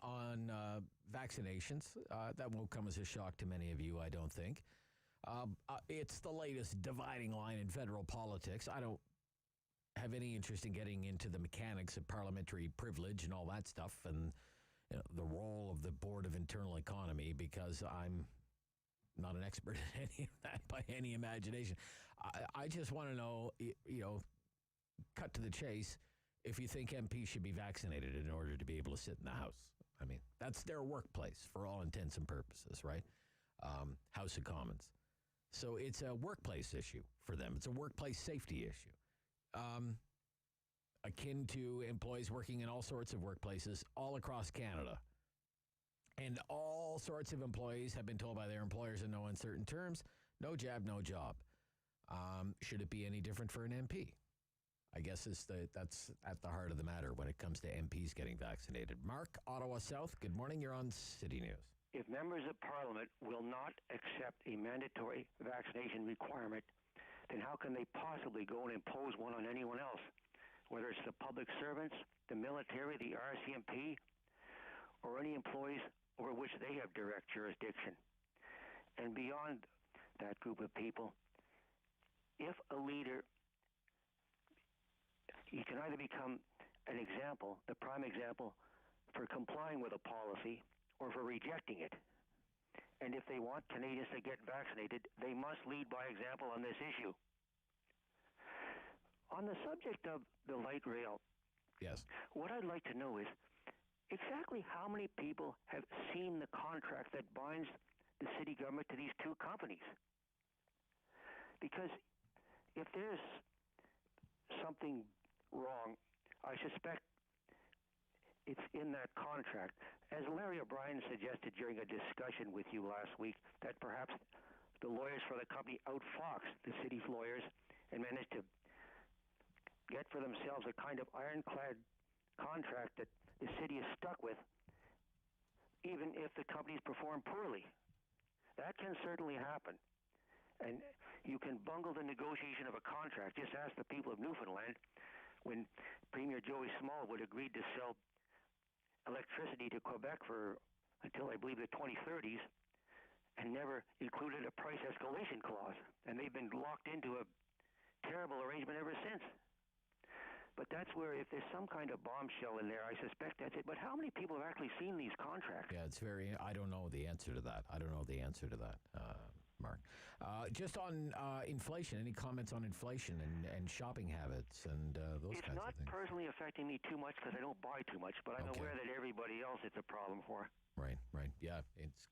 vaccinations. That won't come as a shock to many of you, I don't think. It's the latest dividing line in federal politics. I don't have any interest in getting into the mechanics of parliamentary privilege and all that stuff and the role of the Board of Internal Economy, because I'm not an expert at any of that by any imagination. I just want to know, cut to the chase, if you think MPs should be vaccinated in order to be able to sit in the House. I mean, that's their workplace for all intents and purposes, right? House of Commons. So it's a workplace issue for them. It's a workplace safety issue. Akin to employees working in all sorts of workplaces all across Canada. And all sorts of employees have been told by their employers in no uncertain terms, no jab, no job. Should it be any different for an MP? I guess that's at the heart of the matter when it comes to MPs getting vaccinated. Mark, Ottawa South, good morning. You're on City News. If members of Parliament will not accept a mandatory vaccination requirement, then how can they possibly go and impose one on anyone else, whether it's the public servants, the military, the RCMP, or any employees over which they have direct jurisdiction? And beyond that group of people, if a leader, you can either become an example, the prime example, for complying with a policy or for rejecting it. And if they want Canadians to get vaccinated, they must lead by example on this issue. On the subject of the light rail, yes, what I'd like to know is exactly how many people have seen the contract that binds the city government to these two companies. Because if there's something wrong, I suspect it's in that contract. As Larry O'Brien suggested during a discussion with you last week, that perhaps the lawyers for the company outfoxed the city's lawyers and managed to get for themselves a kind of ironclad contract that the city is stuck with, even if the companies perform poorly. That can certainly happen. And you can bungle the negotiation of a contract. Just ask the people of Newfoundland when Premier Joey Smallwood agreed to sell electricity to Quebec for until I believe the 2030s and never included a price escalation clause. And they've been locked into a terrible arrangement ever since. But that's where, if there's some kind of bombshell in there, I suspect that's it. But how many people have actually seen these contracts? Yeah, I don't know the answer to that. Mark. Just on inflation, any comments on inflation and shopping habits and those kinds of things? It's not personally affecting me too much because I don't buy too much, but I'm aware that everybody else it's a problem for. Right. Yeah,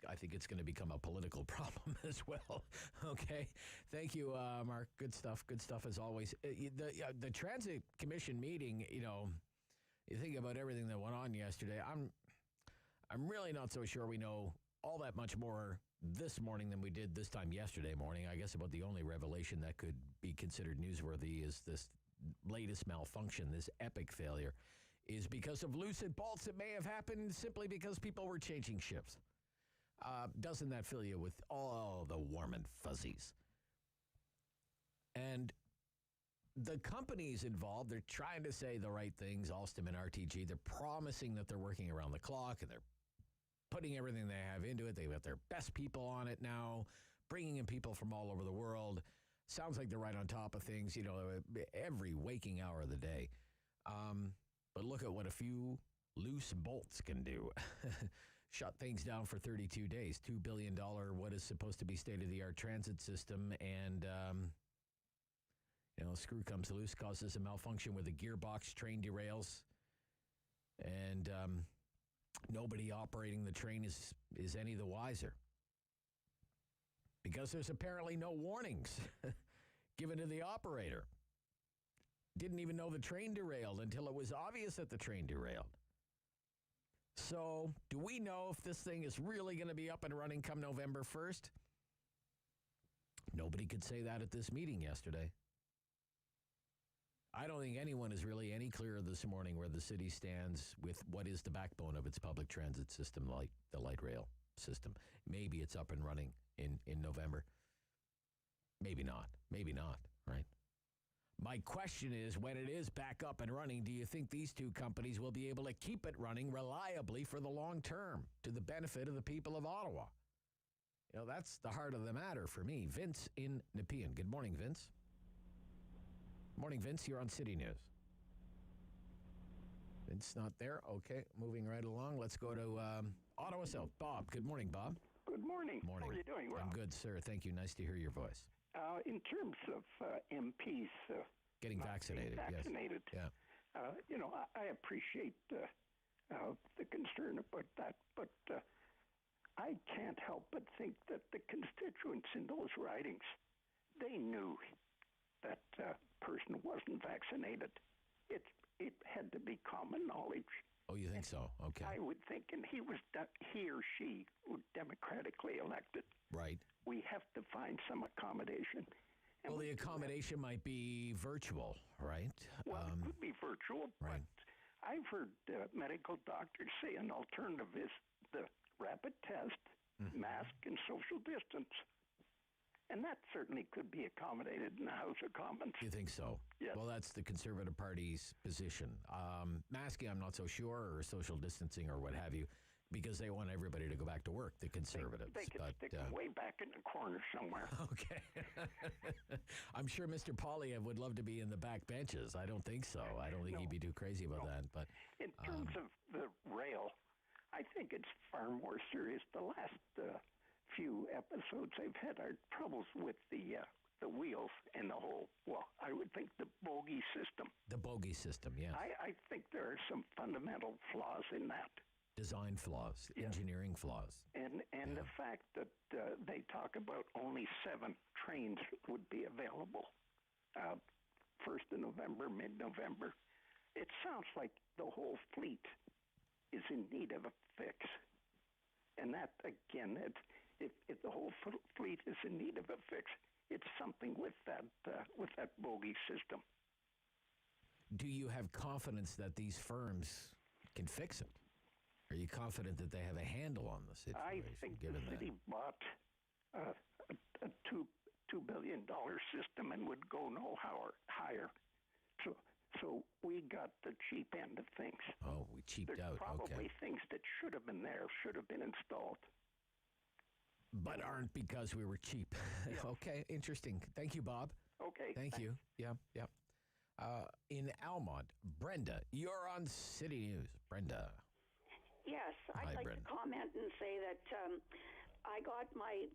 I think it's going to become a political problem as well. Okay. Thank you, Mark. Good stuff as always. The Transit Commission meeting, you think about everything that went on yesterday. I'm really not so sure we know all that much more this morning than we did this time yesterday morning. I guess about the only revelation that could be considered newsworthy is this latest malfunction, this epic failure, is because of lucid bolts that may have happened simply because people were changing shifts. Doesn't that fill you with all the warm and fuzzies? And the companies involved, they're trying to say the right things, Alstom and RTG. They're promising that they're working around the clock and they're putting everything they have into it. They've got their best people on it now, bringing in people from all over the world. Sounds like they're right on top of things, every waking hour of the day. But look at what a few loose bolts can do. Shut things down for 32 days, $2 billion, what is supposed to be state-of-the-art transit system, and, screw comes loose, causes a malfunction with a gearbox, train derails, and nobody operating the train is any the wiser. Because there's apparently no warnings given to the operator. Didn't even know the train derailed until it was obvious that the train derailed. So, do we know if this thing is really going to be up and running come November 1st? Nobody could say that at this meeting yesterday. I don't think anyone is really any clearer this morning where the city stands with what is the backbone of its public transit system, like the light rail system. Maybe it's up and running in November. Maybe not, right? My question is, when it is back up and running, do you think these two companies will be able to keep it running reliably for the long term to the benefit of the people of Ottawa? That's the heart of the matter for me. Vince in Nepean. Good morning, Vince. Morning, Vince. You're on City News. Vince not there. Okay, moving right along. Let's go to Ottawa South. Bob. Good morning, Bob. Good morning. Morning. How are you doing, Rob? I'm good, sir. Thank you. Nice to hear your voice. In terms of MPs getting vaccinated, yes. Yeah. I appreciate the concern about that, but I can't help but think that the constituents in those ridings, they knew that person wasn't vaccinated. It had to be common knowledge. Oh, you think so? Okay. I would think, and he or she was democratically elected. Right. We have to find some accommodation. Well, the accommodation might be virtual, right? Well, it could be virtual, right. But I've heard medical doctors say an alternative is the rapid test, mask, and social distance. And that certainly could be accommodated in the House of Commons. You think so? Yes. Well, that's the Conservative Party's position. Masking, I'm not so sure, or social distancing or what have you, because they want everybody to go back to work, the Conservatives. They could stick them way back in the corner somewhere. Okay. I'm sure Mr. Poilievre would love to be in the back benches. I don't think so. I don't think he'd be too crazy about that. But in terms of the rail, I think it's far more serious. The last few episodes I've had are troubles with the wheels and the whole, well, I would think the bogie system. The bogie system, yes. I think there are some fundamental flaws in that. Design flaws, engineering flaws. And the fact that they talk about only 7 trains would be available 1st of November, mid-November. It sounds like the whole fleet is in need of a fix. And that, again, if the whole fleet is in need of a fix, it's something with that bogie system. Do you have confidence that these firms can fix it? Are you confident that they have a handle on the situation? I think the city bought a $2 billion system and would go no higher. So we got the cheap end of things. Oh, we cheaped There's out. probably Okay. things that should have been there, should have been installed. But aren't because we were cheap. Okay, interesting. Thank you, Bob. Okay. Thank you. Yeah. In Almont, Brenda, you're on City News. Brenda. Yes, I'd Hi, like Brenda. to comment and say that I got my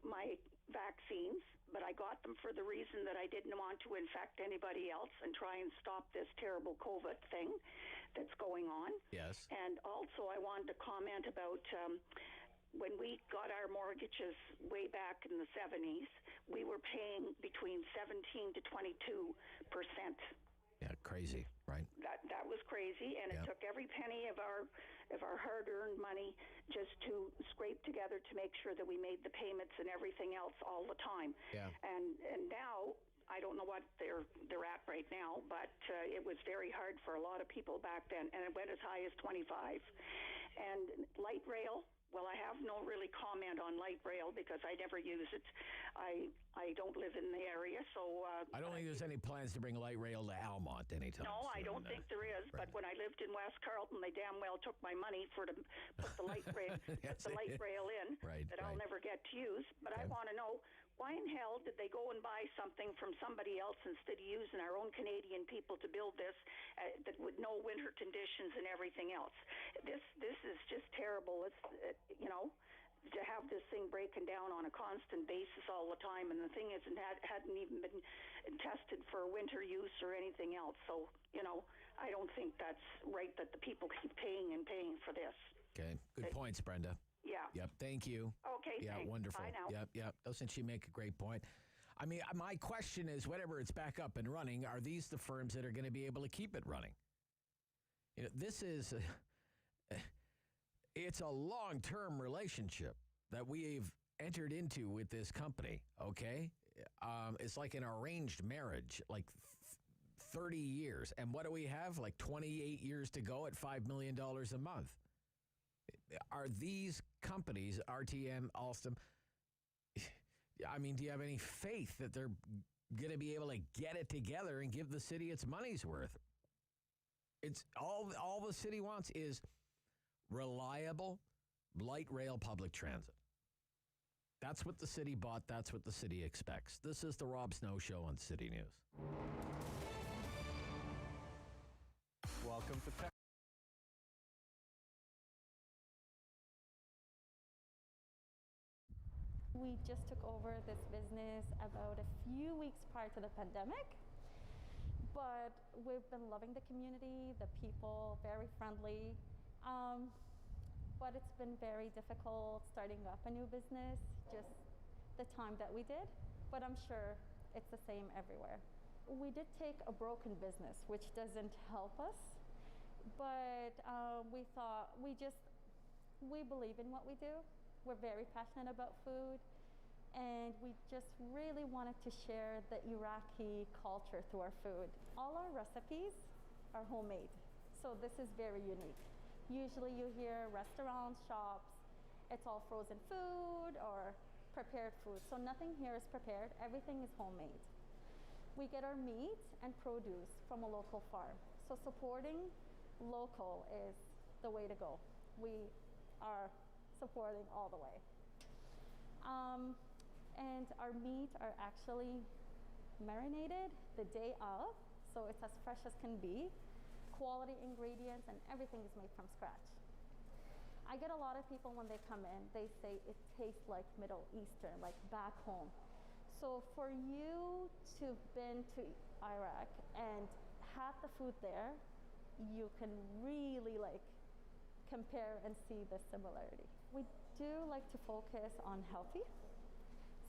vaccines, but I got them for the reason that I didn't want to infect anybody else and try and stop this terrible COVID thing that's going on. Yes. And also I wanted to comment about when we got our mortgages way back in the 70s, we were paying between 17 to 22%. Yeah, crazy, right? That was crazy, and it took every penny of our hard-earned money just to scrape together to make sure that we made the payments and everything else all the time. Yeah. And now I don't know what they're at right now, but it was very hard for a lot of people back then, and it went as high as 25. And light rail. Well, I have no really comment on light rail because I never use it. I don't live in the area, so... I don't think there's any plans to bring light rail to Almont anytime No, I soon. don't think there is. But when I lived in West Carleton, they damn well took my money to put the light rail, rail in that I'll never get to use. But I want to know, why in hell did they go and buy something from somebody else instead of using our own Canadian people to build this that with no winter conditions and everything else? This is just terrible. It's to have this thing breaking down on a constant basis all the time, and the thing is, it hadn't even been tested for winter use or anything else. So I don't think that's right that the people keep paying for this. Okay, good points, Brenda. Yeah. Yep, thank you. Okay, Yeah, thanks. wonderful. Bye now. Yep. Doesn't she make a great point? I mean, my question is, whenever it's back up and running, are these the firms that are going to be able to keep it running? This is... it's a long-term relationship that we've entered into with this company, okay? It's like an arranged marriage, like 30 years. And what do we have? Like 28 years to go at $5 million a month. Are these companies, RTM, Alstom, I mean, do you have any faith that they're going to be able to get it together and give the city its money's worth? It's all the city wants is reliable light rail public transit. That's what the city bought. That's what the city expects. This is the Rob Snow Show on City News. Welcome to Tech. We just took over this business about a few weeks prior to the pandemic, but we've been loving the community, the people, very friendly. But it's been very difficult starting up a new business, just the time that we did, but I'm sure it's the same everywhere. We did take a broken business, which doesn't help us, but we thought we believe in what we do. We're very passionate about food, and we just really wanted to share the Iraqi culture through our food. All our recipes are homemade, so this is very unique. Usually you hear restaurants, shops, it's all frozen food or prepared food. So nothing here is prepared. Everything is homemade. We get our meat and produce from a local farm. So supporting local is the way to go. We are supporting all the way. And our meat are actually marinated the day of, so it's as fresh as can be. Quality ingredients and everything is made from scratch. I get a lot of people when they come in, they say it tastes like Middle Eastern, like back home. So for you to been to Iraq and have the food there, you can really like compare and see the similarity. We do like to focus on healthy.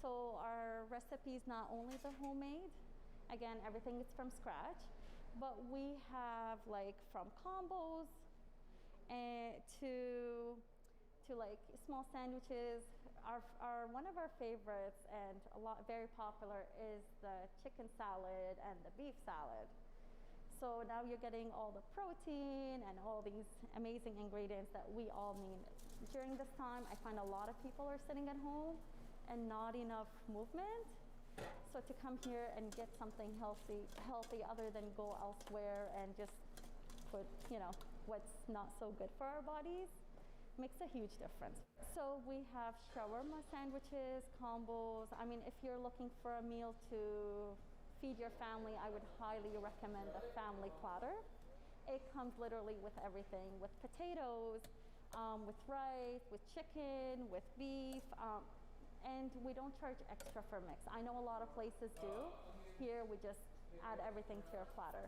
So our recipes, not only the homemade, again, everything is from scratch, but we have like from combos to like small sandwiches. Our one of our favorites and very popular is the chicken salad and the beef salad. So now you're getting all the protein and all these amazing ingredients that we all need. During this time, I find a lot of people are sitting at home and not enough movement. So to come here and get something healthy other than go elsewhere and just put, what's not so good for our bodies, makes a huge difference. So we have shawarma sandwiches, combos. I mean, if you're looking for a meal to feed your family, I would highly recommend the family platter. It comes literally with everything, with potatoes, with rice, with chicken, with beef, and we don't charge extra for mix. I know a lot of places do. Here we just add everything to your platter.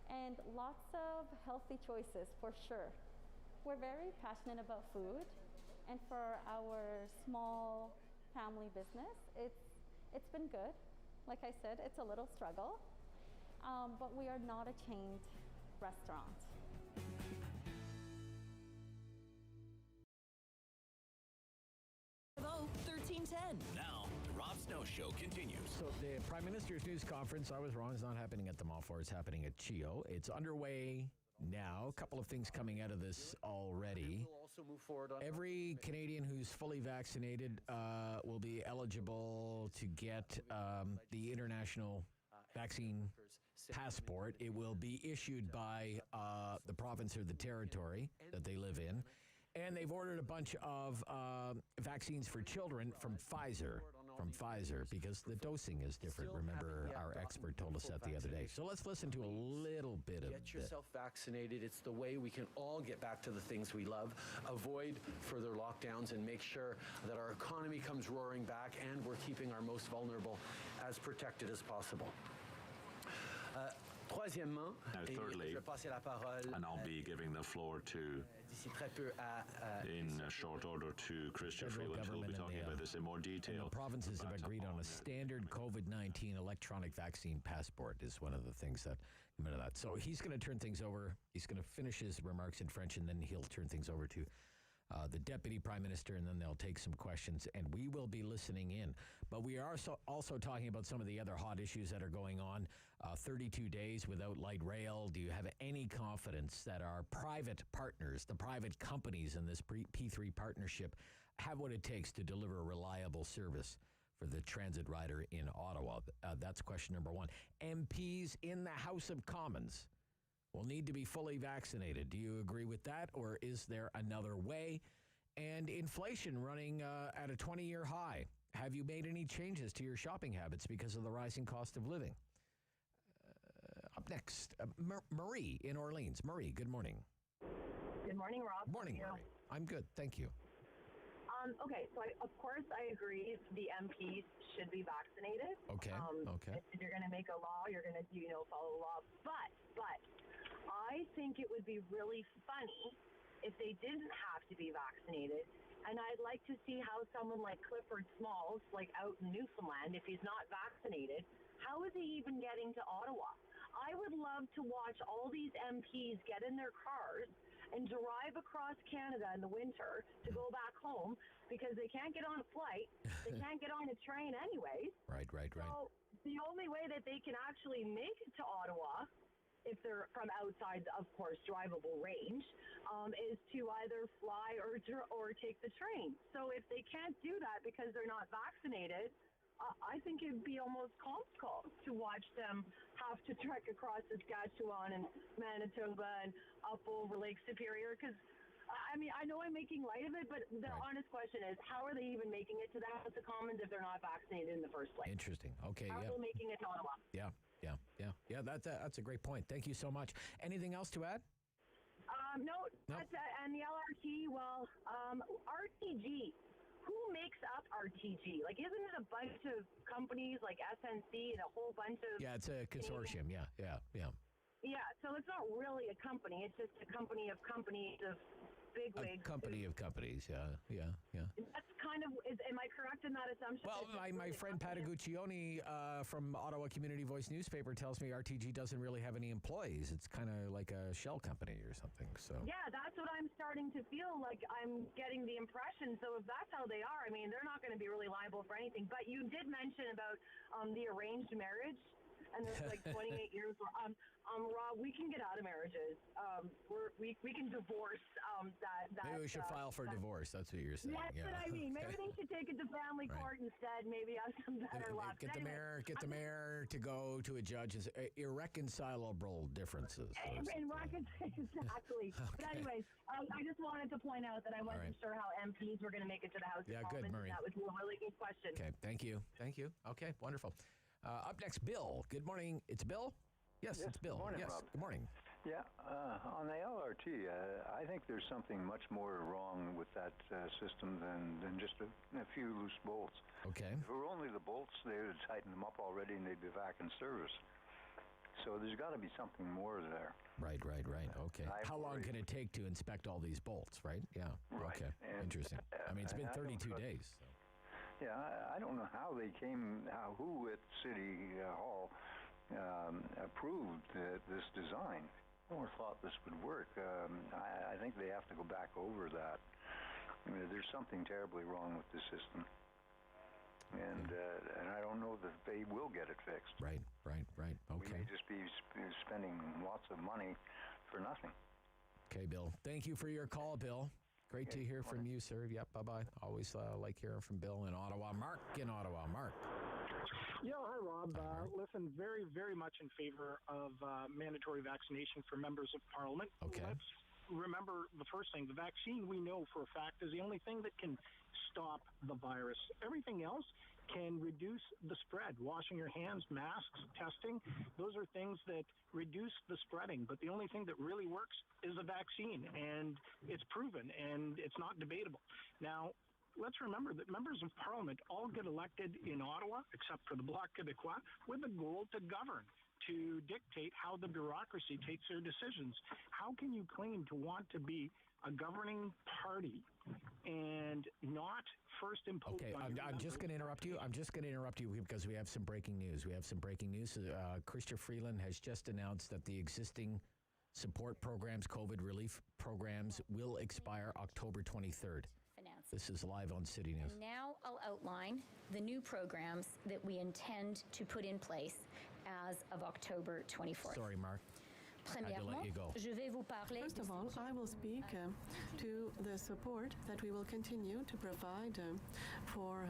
And lots of healthy choices for sure. We're very passionate about food, and for our small family business, it's been good. Like I said, it's a little struggle, but we are not a chained restaurant. Hello, 1310. Now, the Rob Snow Show continues. So the Prime Minister's news conference, I was wrong, it's not happening at the Mall 4, it's happening at CHEO. It's underway now. A couple of things coming out of this already. We'll also move forward on every Canadian who's fully vaccinated will be eligible to get the international vaccine passport. It will be issued by the province or the territory that they live in. And they've ordered a bunch of vaccines for children from Pfizer, because the dosing is different. Remember, our expert told us that the other day. So let's listen to a little bit of it. Get yourself vaccinated. It's the way we can all get back to the things we love, avoid further lockdowns, and make sure that our economy comes roaring back and we're keeping our most vulnerable as protected as possible. Troisièmement, thirdly, and I'll be giving the floor to, in short order, to Chrystia Freeland, who will be talking about this in more detail. And the provinces have agreed on a standard COVID-19 electronic vaccine passport is one of the things that come out of that. So he's going to turn things over. He's going to finish his remarks in French, and then he'll turn things over to the Deputy Prime Minister, and then they'll take some questions, and we will be listening in. But we are also talking about some of the other hot issues that are going on. 32 days without light rail. Do you have any confidence that our private partners, the private companies in this P3 partnership, have what it takes to deliver a reliable service for the transit rider in Ottawa? That's question number one. MPs in the House of Commons will need to be fully vaccinated. Do you agree with that, or is there another way? And inflation running at a 20-year high. Have you made any changes to your shopping habits because of the rising cost of living? Up next, Marie in Orleans. Marie, good morning. Good morning, Rob. Morning, Marie. I'm good, thank you. Okay, so of course I agree the MPs should be vaccinated. Okay, okay. If you're going to make a law, you're going to follow the law. But I think it would be really funny if they didn't have to be vaccinated. And I'd like to see how someone like Clifford Smalls, like out in Newfoundland, if he's not vaccinated, how is he even getting to Ottawa? I would love to watch all these MPs get in their cars and drive across Canada in the winter to go back home because they can't get on a flight. They can't get on a train anyways. Right. So the only way that they can actually make it to Ottawa if they're from outside, of course, drivable range, is to either fly or take the train. So if they can't do that because they're not vaccinated, I think it'd be almost comical to watch them have to trek across Saskatchewan and Manitoba and up over Lake Superior. Because, I mean, I know I'm making light of it, but the honest question is, how are they even making it to the House of Commons if they're not vaccinated in the first place? Interesting. Okay. How are they making it to Ottawa? Yeah. That's a great point. Thank you so much. Anything else to add? No. That's, and the LRT, well, RTG. Who makes up RTG? Like, isn't it a bunch of companies like SNC and a whole bunch of... Yeah, it's a consortium. Yeah. Yeah, so it's not really a company. It's just a company of companies of bigwigs. A company of companies, yeah. That's kind of... am I correct in that assumption? Well, my friend Pataguccioni from Ottawa Community Voice newspaper tells me RTG doesn't really have any employees. It's kind of like a shell company or something. So yeah, that's what I'm starting to feel like. I'm getting the impression. So if that's how they are, I mean, they're not going to be really liable for anything. But you did mention about the arranged marriage, and there's like 28 years. Rob, we can get out of marriages. We can divorce that. Maybe we should file for divorce. That's what you're saying. That's what I mean. Maybe they should take it to family court instead. Maybe have some better luck. Get the mayor to go to a judge. Irreconcilable differences. Exactly. But anyways, I just wanted to point out that I wasn't sure how MPs were going to make it to the House of Commons. Good, Marie. That was a really good question. Okay, thank you. Okay, wonderful. Up next, Bill. Good morning. It's Bill? Yes, it's Bill. Good morning, yes, Rob. Good morning. Yeah, on the LRT, I think there's something much more wrong with that system than just a few loose bolts. Okay. If it were only the bolts, they would tighten them up already and they'd be back in service. So there's got to be something more there. Right. Okay. How long can it take to inspect all these bolts, right? Yeah. Right. Okay. Interesting. I mean, it's been 32 days. So. Yeah, I don't know how they who at City Hall approved this design. I never thought this would work. I think they have to go back over that. I mean, there's something terribly wrong with the system. And I don't know that they will get it fixed. Right. Okay. We may just be spending lots of money for nothing. Okay, Bill. Thank you for your call, Bill. Great to hear from you, sir. Yep, bye-bye. Always like hearing from Bill in Ottawa. Mark in Ottawa. Mark. Yeah, hi, Rob. Listen, very, very much in favor of mandatory vaccination for members of Parliament. Okay. Let's remember the first thing. The vaccine, we know for a fact, is the only thing that can stop the virus. Everything else can reduce the spread. Washing your hands, masks, testing, those are things that reduce the spreading. But the only thing that really works is a vaccine, and it's proven, and it's not debatable. Now, let's remember that members of Parliament all get elected in Ottawa, except for the Bloc Québécois, with a goal to govern, to dictate how the bureaucracy takes their decisions. How can you claim to want to be a governing party and not first impose... Okay, I'm just going to interrupt you. Because we have some breaking news. Chrystia Freeland has just announced that the existing support programs, COVID relief programs, will expire October 23rd. This is live on City News. And now I'll outline the new programs that we intend to put in place as of October 24th. Sorry, Mark. Premièrement, je vais vous parler. First of all, I will speak to the support that we will continue to provide for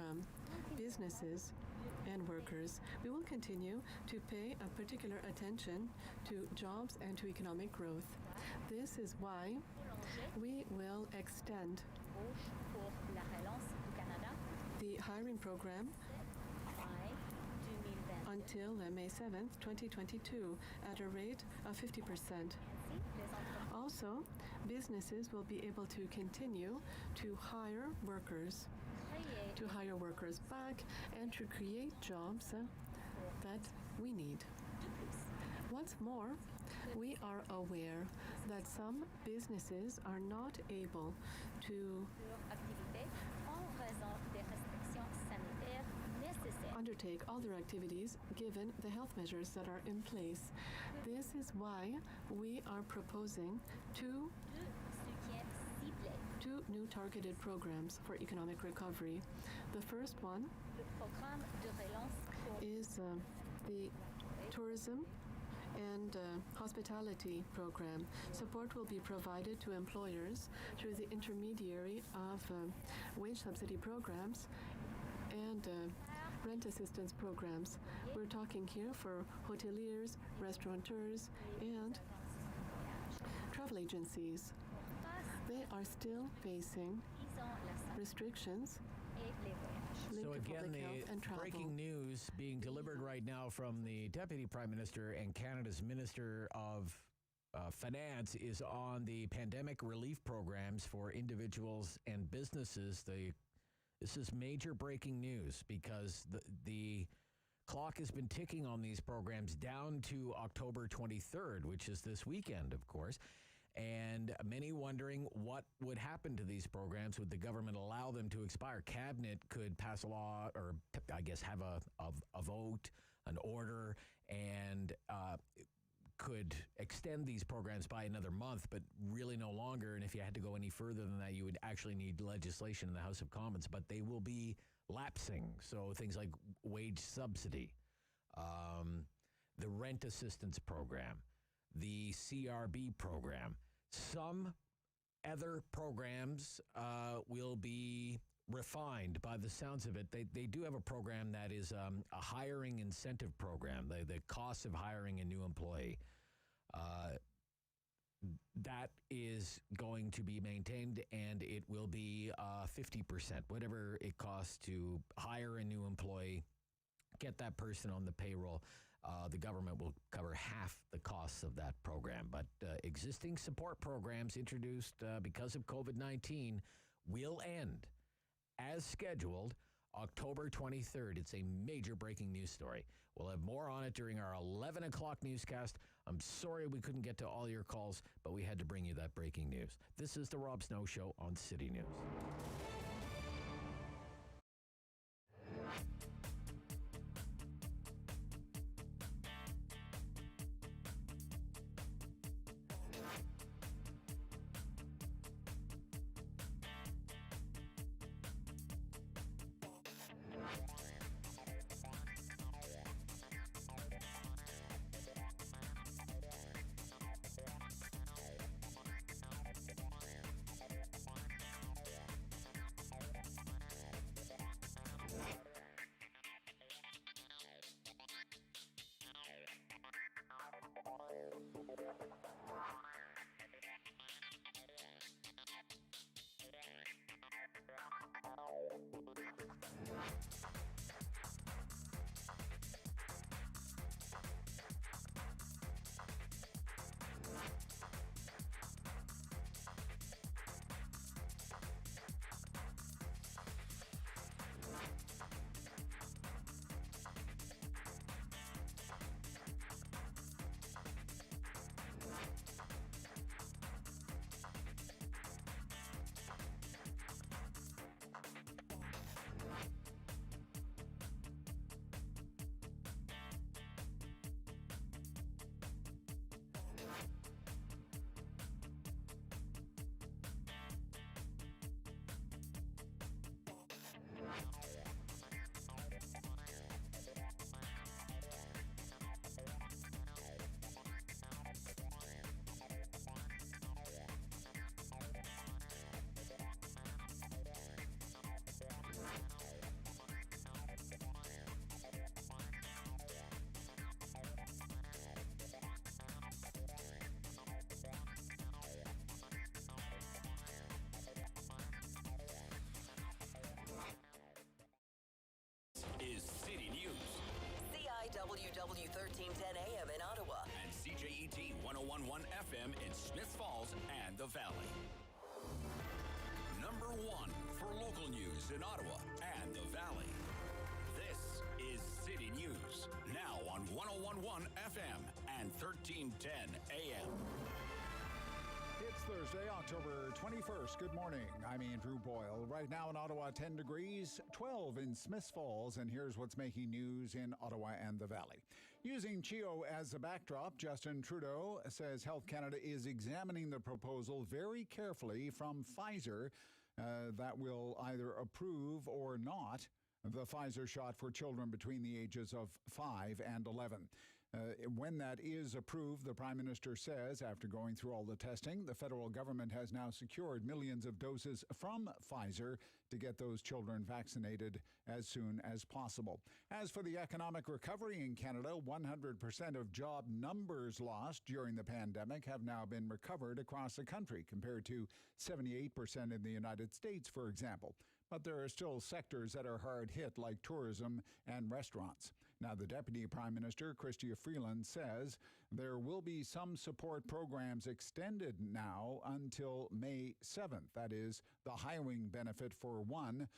businesses and workers. We will continue to pay a particular attention to jobs and to economic growth. This is why we will extend the hiring program until May 7th, 2022, at a rate of 50%. Also, businesses will be able to continue to hire workers back and to create jobs that we need. What's more, we are aware that some businesses are not able to undertake all their activities given the health measures that are in place. This is why we are proposing two new targeted programs for economic recovery. The first one is the tourism and hospitality program. Support will be provided to employers through the intermediary of wage subsidy programs and rent assistance programs. We're talking here for hoteliers, restaurateurs, and travel agencies. They are still facing restrictions. So again, the breaking news being delivered right now from the Deputy Prime Minister and Canada's Minister of Finance is on the pandemic relief programs for individuals and businesses. This is major breaking news because the clock has been ticking on these programs down to October 23rd, which is this weekend, of course. And many wondering what would happen to these programs. Would the government allow them to expire? Cabinet could pass a law or, I guess, have a vote, an order, and could extend these programs by another month, but really no longer. And if you had to go any further than that, you would actually need legislation in the House of Commons. But they will be lapsing. So things like wage subsidy, the rent assistance program, the CRB program. Some other programs will be refined by the sounds of it. They do have a program that is a hiring incentive program, the cost of hiring a new employee. That is going to be maintained, and it will be 50%, whatever it costs to hire a new employee, get that person on the payroll. The government will cover half the costs of that program. But existing support programs introduced because of COVID-19 will end as scheduled October 23rd. It's a major breaking news story. We'll have more on it during our 11 o'clock newscast. I'm sorry we couldn't get to all your calls, but we had to bring you that breaking news. This is the Rob Snow Show on City News. WW 1310 AM in Ottawa. And CJET 1011 FM in Smiths Falls and the Valley. Number one for local news in Ottawa and the Valley. This is City News, now on 1011 FM and 1310 AM. It's Thursday, October 21st. Good morning. I'm Andrew Boyle. Right now in Ottawa, 10 degrees, 12 in Smiths Falls, and here's what's making news in Ottawa and the Valley. Using CHEO as a backdrop, Justin Trudeau says Health Canada is examining the proposal very carefully from Pfizer that will either approve or not the Pfizer shot for children between the ages of 5 and 11. When that is approved, the Prime Minister says, after going through all the testing, the federal government has now secured millions of doses from Pfizer to get those children vaccinated as soon as possible. As for the economic recovery in Canada, 100% of job numbers lost during the pandemic have now been recovered across the country, compared to 78% in the United States, for example. But there are still sectors that are hard hit, like tourism and restaurants. Now, the Deputy Prime Minister, Chrystia Freeland, says there will be some support programs extended now until May 7th. That is, the hiring benefit for one.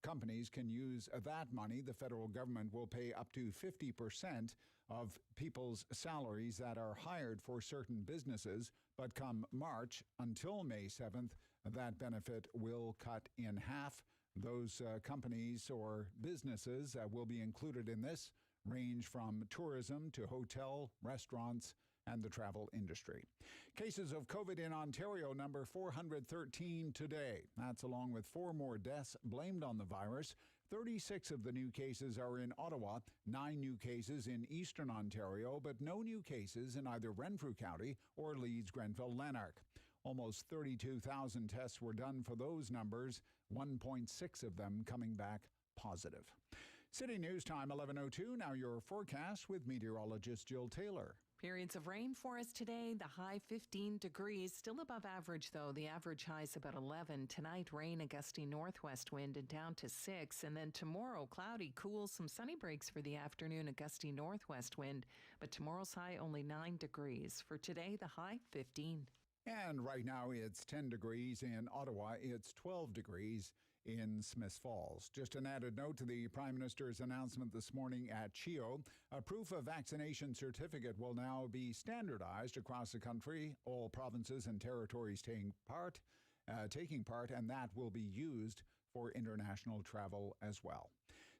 Companies can use that money. The federal government will pay up to 50% of people's salaries that are hired for certain businesses. But come March, until May 7th, that benefit will cut in half. Those companies or businesses that will be included in this range from tourism to hotel, restaurants, and the travel industry. Cases of COVID in Ontario number 413 today. That's along with 4 more deaths blamed on the virus. 36 of the new cases are in Ottawa, 9 new cases in Eastern Ontario, but no new cases in either Renfrew County or Leeds, Grenville, Lanark. Almost 32,000 tests were done for those numbers, 1.6 of them coming back positive. City News Time, 11:02. Now your forecast with meteorologist Jill Taylor. Periods of rain for us today. The high 15 degrees, still above average though. The average high is about 11. Tonight, rain, a gusty northwest wind and down to 6. And then tomorrow, cloudy, cool, some sunny breaks for the afternoon, a gusty northwest wind. But tomorrow's high only 9 degrees. For today, the high 15. And right now it's 10 degrees in Ottawa. It's 12 degrees in Smiths Falls. Just an added note to the Prime Minister's announcement this morning at CHEO. A proof of vaccination certificate will now be standardized across the country, all provinces and territories taking part, and that will be used for international travel as well.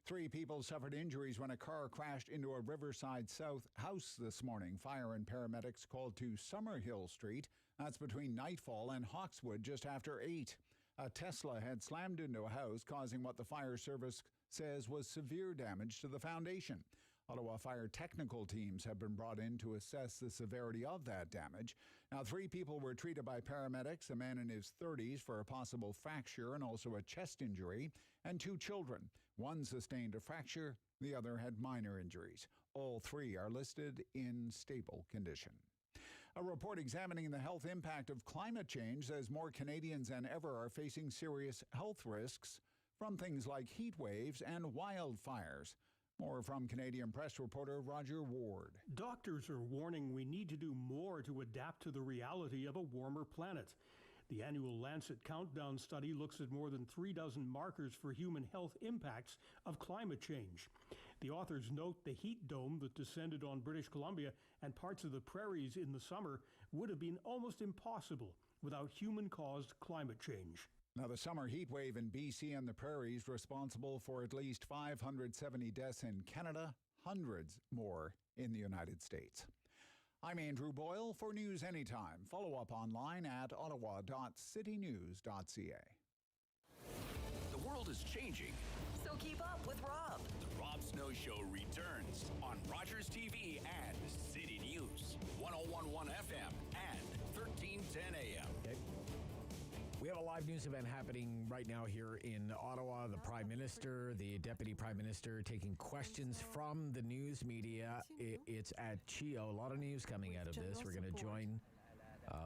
3 people suffered injuries when a car crashed into a Riverside South house this morning. Fire and paramedics called to Summerhill Street. That's between Nightfall and Hawkswood just after 8. A Tesla had slammed into a house, causing what the fire service says was severe damage to the foundation. Ottawa Fire technical teams have been brought in to assess the severity of that damage. Now, 3 people were treated by paramedics, a man in his 30s for a possible fracture and also a chest injury, and 2 children. One sustained a fracture, the other had minor injuries. All 3 are listed in stable condition. A report examining the health impact of climate change says more Canadians than ever are facing serious health risks from things like heat waves and wildfires. More from Canadian Press reporter Roger Ward. Doctors are warning we need to do more to adapt to the reality of a warmer planet. The annual Lancet Countdown study looks at more than 36 markers for human health impacts of climate change. The authors note the heat dome that descended on British Columbia and parts of the prairies in the summer would have been almost impossible without human-caused climate change. Now, the summer heat wave in BC and the prairies responsible for at least 570 deaths in Canada, hundreds more in the United States. I'm Andrew Boyle for News Anytime. Follow up online at ottawa.citynews.ca. The world is changing. So keep up with Rob. The Rob Snow Show returns on Rogers TV and City News, 101.1 FM and 1310 AM. Okay. We have a live news event happening right now here in Ottawa. The Prime Minister, the Deputy Prime Minister, taking questions from the news media. It's at CHEO. A lot of news coming out of this. We're going to join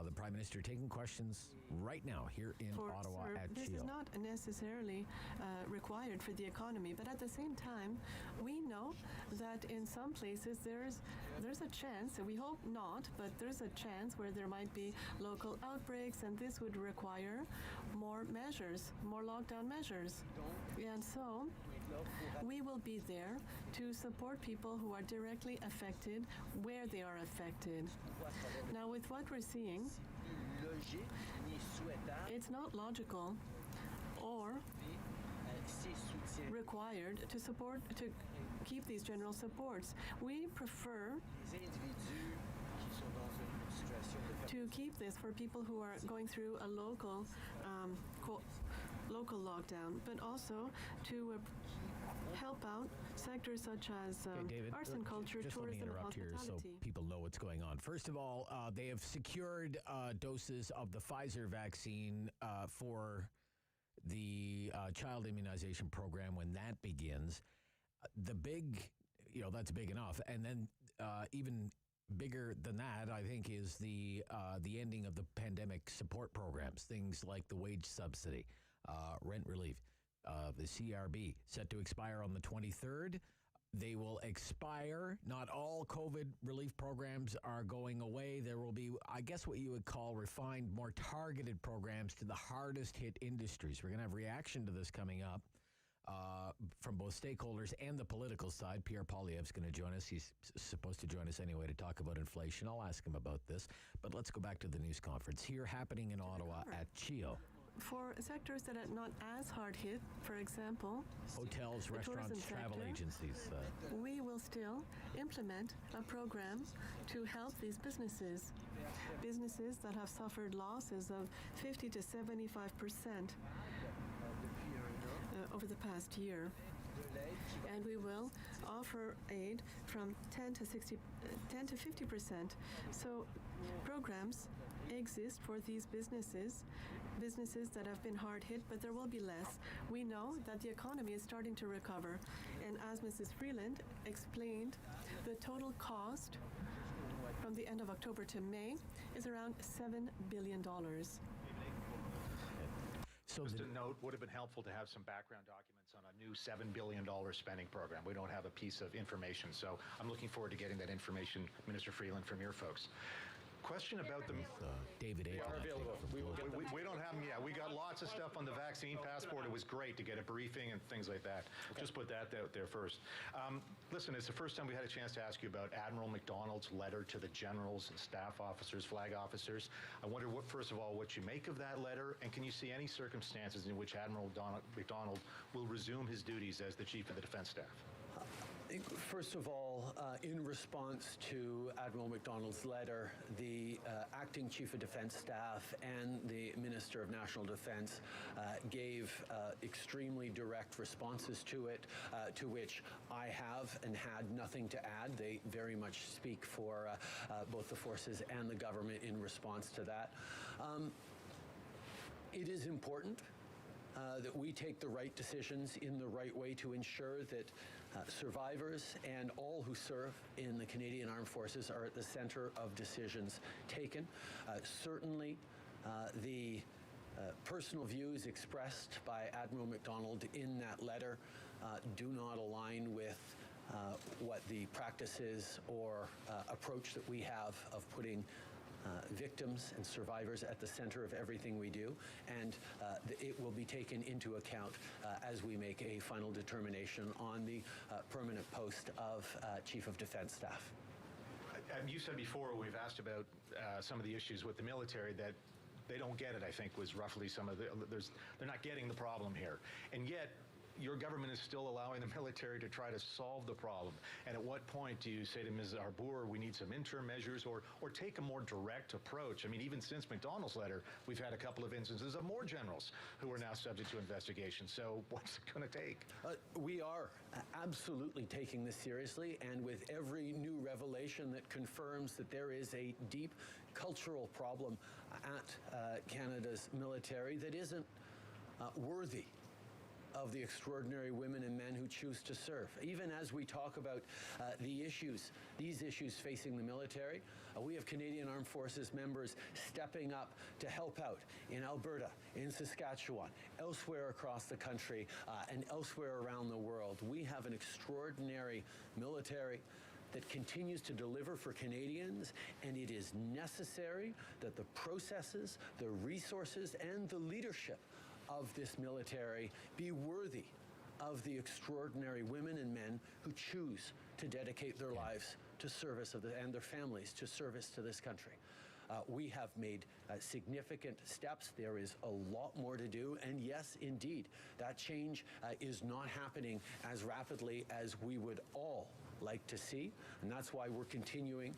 the Prime Minister taking questions right now here in Ottawa at CHEO. This is not necessarily required for the economy, but at the same time, we know that in some places there's a chance, and we hope not, but there's a chance where there might be local outbreaks, and this would require more measures, more lockdown measures. And so we will be there to support people who are directly affected where they are affected. Now, with what we're seeing, it's not logical or required to keep these general supports. We prefer to keep this for people who are going through a local lockdown, but also to help out sectors such as David, arts and culture, just tourism, let me and interrupt here hospitality. so people know what's going on. First of all, they have secured doses of the Pfizer vaccine for the child immunization program when that begins. The big, that's big enough. And then even bigger than that, I think, is the ending of the pandemic support programs, things like the wage subsidy, rent relief, the CRB, set to expire on the 23rd. They will expire. Not all COVID relief programs are going away. There will be, I guess, what you would call refined, more targeted programs to the hardest hit industries. We're going to have reaction to this coming up from both stakeholders and the political side. Pierre Poilievre's going to join us. He's supposed to join us anyway to talk about inflation. I'll ask him about this. But let's go back to the news conference here happening in Ottawa at CHEO. For sectors that are not as hard hit, for example, hotels, restaurants, travel agencies. We will still implement a program to help these businesses. Businesses that have suffered losses of 50 to 75% over the past year. And we will offer aid from 10 to 50%. So programs exist for these businesses that have been hard hit, but there will be less. We know that the economy is starting to recover. And as Mrs. Freeland explained, the total cost from the end of October to May is around $7 billion. So just a note, would have been helpful to have some background documents on a new $7 billion spending program. We don't have a piece of information, so I'm looking forward to getting that information, Minister Freeland, from your folks. Question about the David A. are available. We don't have them yet. We got lots of stuff on the vaccine passport. It was great to get a briefing and things like that. Okay. Just put that out there first. Listen, it's the first time we had a chance to ask you about Admiral McDonald's letter to the generals and staff officers, flag officers. I wonder, first of all, what you make of that letter, and can you see any circumstances in which Admiral McDonald will resume his duties as the Chief of the Defense Staff? First of all, in response to Admiral McDonald's letter, the acting Chief of Defense Staff and the Minister of National Defense gave extremely direct responses to it, to which I have and had nothing to add. They very much speak for both the forces and the government in response to that. It is important that we take the right decisions in the right way to ensure that survivors and all who serve in the Canadian Armed Forces are at the center of decisions taken. Certainly, the personal views expressed by Admiral McDonald in that letter do not align with what the practice is or approach that we have of putting victims and survivors at the center of everything we do, and it will be taken into account as we make a final determination on the permanent post of Chief of Defense Staff. You said before, we've asked about some of the issues with the military that they don't get it, I think, was roughly some of the, they're not getting the problem here. And yet, your government is still allowing the military to try to solve the problem. And at what point do you say to Ms. Arbour, we need some interim measures or take a more direct approach? I mean, even since McDonald's letter, we've had a couple of instances of more generals who are now subject to investigation. So what's it going to take? We are absolutely taking this seriously, and with every new revelation that confirms that there is a deep cultural problem at Canada's military that isn't worthy of the extraordinary women and men who choose to serve. Even as we talk about these issues facing the military, we have Canadian Armed Forces members stepping up to help out in Alberta, in Saskatchewan, elsewhere across the country, and elsewhere around the world. We have an extraordinary military that continues to deliver for Canadians, and it is necessary that the processes, the resources, and the leadership of this military be worthy of the extraordinary women and men who choose to dedicate their lives to service and their families to service to this country. We have made significant steps. There is a lot more to do. And yes, indeed, that change is not happening as rapidly as we would all like to see. And that's why we're continuing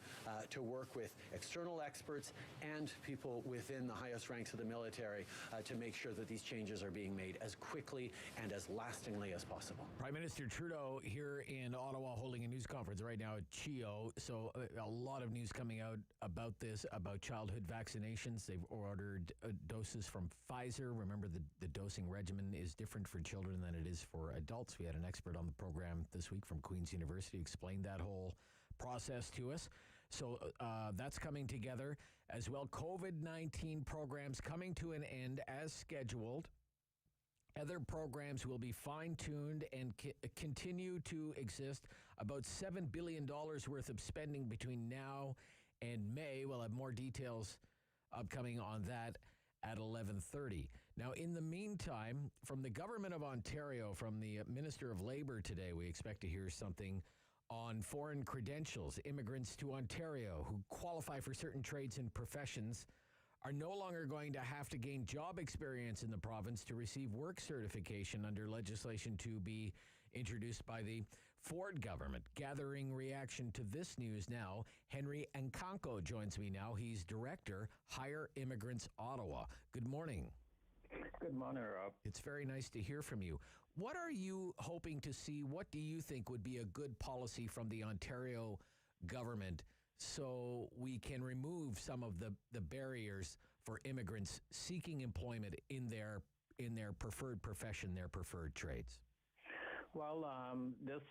to work with external experts and people within the highest ranks of the military to make sure that these changes are being made as quickly and as lastingly as possible. Prime Minister Trudeau here in Ottawa holding a news conference right now at CHEO. So a lot of news coming out about this, about childhood vaccinations. They've ordered doses from Pfizer. Remember, the dosing regimen is different for children than it is for adults. We had an expert on the program this week from Queen's University explain that whole process to us. So that's coming together as well. COVID-19 programs coming to an end as scheduled. Other programs will be fine-tuned and continue to exist. About $7 billion worth of spending between now and May. We'll have more details upcoming on that at 11:30. Now, in the meantime, from the Government of Ontario, from the Minister of Labour today, we expect to hear something on foreign credentials. Immigrants to Ontario who qualify for certain trades and professions are no longer going to have to gain job experience in the province to receive work certification under legislation to be introduced by the Ford government. Gathering reaction to this news now, Henry Nkanko joins me now. He's Director, Hire Immigrants Ottawa. Good morning. Good morning, Rob. It's very nice to hear from you. What are you hoping to see? What do you think would be a good policy from the Ontario government so we can remove some of the barriers for immigrants seeking employment in their preferred profession, their preferred trades? Well, this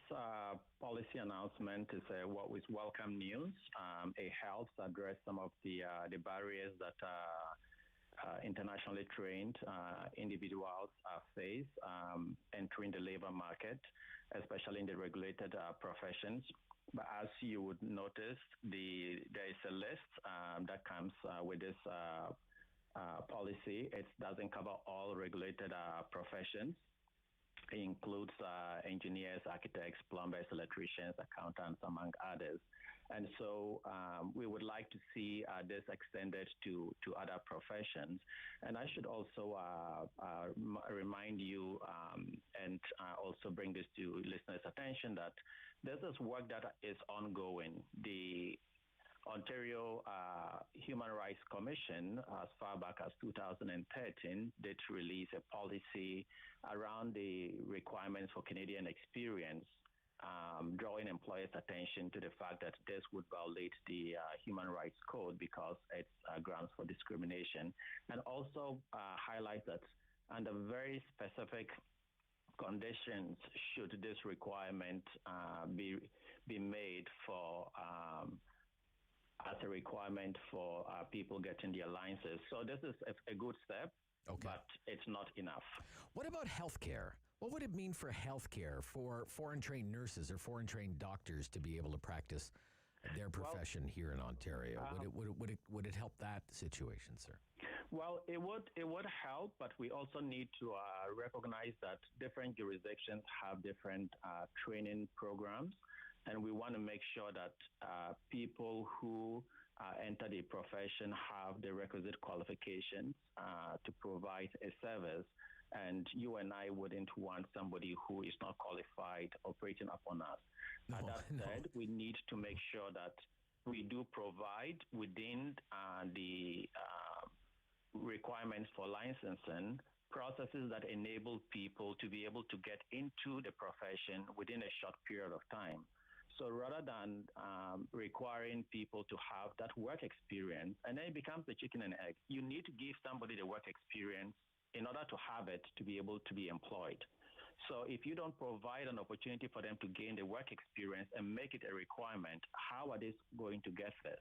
policy announcement is what is welcome news. It helps address some of the barriers that internationally trained individuals face entering the labor market, especially in the regulated professions. But as you would notice, there is a list that comes with this policy. It doesn't cover all regulated professions. It includes engineers, architects, plumbers, electricians, accountants, among others. And so we would like to see this extended to other professions. And I should also remind you and also bring this to listeners' attention that this is work that is ongoing. The Ontario Human Rights Commission, as far back as 2013, did release a policy around the requirements for Canadian experience, drawing employers' attention to the fact that this would violate the Human Rights Code because it's grounds for discrimination, and also highlight that under very specific conditions should this requirement be made for as a requirement for people getting their licenses. So this is a good step, but it's not enough. What about healthcare? What would it mean for healthcare for foreign-trained nurses or foreign-trained doctors to be able to practice their profession here in Ontario? Would it help that situation, sir? Well, it would help, but we also need to recognize that different jurisdictions have different training programs. And we want to make sure that people who enter the profession have the requisite qualifications to provide a service. And you and I wouldn't want somebody who is not qualified operating upon us. That said, we need to make sure that we do provide within the requirements for licensing processes that enable people to be able to get into the profession within a short period of time. So rather than requiring people to have that work experience, and then it becomes the chicken and egg, you need to give somebody the work experience in order to have it to be able to be employed. So if you don't provide an opportunity for them to gain the work experience and make it a requirement, how are they going to get this?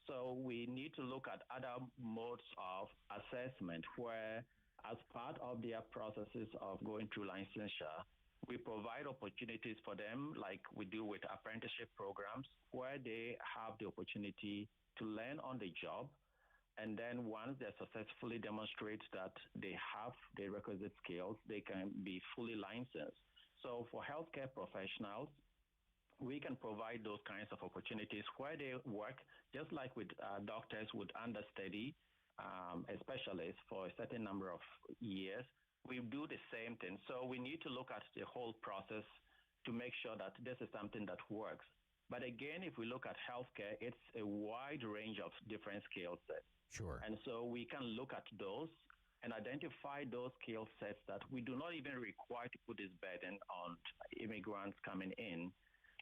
So we need to look at other modes of assessment where, as part of their processes of going through licensure, we provide opportunities for them, like we do with apprenticeship programs, where they have the opportunity to learn on the job. And then once they successfully demonstrate that they have the requisite skills, they can be fully licensed. So for healthcare professionals, we can provide those kinds of opportunities where they work, just like with doctors would understudy a specialist for a certain number of years. We do the same thing. So we need to look at the whole process to make sure that this is something that works. But again, if we look at healthcare, it's a wide range of different skill sets. Sure. And so we can look at those and identify those skill sets that we do not even require to put this burden on immigrants coming in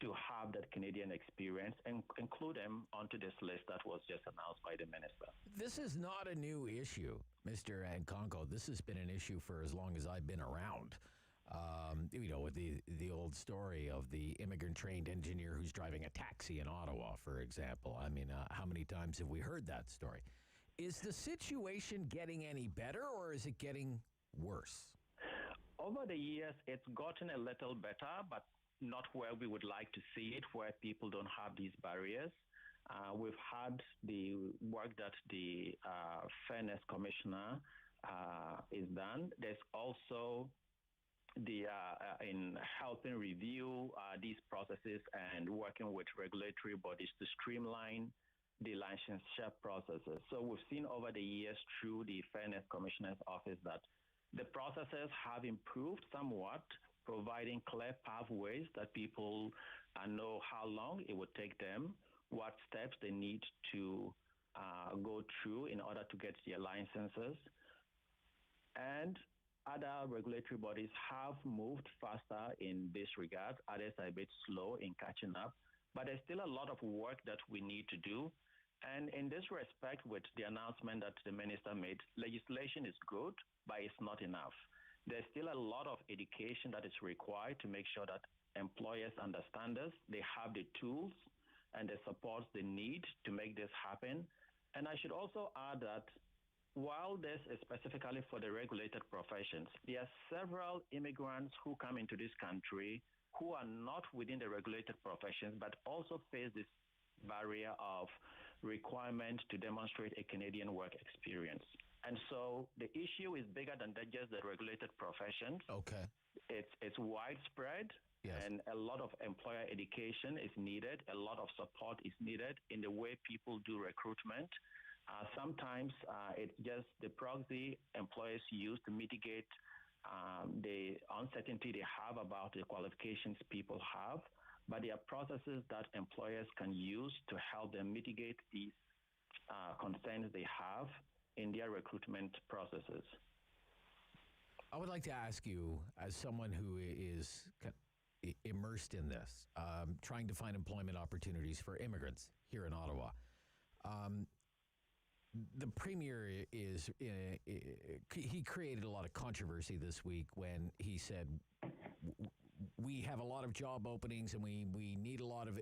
to have that Canadian experience and include them onto this list that was just announced by the minister. This is not a new issue, Mr. Nkonko. This has been an issue for as long as I've been around. With the old story of the immigrant-trained engineer who's driving a taxi in Ottawa, for example. I mean, how many times have we heard that story? Is the situation getting any better, or is it getting worse? Over the years, it's gotten a little better, but not where we would like to see it, where people don't have these barriers. We've had the work that the Fairness Commissioner is done. There's also the in helping review these processes and working with regulatory bodies to streamline the licensure processes. So we've seen over the years through the Fairness Commissioner's office that the processes have improved somewhat, providing clear pathways that people know how long it would take them, what steps they need to go through in order to get their licenses. And other regulatory bodies have moved faster in this regard. Others are a bit slow in catching up. But there's still a lot of work that we need to do. And in this respect, with the announcement that the minister made, legislation is good, but it's not enough. There's still a lot of education that is required to make sure that employers understand this. They have the tools and the supports they need to make this happen. And I should also add that while this is specifically for the regulated professions, there are several immigrants who come into this country who are not within the regulated professions, but also face this barrier of requirement to demonstrate a Canadian work experience. And so the issue is bigger than just the regulated professions. Okay. It's widespread. Yes. And a lot of employer education is needed. A lot of support is needed in the way people do recruitment. Sometimes it's just the proxy employers use to mitigate the uncertainty they have about the qualifications people have. But there are processes that employers can use to help them mitigate these concerns they have in their recruitment processes. I would like to ask you, as someone who is immersed in this, trying to find employment opportunities for immigrants here in Ottawa, the premier he created a lot of controversy this week when he said, we have a lot of job openings and we need a lot of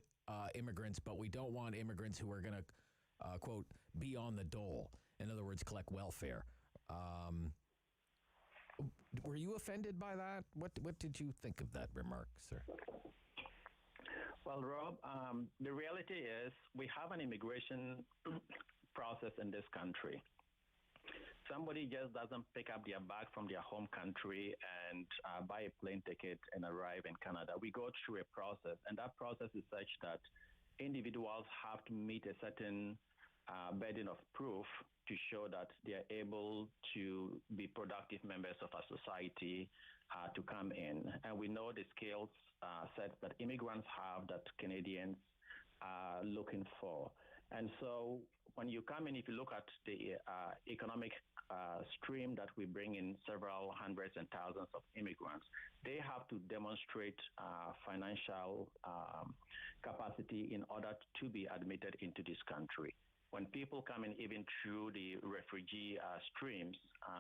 immigrants, but we don't want immigrants who are going to, quote, be on the dole. In other words, collect welfare. Were you offended by that? What did you think of that remark, sir? Well, Rob, the reality is we have an immigration process in this country. Somebody just doesn't pick up their bag from their home country and buy a plane ticket and arrive in Canada. We go through a process, and that process is such that individuals have to meet a certain burden of proof to show that they're able to be productive members of our society to come in. And we know the skills sets that immigrants have that Canadians are looking for. And so when you come in, if you look at the economic stream that we bring in several hundreds and thousands of immigrants, they have to demonstrate financial capacity in order to be admitted into this country. When people come in, even through the refugee streams,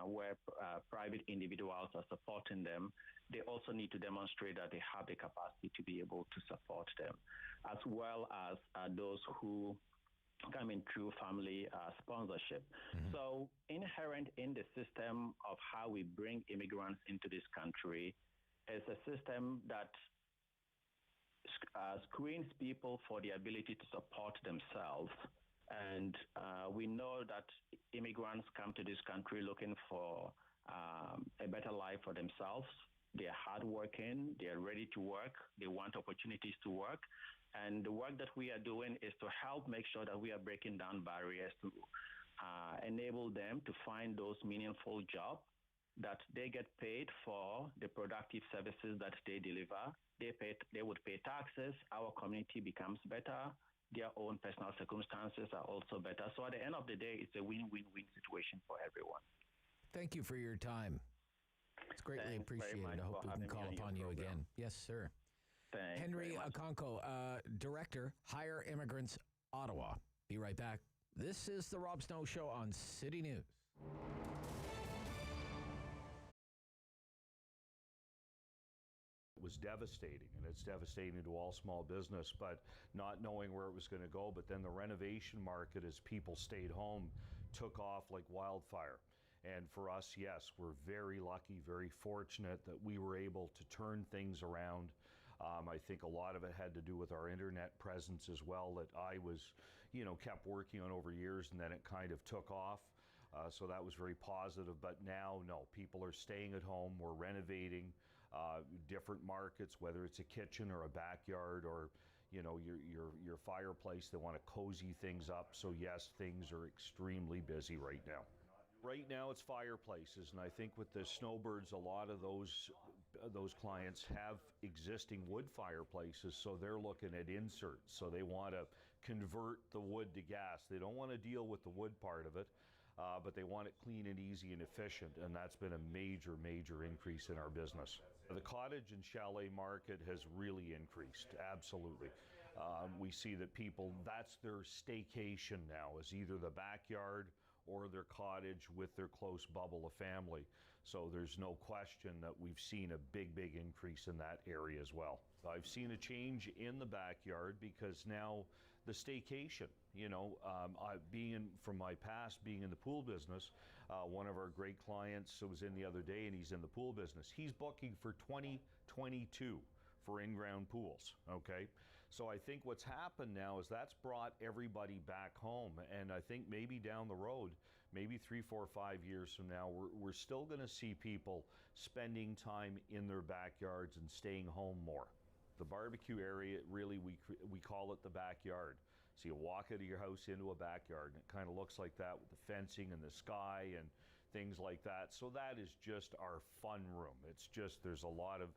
where private individuals are supporting them, they also need to demonstrate that they have the capacity to be able to support them, as well as those who come in through family sponsorship. Mm-hmm. So inherent in the system of how we bring immigrants into this country is a system that screens people for the ability to support themselves. And we know that immigrants come to this country looking for a better life for themselves. They're hardworking, they're ready to work, they want opportunities to work. And the work that we are doing is to help make sure that we are breaking down barriers to enable them to find those meaningful jobs that they get paid for the productive services that they deliver. They would pay taxes. Our community becomes better. Their own personal circumstances are also better. So at the end of the day, it's a win-win-win situation for everyone. Thank you for your time. It's greatly appreciated. I hope we can call upon you again. Yes, sir. Thanks. Henry Okonkwo, Director, Hire Immigrants, Ottawa. Be right back. This is the Rob Snow Show on City News. It was devastating, and it's devastating to all small business, but not knowing where it was going to go. But then the renovation market, as people stayed home, took off like wildfire. And for us, yes, we're very lucky, very fortunate that we were able to turn things around. I think a lot of it had to do with our internet presence as well, that I was, kept working on over years, and then it kind of took off. So that was very positive. But now, no, people are staying at home. We're renovating different markets, whether it's a kitchen or a backyard or, your fireplace. They want to cozy things up. So yes, things are extremely busy right now. Right now it's fireplaces, and I think with the snowbirds, a lot of those clients have existing wood fireplaces, so they're looking at inserts. So they want to convert the wood to gas. They don't want to deal with the wood part of it, but they want it clean and easy and efficient, and that's been a major, major increase in our business. The cottage and chalet market has really increased, absolutely. We see that people, that's their staycation now, is either the backyard or their cottage with their close bubble of family. So there's no question that we've seen a big, big increase in that area as well. I've seen a change in the backyard because now the staycation, from my past being in the pool business, one of our great clients was in the other day, and he's in the pool business. He's booking for 2022 for in-ground pools, okay? So I think what's happened now is that's brought everybody back home, and I think maybe down the road, maybe 3, 4, 5 years from now, we're still going to see people spending time in their backyards and staying home more. The barbecue area, really, we call it the backyard. So you walk out of your house into a backyard, and it kind of looks like that with the fencing and the sky and things like that. So that is just our fun room. It's just, there's a lot of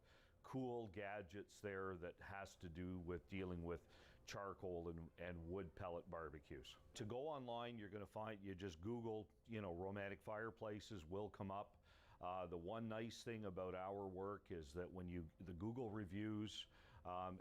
cool gadgets there that has to do with dealing with charcoal and wood pellet barbecues. To go online, you're going to find, you just Google, romantic fireplaces will come up. The one nice thing about our work is that when the Google reviews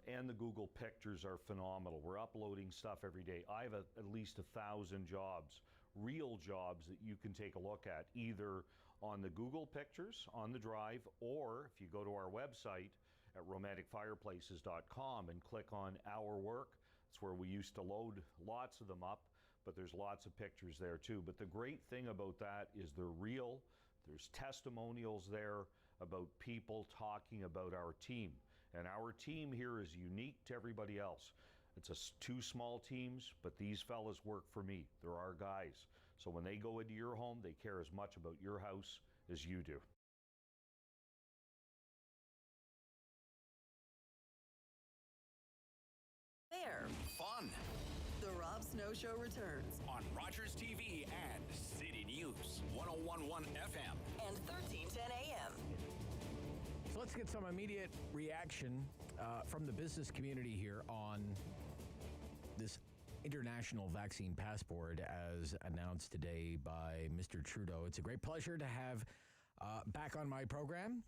and the Google pictures are phenomenal. We're uploading stuff every day. I have at least 1,000 jobs, real jobs that you can take a look at, either on the Google pictures on the drive, or if you go to our website at romanticfireplaces.com and click on Our Work, it's where we used to load lots of them up, but there's lots of pictures there too. But the great thing about that is they're real. There's testimonials there about people talking about our team. And our team here is unique to everybody else. It's 2 small teams, but these fellas work for me. They're our guys. So when they go into your home, they care as much about your house as you do. There. Fun. The Rob Snow Show returns on Rogers TV and City News, 101.1 FM and 1310 AM. So let's get some immediate reaction from the business community here on this international vaccine passport as announced today by Mr. Trudeau. It's a great pleasure to have back on my program.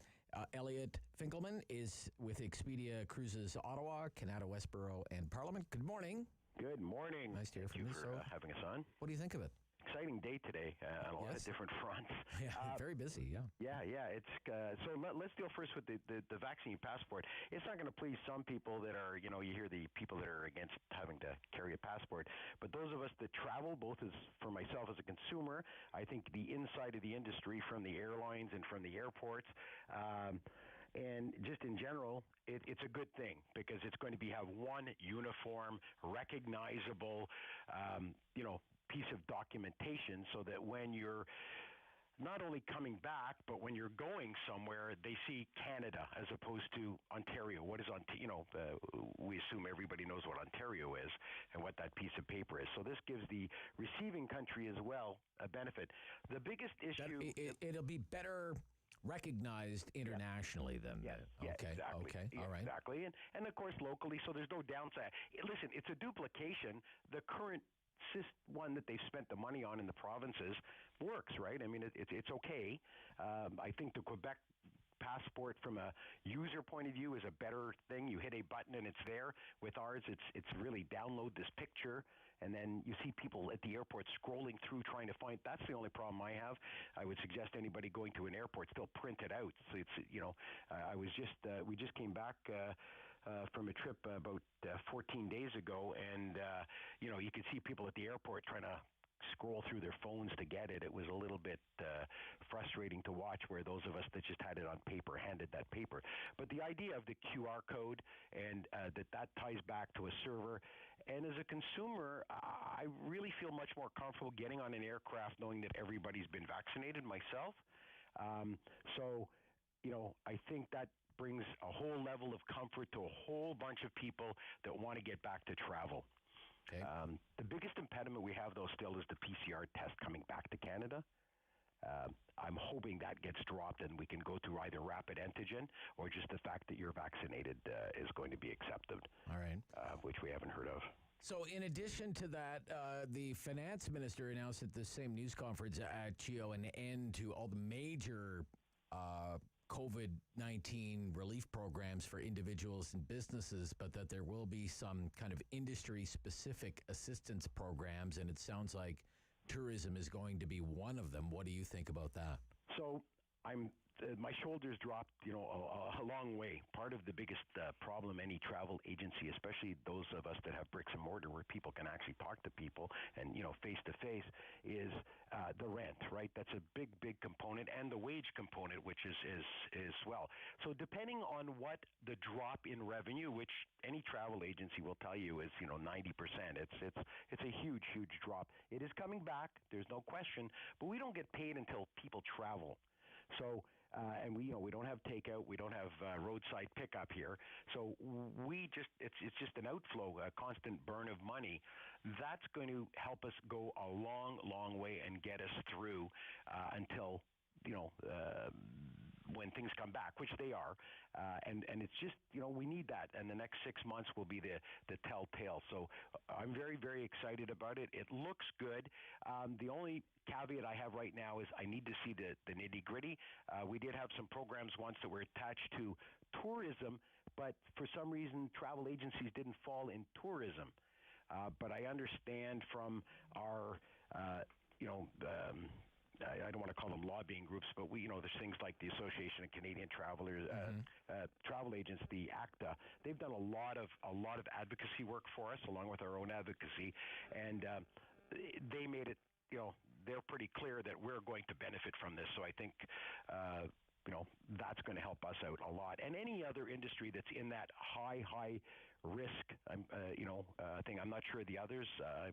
Elliot Finkelman is with Expedia Cruises Ottawa, Canada Westboro, and Parliament. Good morning. Good morning. Nice to hear from you. Thank you for having us on. What do you think of it? Exciting day today on a lot of different fronts. Yeah, very busy, yeah. Yeah. It's so let's deal first with the vaccine passport. It's not going to please some people that are, you hear the people that are against having to carry a passport. But those of us that travel, both as for myself as a consumer, I think the inside of the industry, from the airlines and from the airports, and just in general, it's a good thing because it's going to have one uniform, recognizable, piece of documentation, so that when you're not only coming back, but when you're going somewhere, they see Canada as opposed to Ontario. What is we assume everybody knows what Ontario is and what that piece of paper is. So this gives the receiving country as well a benefit. The biggest issue... It'll be better recognized internationally then. Yeah, okay. exactly. Okay. All right. Exactly. And of course, locally, so there's no downside. Listen, it's a duplication. The current one that they've spent the money on in the provinces works, right? I mean, it's okay. I think the Quebec passport from a user point of view is a better thing. You hit a button and it's there. With ours, it's really download this picture, and then you see people at the airport scrolling through trying to find. That's the only problem I have. I would suggest anybody going to an airport still print it out. So it's we just came back from a trip about 14 days ago, and you could see people at the airport trying to scroll through their phones to get it. It was a little bit frustrating to watch, where those of us that just had it on paper handed that paper. But the idea of the QR code and that ties back to a server, and as a consumer, I really feel much more comfortable getting on an aircraft knowing that everybody's been vaccinated myself. I think that brings a whole level of comfort to a whole bunch of people that want to get back to travel. Okay. The biggest impediment we have, though, still is the PCR test coming back to Canada. I'm hoping that gets dropped and we can go through either rapid antigen or just the fact that you're vaccinated is going to be accepted. All right. Which we haven't heard of. So in addition to that, the finance minister announced at the same news conference at CHEO an end to all the major COVID-19 relief programs for individuals and businesses, but that there will be some kind of industry-specific assistance programs, and it sounds like tourism is going to be one of them. What do you think about that? So my shoulders dropped, a long way. Part of the biggest problem any travel agency, especially those of us that have bricks and mortar where people can actually talk to people and, face to face, is the rent, right? That's a big, big component, and the wage component, which is well. So depending on what the drop in revenue, which any travel agency will tell you is, 90%. It's a huge, huge drop. It is coming back. There's no question, but we don't get paid until people travel. So, and we don't have takeout, we don't have roadside pickup here. So it's just an outflow, a constant burn of money. That's going to help us go a long, long way and get us through until when things come back, which they are, and it's just we need that, and the next 6 months will be the telltale. So I'm very, very excited about it. It looks good. The only caveat I have right now is I need to see the nitty gritty. We did have some programs once that were attached to tourism, but for some reason travel agencies didn't fall in tourism. But I understand from our I don't want to call them lobbying groups, but there's things like the Association of Canadian Travelers, Travel Agents, the ACTA. They've done a lot of advocacy work for us, along with our own advocacy, and they made it. They're pretty clear that we're going to benefit from this. So I think that's going to help us out a lot. And any other industry that's in that high risk, thing. I'm not sure the others. I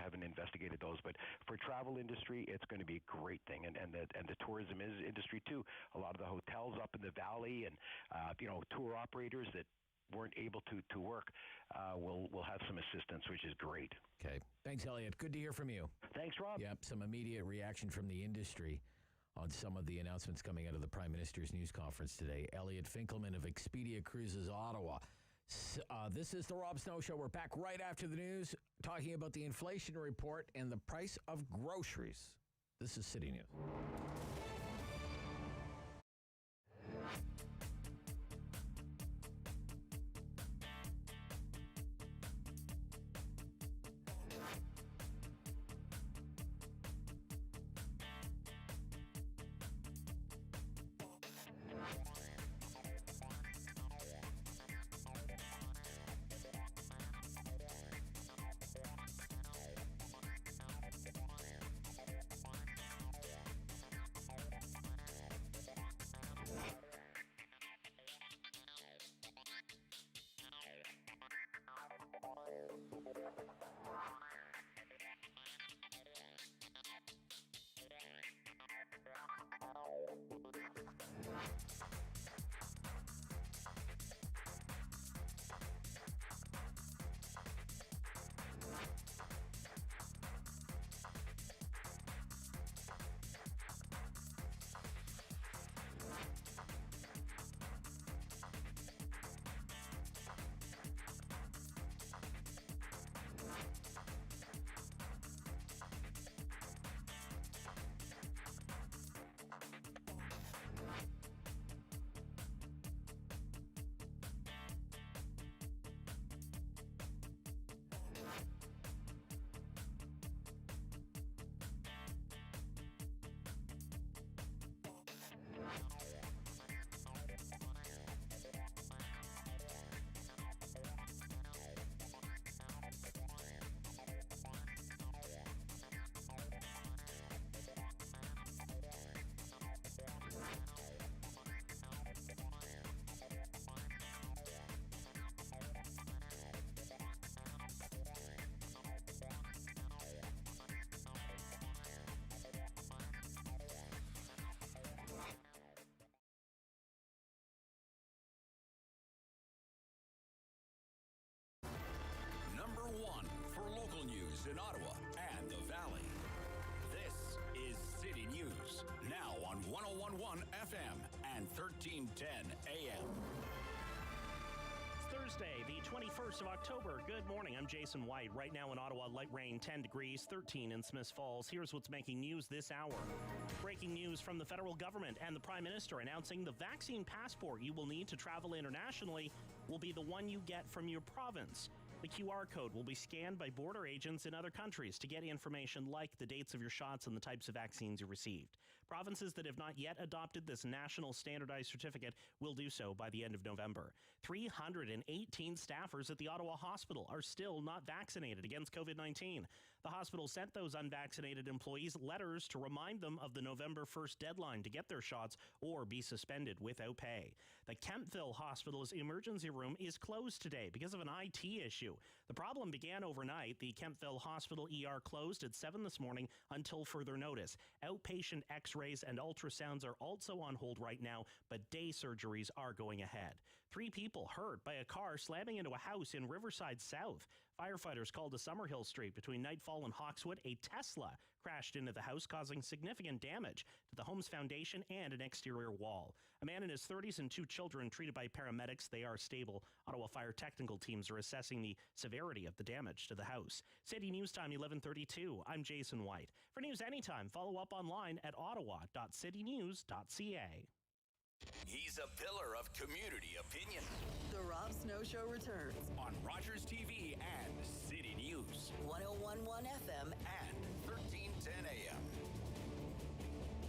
haven't investigated those, but for travel industry, it's going to be a great thing, and the tourism industry too. A lot of the hotels up in the valley and tour operators that weren't able to work will have some assistance, which is great. Okay, thanks, Elliot. Good to hear from you. Thanks, Rob. Yep, some immediate reaction from the industry on some of the announcements coming out of the Prime Minister's news conference today. Elliot Finkelman of Expedia Cruises Ottawa. This is the Rob Snow Show. We're back right after the news, talking about the inflation report and the price of groceries. This is City News. local news in Ottawa and the Valley. This is City News, now on 101.1 FM and 1310 AM. Thursday, the 21st of October. Good morning. I'm Jason White. Right now in Ottawa, light rain, 10 degrees, 13 in Smiths Falls. Here's what's making news this hour. Breaking news from the federal government and the Prime Minister announcing the vaccine passport you will need to travel internationally will be the one you get from your province. The QR code will be scanned by border agents in other countries to get information like the dates of your shots and the types of vaccines you received. Provinces that have not yet adopted this national standardized certificate will do so by the end of November. 318 staffers at the Ottawa Hospital are still not vaccinated against COVID-19. The hospital sent those unvaccinated employees letters to remind them of the November 1st deadline to get their shots or be suspended without pay. The Kemptville Hospital's emergency room is closed today because of an IT issue. The problem began overnight. The Kemptville Hospital ER closed at 7 this morning until further notice. Outpatient x-rays and ultrasounds are also on hold right now, but day surgeries are going ahead. 3 people hurt by a car slamming into a house in Riverside South. Firefighters called to Summerhill Street between Nightfall and Hawkswood. A Tesla crashed into the house, causing significant damage to the home's foundation and an exterior wall. A man in his 30s and 2 children treated by paramedics. They are stable. Ottawa Fire technical teams are assessing the severity of the damage to the house. City News Time, 11:32. I'm Jason White. For news anytime, follow up online at ottawa.citynews.ca. He's a pillar of community opinion. The Rob Snow Show returns on Rogers TV and City News. 101.1 FM and 1310 AM.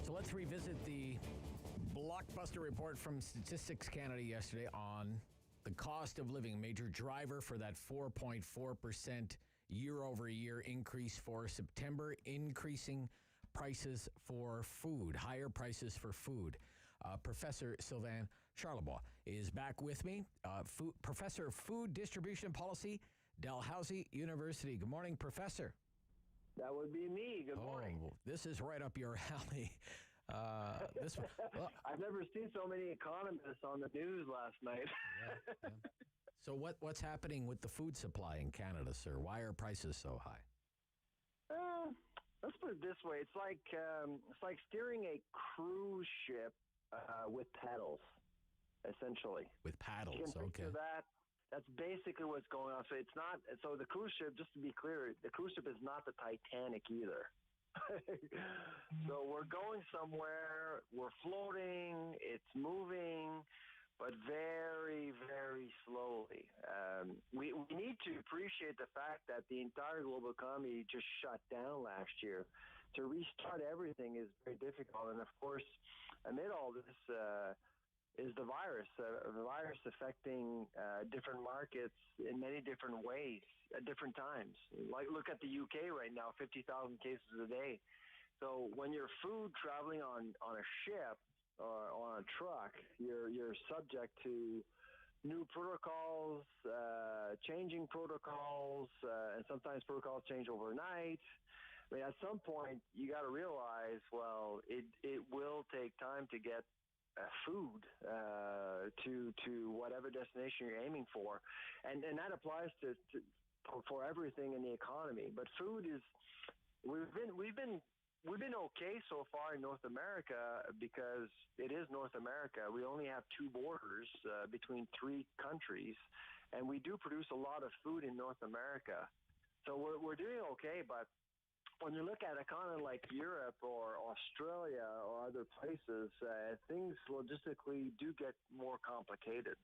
So let's revisit the blockbuster report from Statistics Canada yesterday on the cost of living. A major driver for that 4.4% year-over-year increase for September, increasing prices for food, higher prices for food. Professor Sylvain Charlebois is back with me, Professor of Food Distribution Policy, Dalhousie University. Good morning, Professor. That would be me. Good morning. This is right up your alley. I've never seen so many economists on the news last night. Yeah. So what's happening with the food supply in Canada, sir? Why are prices so high? Let's put it this way: it's like steering a cruise ship with paddles, essentially. With paddles, you can picture that. That's basically what's going on. So it's not. So the cruise ship, just to be clear, the cruise ship is not the Titanic either. So we're going somewhere. We're floating. It's moving, but very, very slowly. We need to appreciate the fact that the entire global economy just shut down last year. To restart everything is very difficult, and of course, amid all this is the virus affecting different markets in many different ways at different times. Like, look at the UK right now, 50,000 cases a day. So when you're food traveling on a ship or on a truck, you're subject to new protocols, changing protocols, and sometimes protocols change overnight. I mean, at some point, you got to realize, well, it will take time to get food to whatever destination you're aiming for, and that applies for everything in the economy. But food is we've been okay so far in North America because it is North America. We only have 2 borders between 3 countries, and we do produce a lot of food in North America. So we're doing okay, but when you look at a continent like Europe or Australia or other places, things logistically do get more complicated.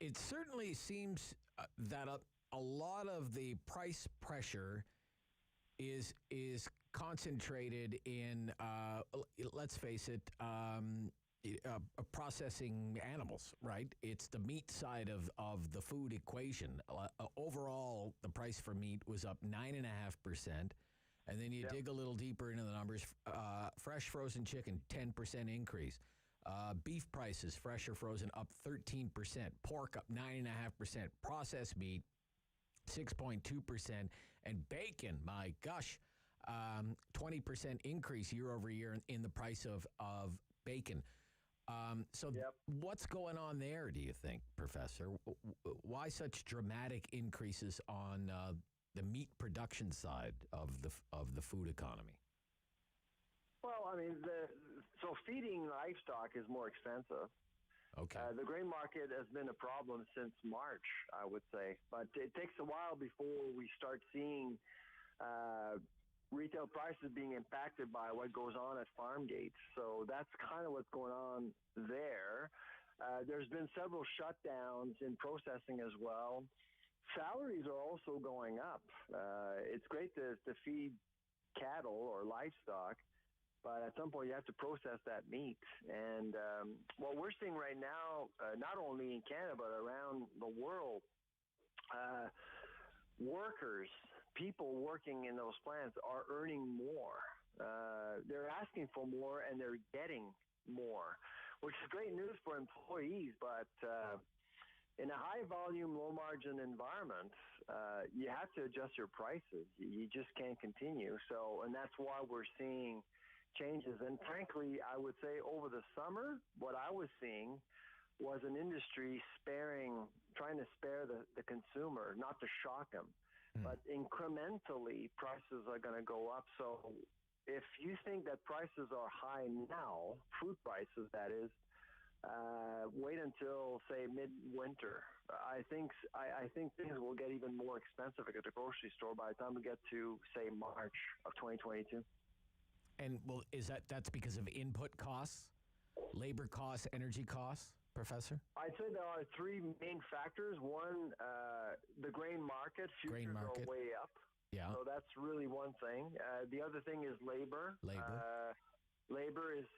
It certainly seems that a lot of the price pressure is concentrated in, let's face it, processing animals, right? It's the meat side of the food equation. Overall, the price for meat was up 9.5%. And then you dig a little deeper into the numbers. Fresh frozen chicken, 10% increase. Beef prices, fresh or frozen, up 13%. Pork up 9.5%. Processed meat, 6.2%. And bacon, my gosh, 20% increase year over year in the price of bacon. What's going on there, do you think, Professor? Why such dramatic increases on the meat production side of the food economy? Well, I mean, so feeding livestock is more expensive. Okay. The grain market has been a problem since March, I would say, but it takes a while before we start seeing retail prices being impacted by what goes on at farm gates. So that's kind of what's going on there. There's been several shutdowns in processing as well. Salaries are also going up. It's great to feed cattle or livestock, but at some point you have to process that meat. And what we're seeing right now, not only in Canada but around the world, workers, people working in those plants are earning more. They're asking for more and they're getting more, which is great news for employees. But in a high volume, low margin environment, you have to adjust your prices. You just can't continue. So, and that's why we're seeing changes. And frankly, I would say over the summer, what I was seeing was an industry trying to spare the consumer, not to shock them. But incrementally, prices are going to go up. So if you think that prices are high now, food prices that is, wait until, say, midwinter. I think things will get even more expensive at the grocery store by the time we get to, say, March of 2022. And well, that's because of input costs, labor costs, energy costs, Professor? I'd say there are three main factors. One, the grain market. Futures are way up. Yeah. So that's really one thing. The other thing is labor. Labor is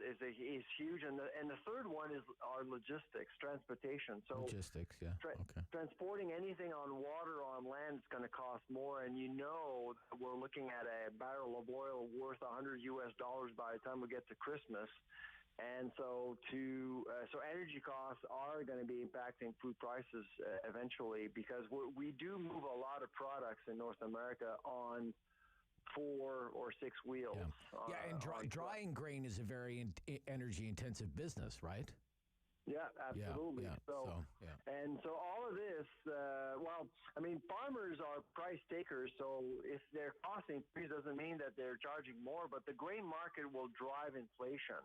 huge, and the third one is our logistics, transportation. So logistics, yeah. Transporting anything on water or on land is going to cost more, and we're looking at a barrel of oil worth $100 by the time we get to Christmas. And so energy costs are going to be impacting food prices eventually, because we do move a lot of products in North America on 4 or 6 wheels. Yeah, and drying grain is a very energy intensive business, right? Yeah, absolutely. And so all of this, farmers are price takers, so if their cost increase doesn't mean that they're charging more, but the grain market will drive inflation.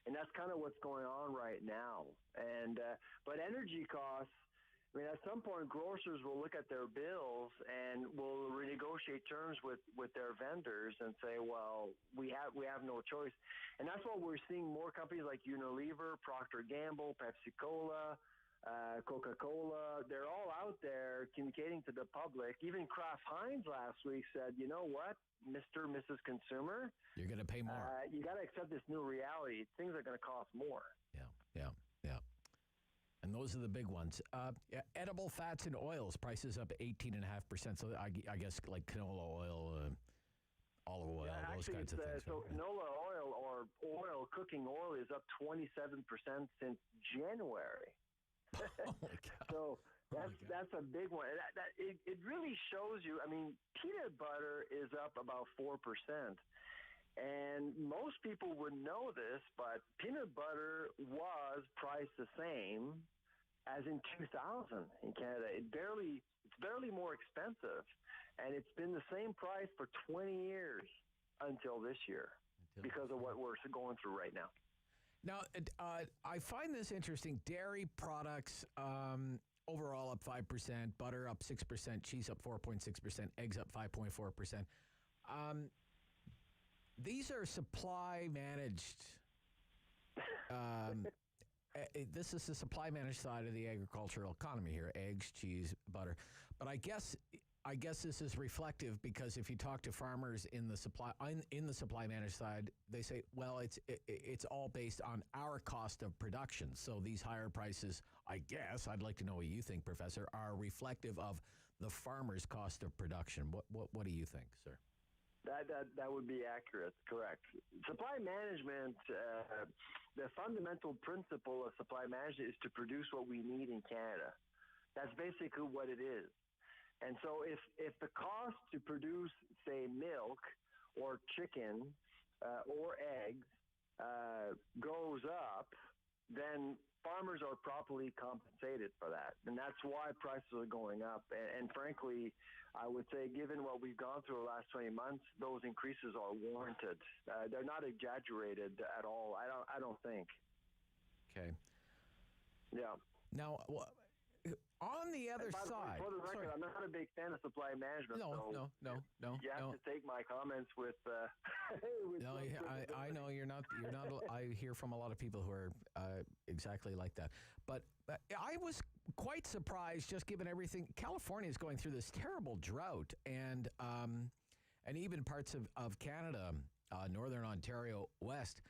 And that's kind of what's going on right now. And but energy costs, at some point, grocers will look at their bills and will renegotiate terms with their vendors and say, well, we have no choice. And that's what we're seeing more companies like Unilever, Procter & Gamble, Pepsi-Cola, Coca-Cola. They're all out there communicating to the public. Even Kraft Heinz last week said, you know what, Mr. and Mrs. Consumer, you're going to pay more. You got to accept this new reality. Things are going to cost more. Yeah. And those are the big ones. Edible fats and oils, prices up 18.5%. So I guess like canola oil, olive oil, those kinds of things. So canola oil or cooking oil is up 27% since January. Oh my God. So that's a big one. It really shows you. Peanut butter is up about 4%. And most people would know this, but peanut butter was priced the same as in 2000 in Canada. It's barely more expensive, and it's been the same price for 20 years until this year because of what we're going through right now. Now, I find this interesting. Dairy products overall up 5%, butter up 6%, cheese up 4.6%, eggs up 5.4%. These are supply managed. This is the supply managed side of the agricultural economy here: eggs, cheese, butter. But I guess this is reflective, because if you talk to farmers in the supply managed side, they say, well, it's all based on our cost of production. So these higher prices, I guess, I'd like to know what you think, Professor, are reflective of the farmer's cost of production. What do you think, sir? That would be accurate, correct. Supply management, the fundamental principle of supply management is to produce what we need in Canada. That's basically what it is. And so if the cost to produce, say, milk or chicken or eggs goes up, then farmers are properly compensated for that, and that's why prices are going up. And frankly, I would say, given what we've gone through the last 20 months, those increases are warranted. They're not exaggerated at all. I don't think. Okay. Yeah. Now, on the other side, for the record, I'm not a big fan of supply management. No. You have to take my comments with. No, I know you're not. I hear from a lot of people who are exactly like that. But I was quite surprised, just given everything. California is going through this terrible drought, and even parts of Canada, northern Ontario, west,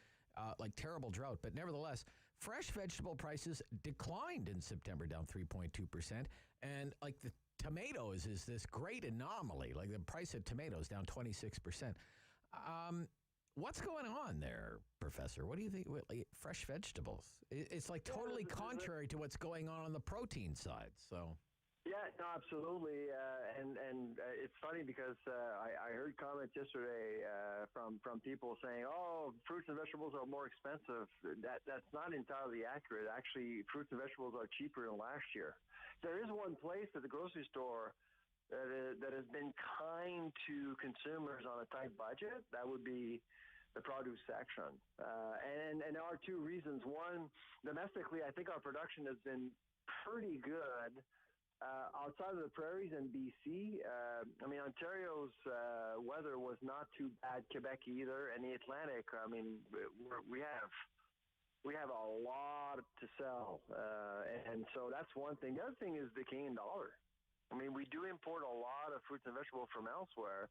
like terrible drought. But nevertheless, fresh vegetable prices declined in September, down 3.2%. And like the tomatoes is this great anomaly. Like the price of tomatoes down 26%. What's going on there, Professor? What do you think? Like, fresh vegetables. It's like totally contrary to what's going on the protein side. So. Yeah, no, absolutely, and it's funny because I heard comments yesterday from people saying, "Oh, fruits and vegetables are more expensive." That's not entirely accurate. Actually, fruits and vegetables are cheaper than last year. There is one place at the grocery store that has been kind to consumers on a tight budget. That would be the produce section, and there are two reasons. One, domestically, I think our production has been pretty good. Outside of the prairies in BC, Ontario's weather was not too bad. Quebec either, and the Atlantic. We have a lot to sell, and so that's one thing. The other thing is the Canadian dollar. We do import a lot of fruits and vegetables from elsewhere,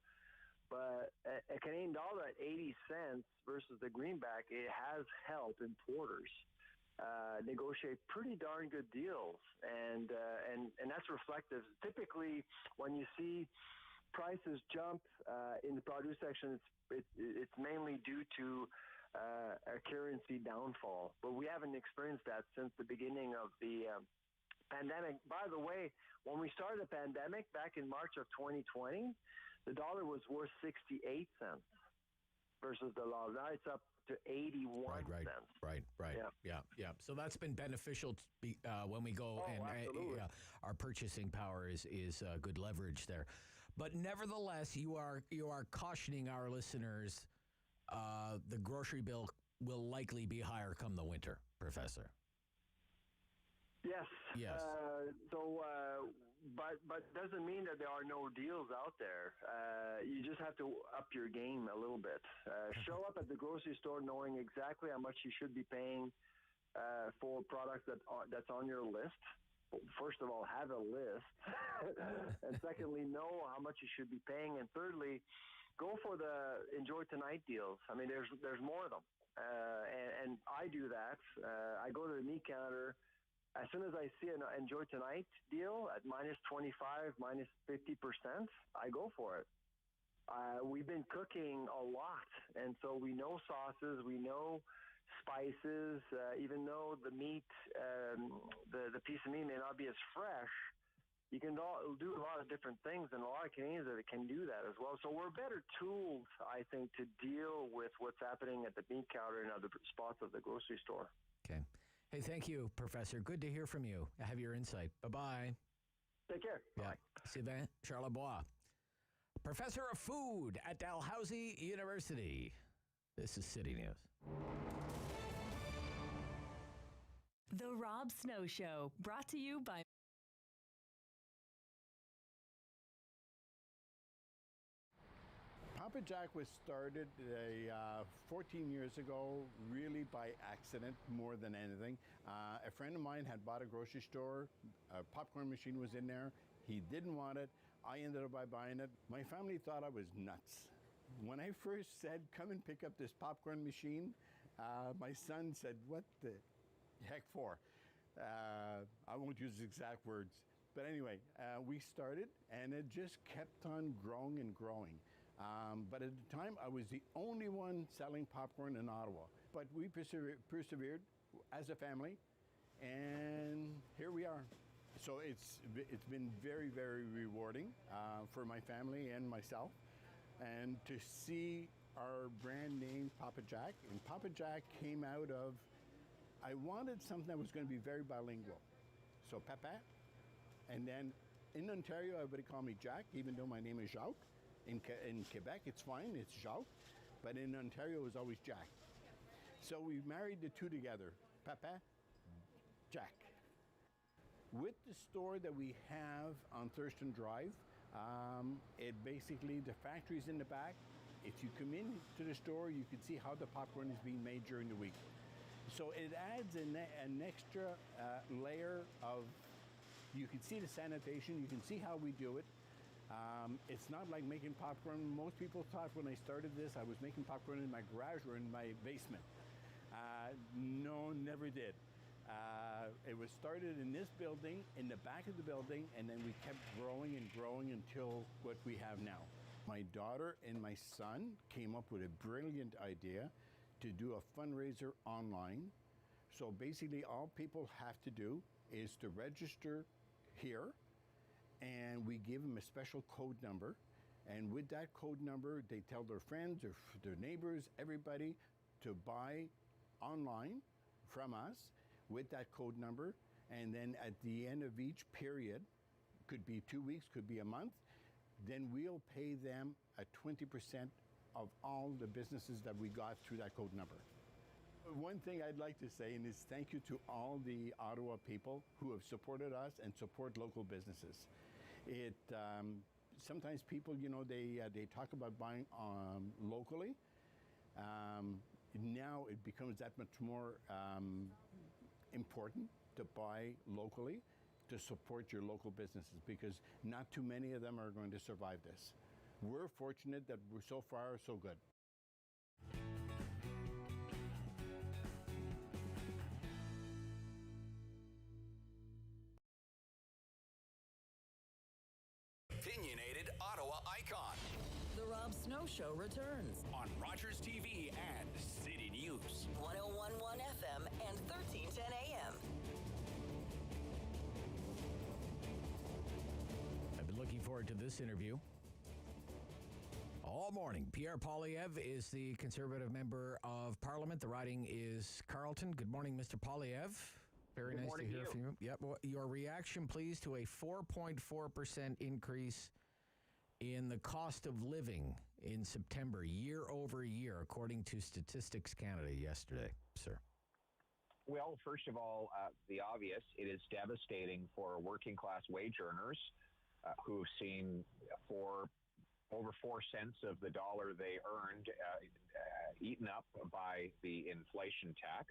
but a Canadian dollar at 80 cents versus the greenback, it has helped importers negotiate pretty darn good deals, and that's reflective. Typically, when you see prices jump in the produce section, it's mainly due to a currency downfall. But we haven't experienced that since the beginning of the pandemic. By the way, when we started the pandemic back in March of 2020, the dollar was worth 68 cents versus the dollar. Now it's up to 81 cents. Right. Yeah. So that's been beneficial when we go our purchasing power is good leverage there. But nevertheless, you are cautioning our listeners the grocery bill will likely be higher come the winter, Professor. Yes. But doesn't mean that there are no deals out there. You just have to up your game a little bit. Show up at the grocery store knowing exactly how much you should be paying for products that's on your list. First of all, have a list. And secondly, know how much you should be paying. And thirdly, go for the Enjoy Tonight deals. There's more of them. And I do that. I go to the meat counter. As soon as I see an Enjoy Tonight deal at minus 25, minus 50%, I go for it. We've been cooking a lot, and so we know sauces, we know spices. Even though the meat, the piece of meat may not be as fresh, you can do a lot of different things, and a lot of Canadians that can do that as well. So we're better tooled, I think, to deal with what's happening at the meat counter and other spots of the grocery store. Okay. Hey, thank you, Professor. Good to hear from you. I have your insight. Bye-bye. Take care. Yeah. Bye. Sylvain Charlebois, Professor of Food at Dalhousie University. This is City News. The Rob Snow Show, brought to you by Papa Jack was started 14 years ago, really by accident more than anything. A friend of mine had bought a grocery store. A popcorn machine was in there. He didn't want it. I ended up by buying it. My family thought I was nuts. When I first said, come and pick up this popcorn machine, my son said, what the heck for? I won't use exact words. But anyway, we started, and it just kept on growing and growing. But at the time, I was the only one selling popcorn in Ottawa. But we persevered as a family, and here we are. So it's been very, very rewarding for my family and myself. And to see our brand name, Papa Jack, and Papa Jack came out of I wanted something that was going to be very bilingual. So Papa, and then in Ontario, everybody call me Jack, even though my name is Jacques. In Quebec, it's fine, it's Jacques, but in Ontario, it was always Jack. So we married the two together, Papa, Jack. With the store that we have on Thurston Drive, it basically, the factory's in the back. If you come into the store, you can see how the popcorn is being made during the week. So it adds an extra layer of, you can see the sanitation, you can see how we do it. It's not like making popcorn. Most people thought when I started this, I was making popcorn in my garage or in my basement. No, never did. It was started in this building, in the back of the building, and then we kept growing and growing until what we have now. My daughter and my son came up with a brilliant idea to do a fundraiser online. So basically all people have to do is to register here, and we give them a special code number. And with that code number, they tell their friends, their neighbors, everybody to buy online from us with that code number. And then at the end of each period, could be 2 weeks, could be a month, then we'll pay them a 20% of all the businesses that we got through that code number. One thing I'd like to say is thank you to all the Ottawa people who have supported us and support local businesses. Sometimes people, they talk about buying locally. Now it becomes that much more important to buy locally, to support your local businesses, because not too many of them are going to survive this. We're fortunate that we're so far so good. Opinionated Ottawa icon. The Rob Snow Show returns on Rogers TV and City News. 101.1 FM and 1310 AM. I've been looking forward to this interview all morning. Pierre Poilievre is the Conservative Member of Parliament. The riding is Carleton. Good morning, Mr. Poilievre. Very nice to hear from you. Yep. Well, your reaction, please, to a 4.4% increase in the cost of living in September, year over year, according to Statistics Canada yesterday, sir. Well, first of all, the obvious, it is devastating for working class wage earners who've seen over 4 cents of the dollar they earned eaten up by the inflation tax.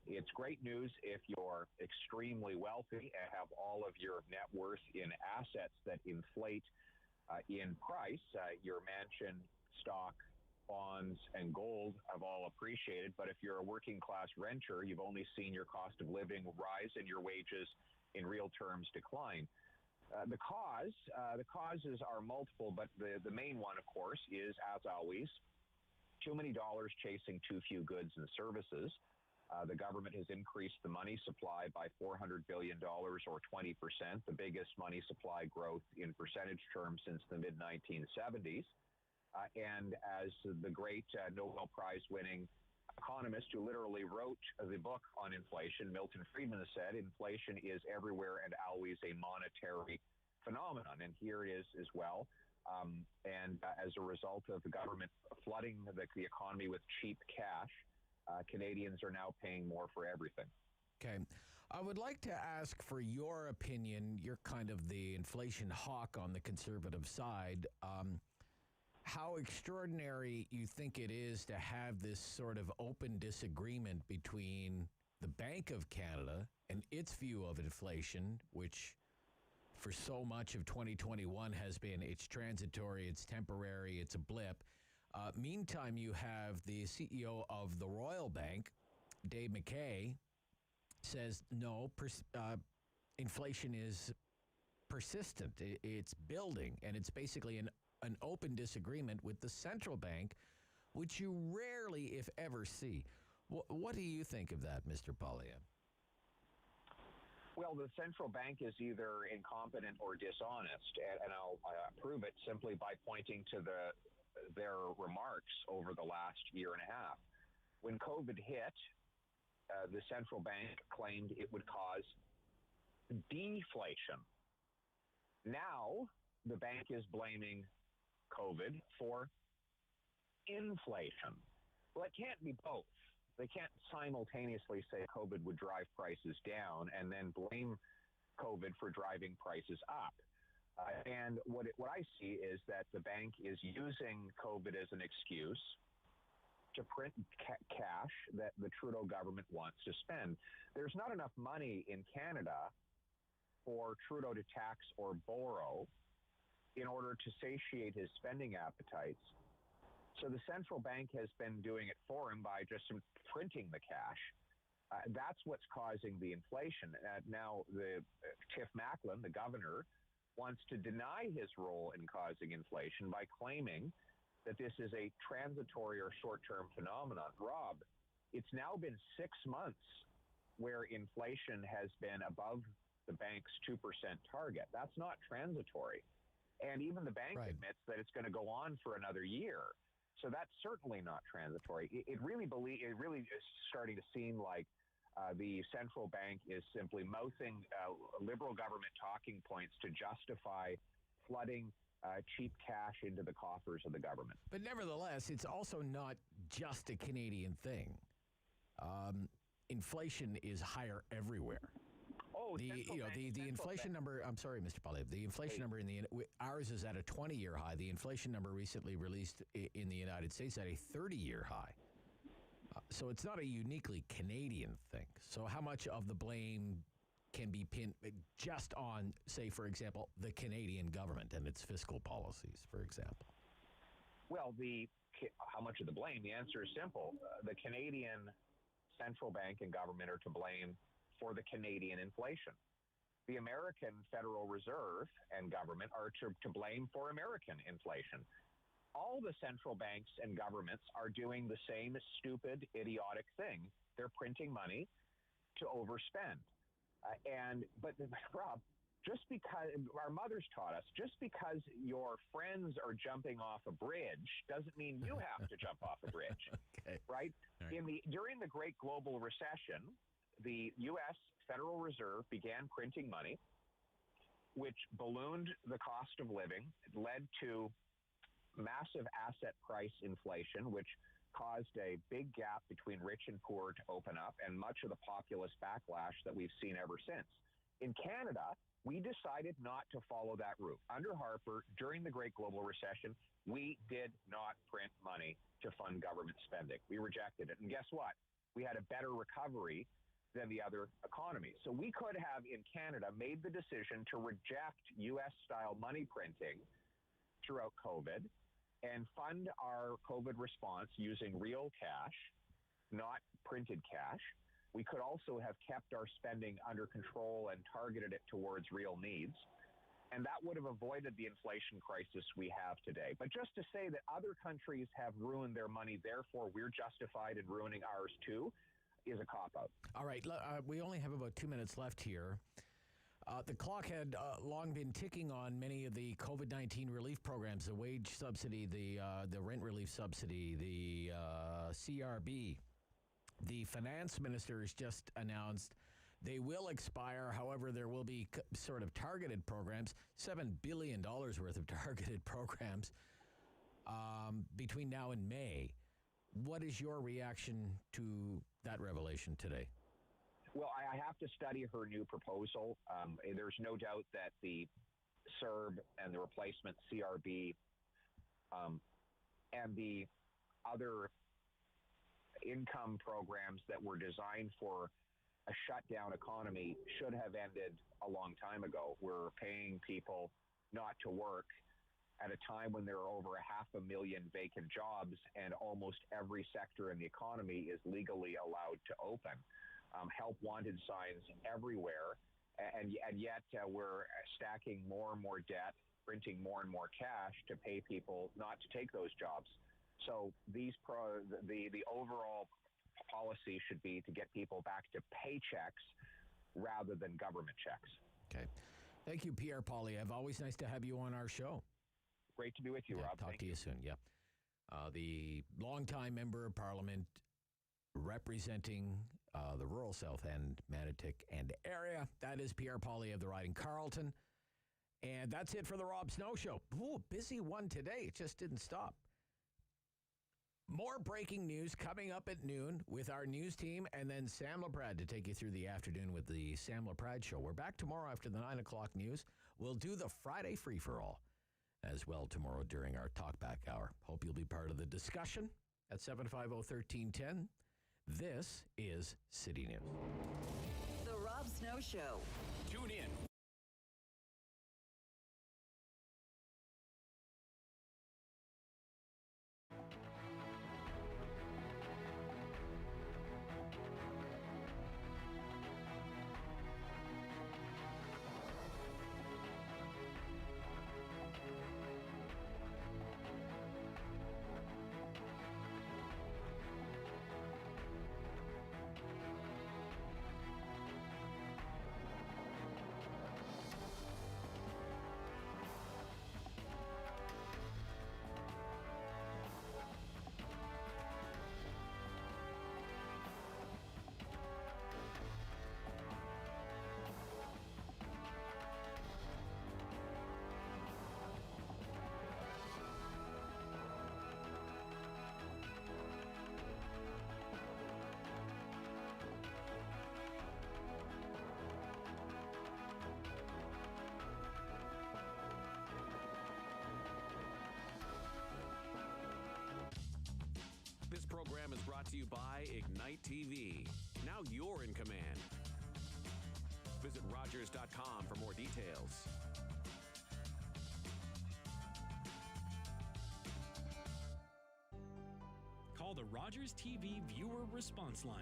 It's great news if you're extremely wealthy and have all of your net worth in assets that inflate in price. Your mansion, stock, bonds, and gold have all appreciated. But if you're a working class renter, you've only seen your cost of living rise and your wages in real terms decline. The causes are multiple, but the main one, of course, is, as always, too many dollars chasing too few goods and services. The government has increased the money supply by $400 billion, or 20%, the biggest money supply growth in percentage terms since the mid-1970s. And as the great Nobel Prize-winning economist who literally wrote the book on inflation, Milton Friedman, has said, inflation is everywhere and always a monetary phenomenon. And here it is as well. And as a result of the government flooding the economy with cheap cash, Canadians are now paying more for everything. Okay. I would like to ask for your opinion. You're kind of the inflation hawk on the Conservative side. How extraordinary you think it is to have this sort of open disagreement between the Bank of Canada and its view of inflation, which for so much of 2021 has been it's transitory, it's temporary, it's a blip. Meantime, you have the CEO of the Royal Bank, Dave McKay, says no, inflation is persistent. It's building, and it's basically an open disagreement with the central bank, which you rarely, if ever, see. What do you think of that, Mr. Poilievre? Well, the central bank is either incompetent or dishonest, and I'll prove it simply by pointing to their remarks over the last year and a half. When COVID hit, the central bank claimed it would cause deflation. Now, the bank is blaming COVID for inflation. Well, it can't be both. They can't simultaneously say COVID would drive prices down and then blame COVID for driving prices up. And what I see is that the bank is using COVID as an excuse to print cash that the Trudeau government wants to spend. There's not enough money in Canada for Trudeau to tax or borrow in order to satiate his spending appetites. So the central bank has been doing it for him by just printing the cash. That's what's causing the inflation. Now, Tiff Macklem, the governor, wants to deny his role in causing inflation by claiming that this is a transitory or short-term phenomenon. Rob, it's now been 6 months where inflation has been above the bank's 2% target. That's not transitory. And even the bank admits that it's going to go on for another year. So that's certainly not transitory. It really is starting to seem like the central bank is simply mouthing Liberal government talking points to justify flooding cheap cash into the coffers of the government. But nevertheless, it's also not just a Canadian thing. Inflation is higher everywhere. Oh, the inflation number. I'm sorry, Mr. Poilievre. The inflation number ours is at a 20-year high. The inflation number recently released in the United States at a 30-year high. So it's not a uniquely Canadian thing. So how much of the blame can be pinned just on, say, for example, the Canadian government and its fiscal policies, for example? Well, how much of the blame? The answer is simple. The Canadian central bank and government are to blame for the Canadian inflation. The American Federal Reserve and government are to blame for American inflation. All the central banks and governments are doing the same stupid, idiotic thing. They're printing money to overspend. But Rob, just because our mothers taught us, just because your friends are jumping off a bridge doesn't mean you have to jump off a bridge. Okay. Right? During the Great Global Recession, the U.S. Federal Reserve began printing money, which ballooned the cost of living, led to massive asset price inflation, which caused a big gap between rich and poor to open up, and much of the populist backlash that we've seen ever since. In Canada, we decided not to follow that route. Under Harper, during the Great Global Recession, we did not print money to fund government spending. We rejected it. And guess what? We had a better recovery than the other economies. So we could have, in Canada, made the decision to reject U.S.-style money printing throughout COVID and fund our COVID response using real cash, not printed cash. We could also have kept our spending under control and targeted it towards real needs. And that would have avoided the inflation crisis we have today. But just to say that other countries have ruined their money, therefore we're justified in ruining ours too, is a cop-out. All right, we only have about 2 minutes left here. The clock had long been ticking on many of the COVID-19 relief programs, the wage subsidy, the rent relief subsidy, the CRB. The finance minister has just announced they will expire. However, there will be sort of targeted programs, $7 billion worth of targeted programs between now and May. What is your reaction to that revelation today? Well, I have to study her new proposal. There's no doubt that the CERB and the replacement CRB and the other income programs that were designed for a shutdown economy should have ended a long time ago. We're paying people not to work at a time when there are over 500,000 vacant jobs and almost every sector in the economy is legally allowed to open. Help wanted signs everywhere, and yet we're stacking more and more debt, printing more and more cash to pay people not to take those jobs. So the overall policy should be to get people back to paychecks rather than government checks. Okay. Thank you, Pierre Poilievre. Always nice to have you on our show. Great to be with you, Rob. Talk to you soon. Yeah. The longtime member of Parliament representing the rural South End, Manotick, and area. That is Pierre Pauli of the Riding Carleton. And that's it for the Rob Snow Show. Ooh, busy one today. It just didn't stop. More breaking news coming up at noon with our news team, and then Sam LaPrade to take you through the afternoon with the Sam LaPrade Show. We're back tomorrow after the 9 o'clock news. We'll do the Friday free-for-all as well tomorrow during our talkback hour. Hope you'll be part of the discussion at 750-1310. This is City News. The Rob Snow Show. Tune in. This program is brought to you by Ignite TV. Now you're in command. Visit Rogers.com for more details. Call the Rogers TV viewer response line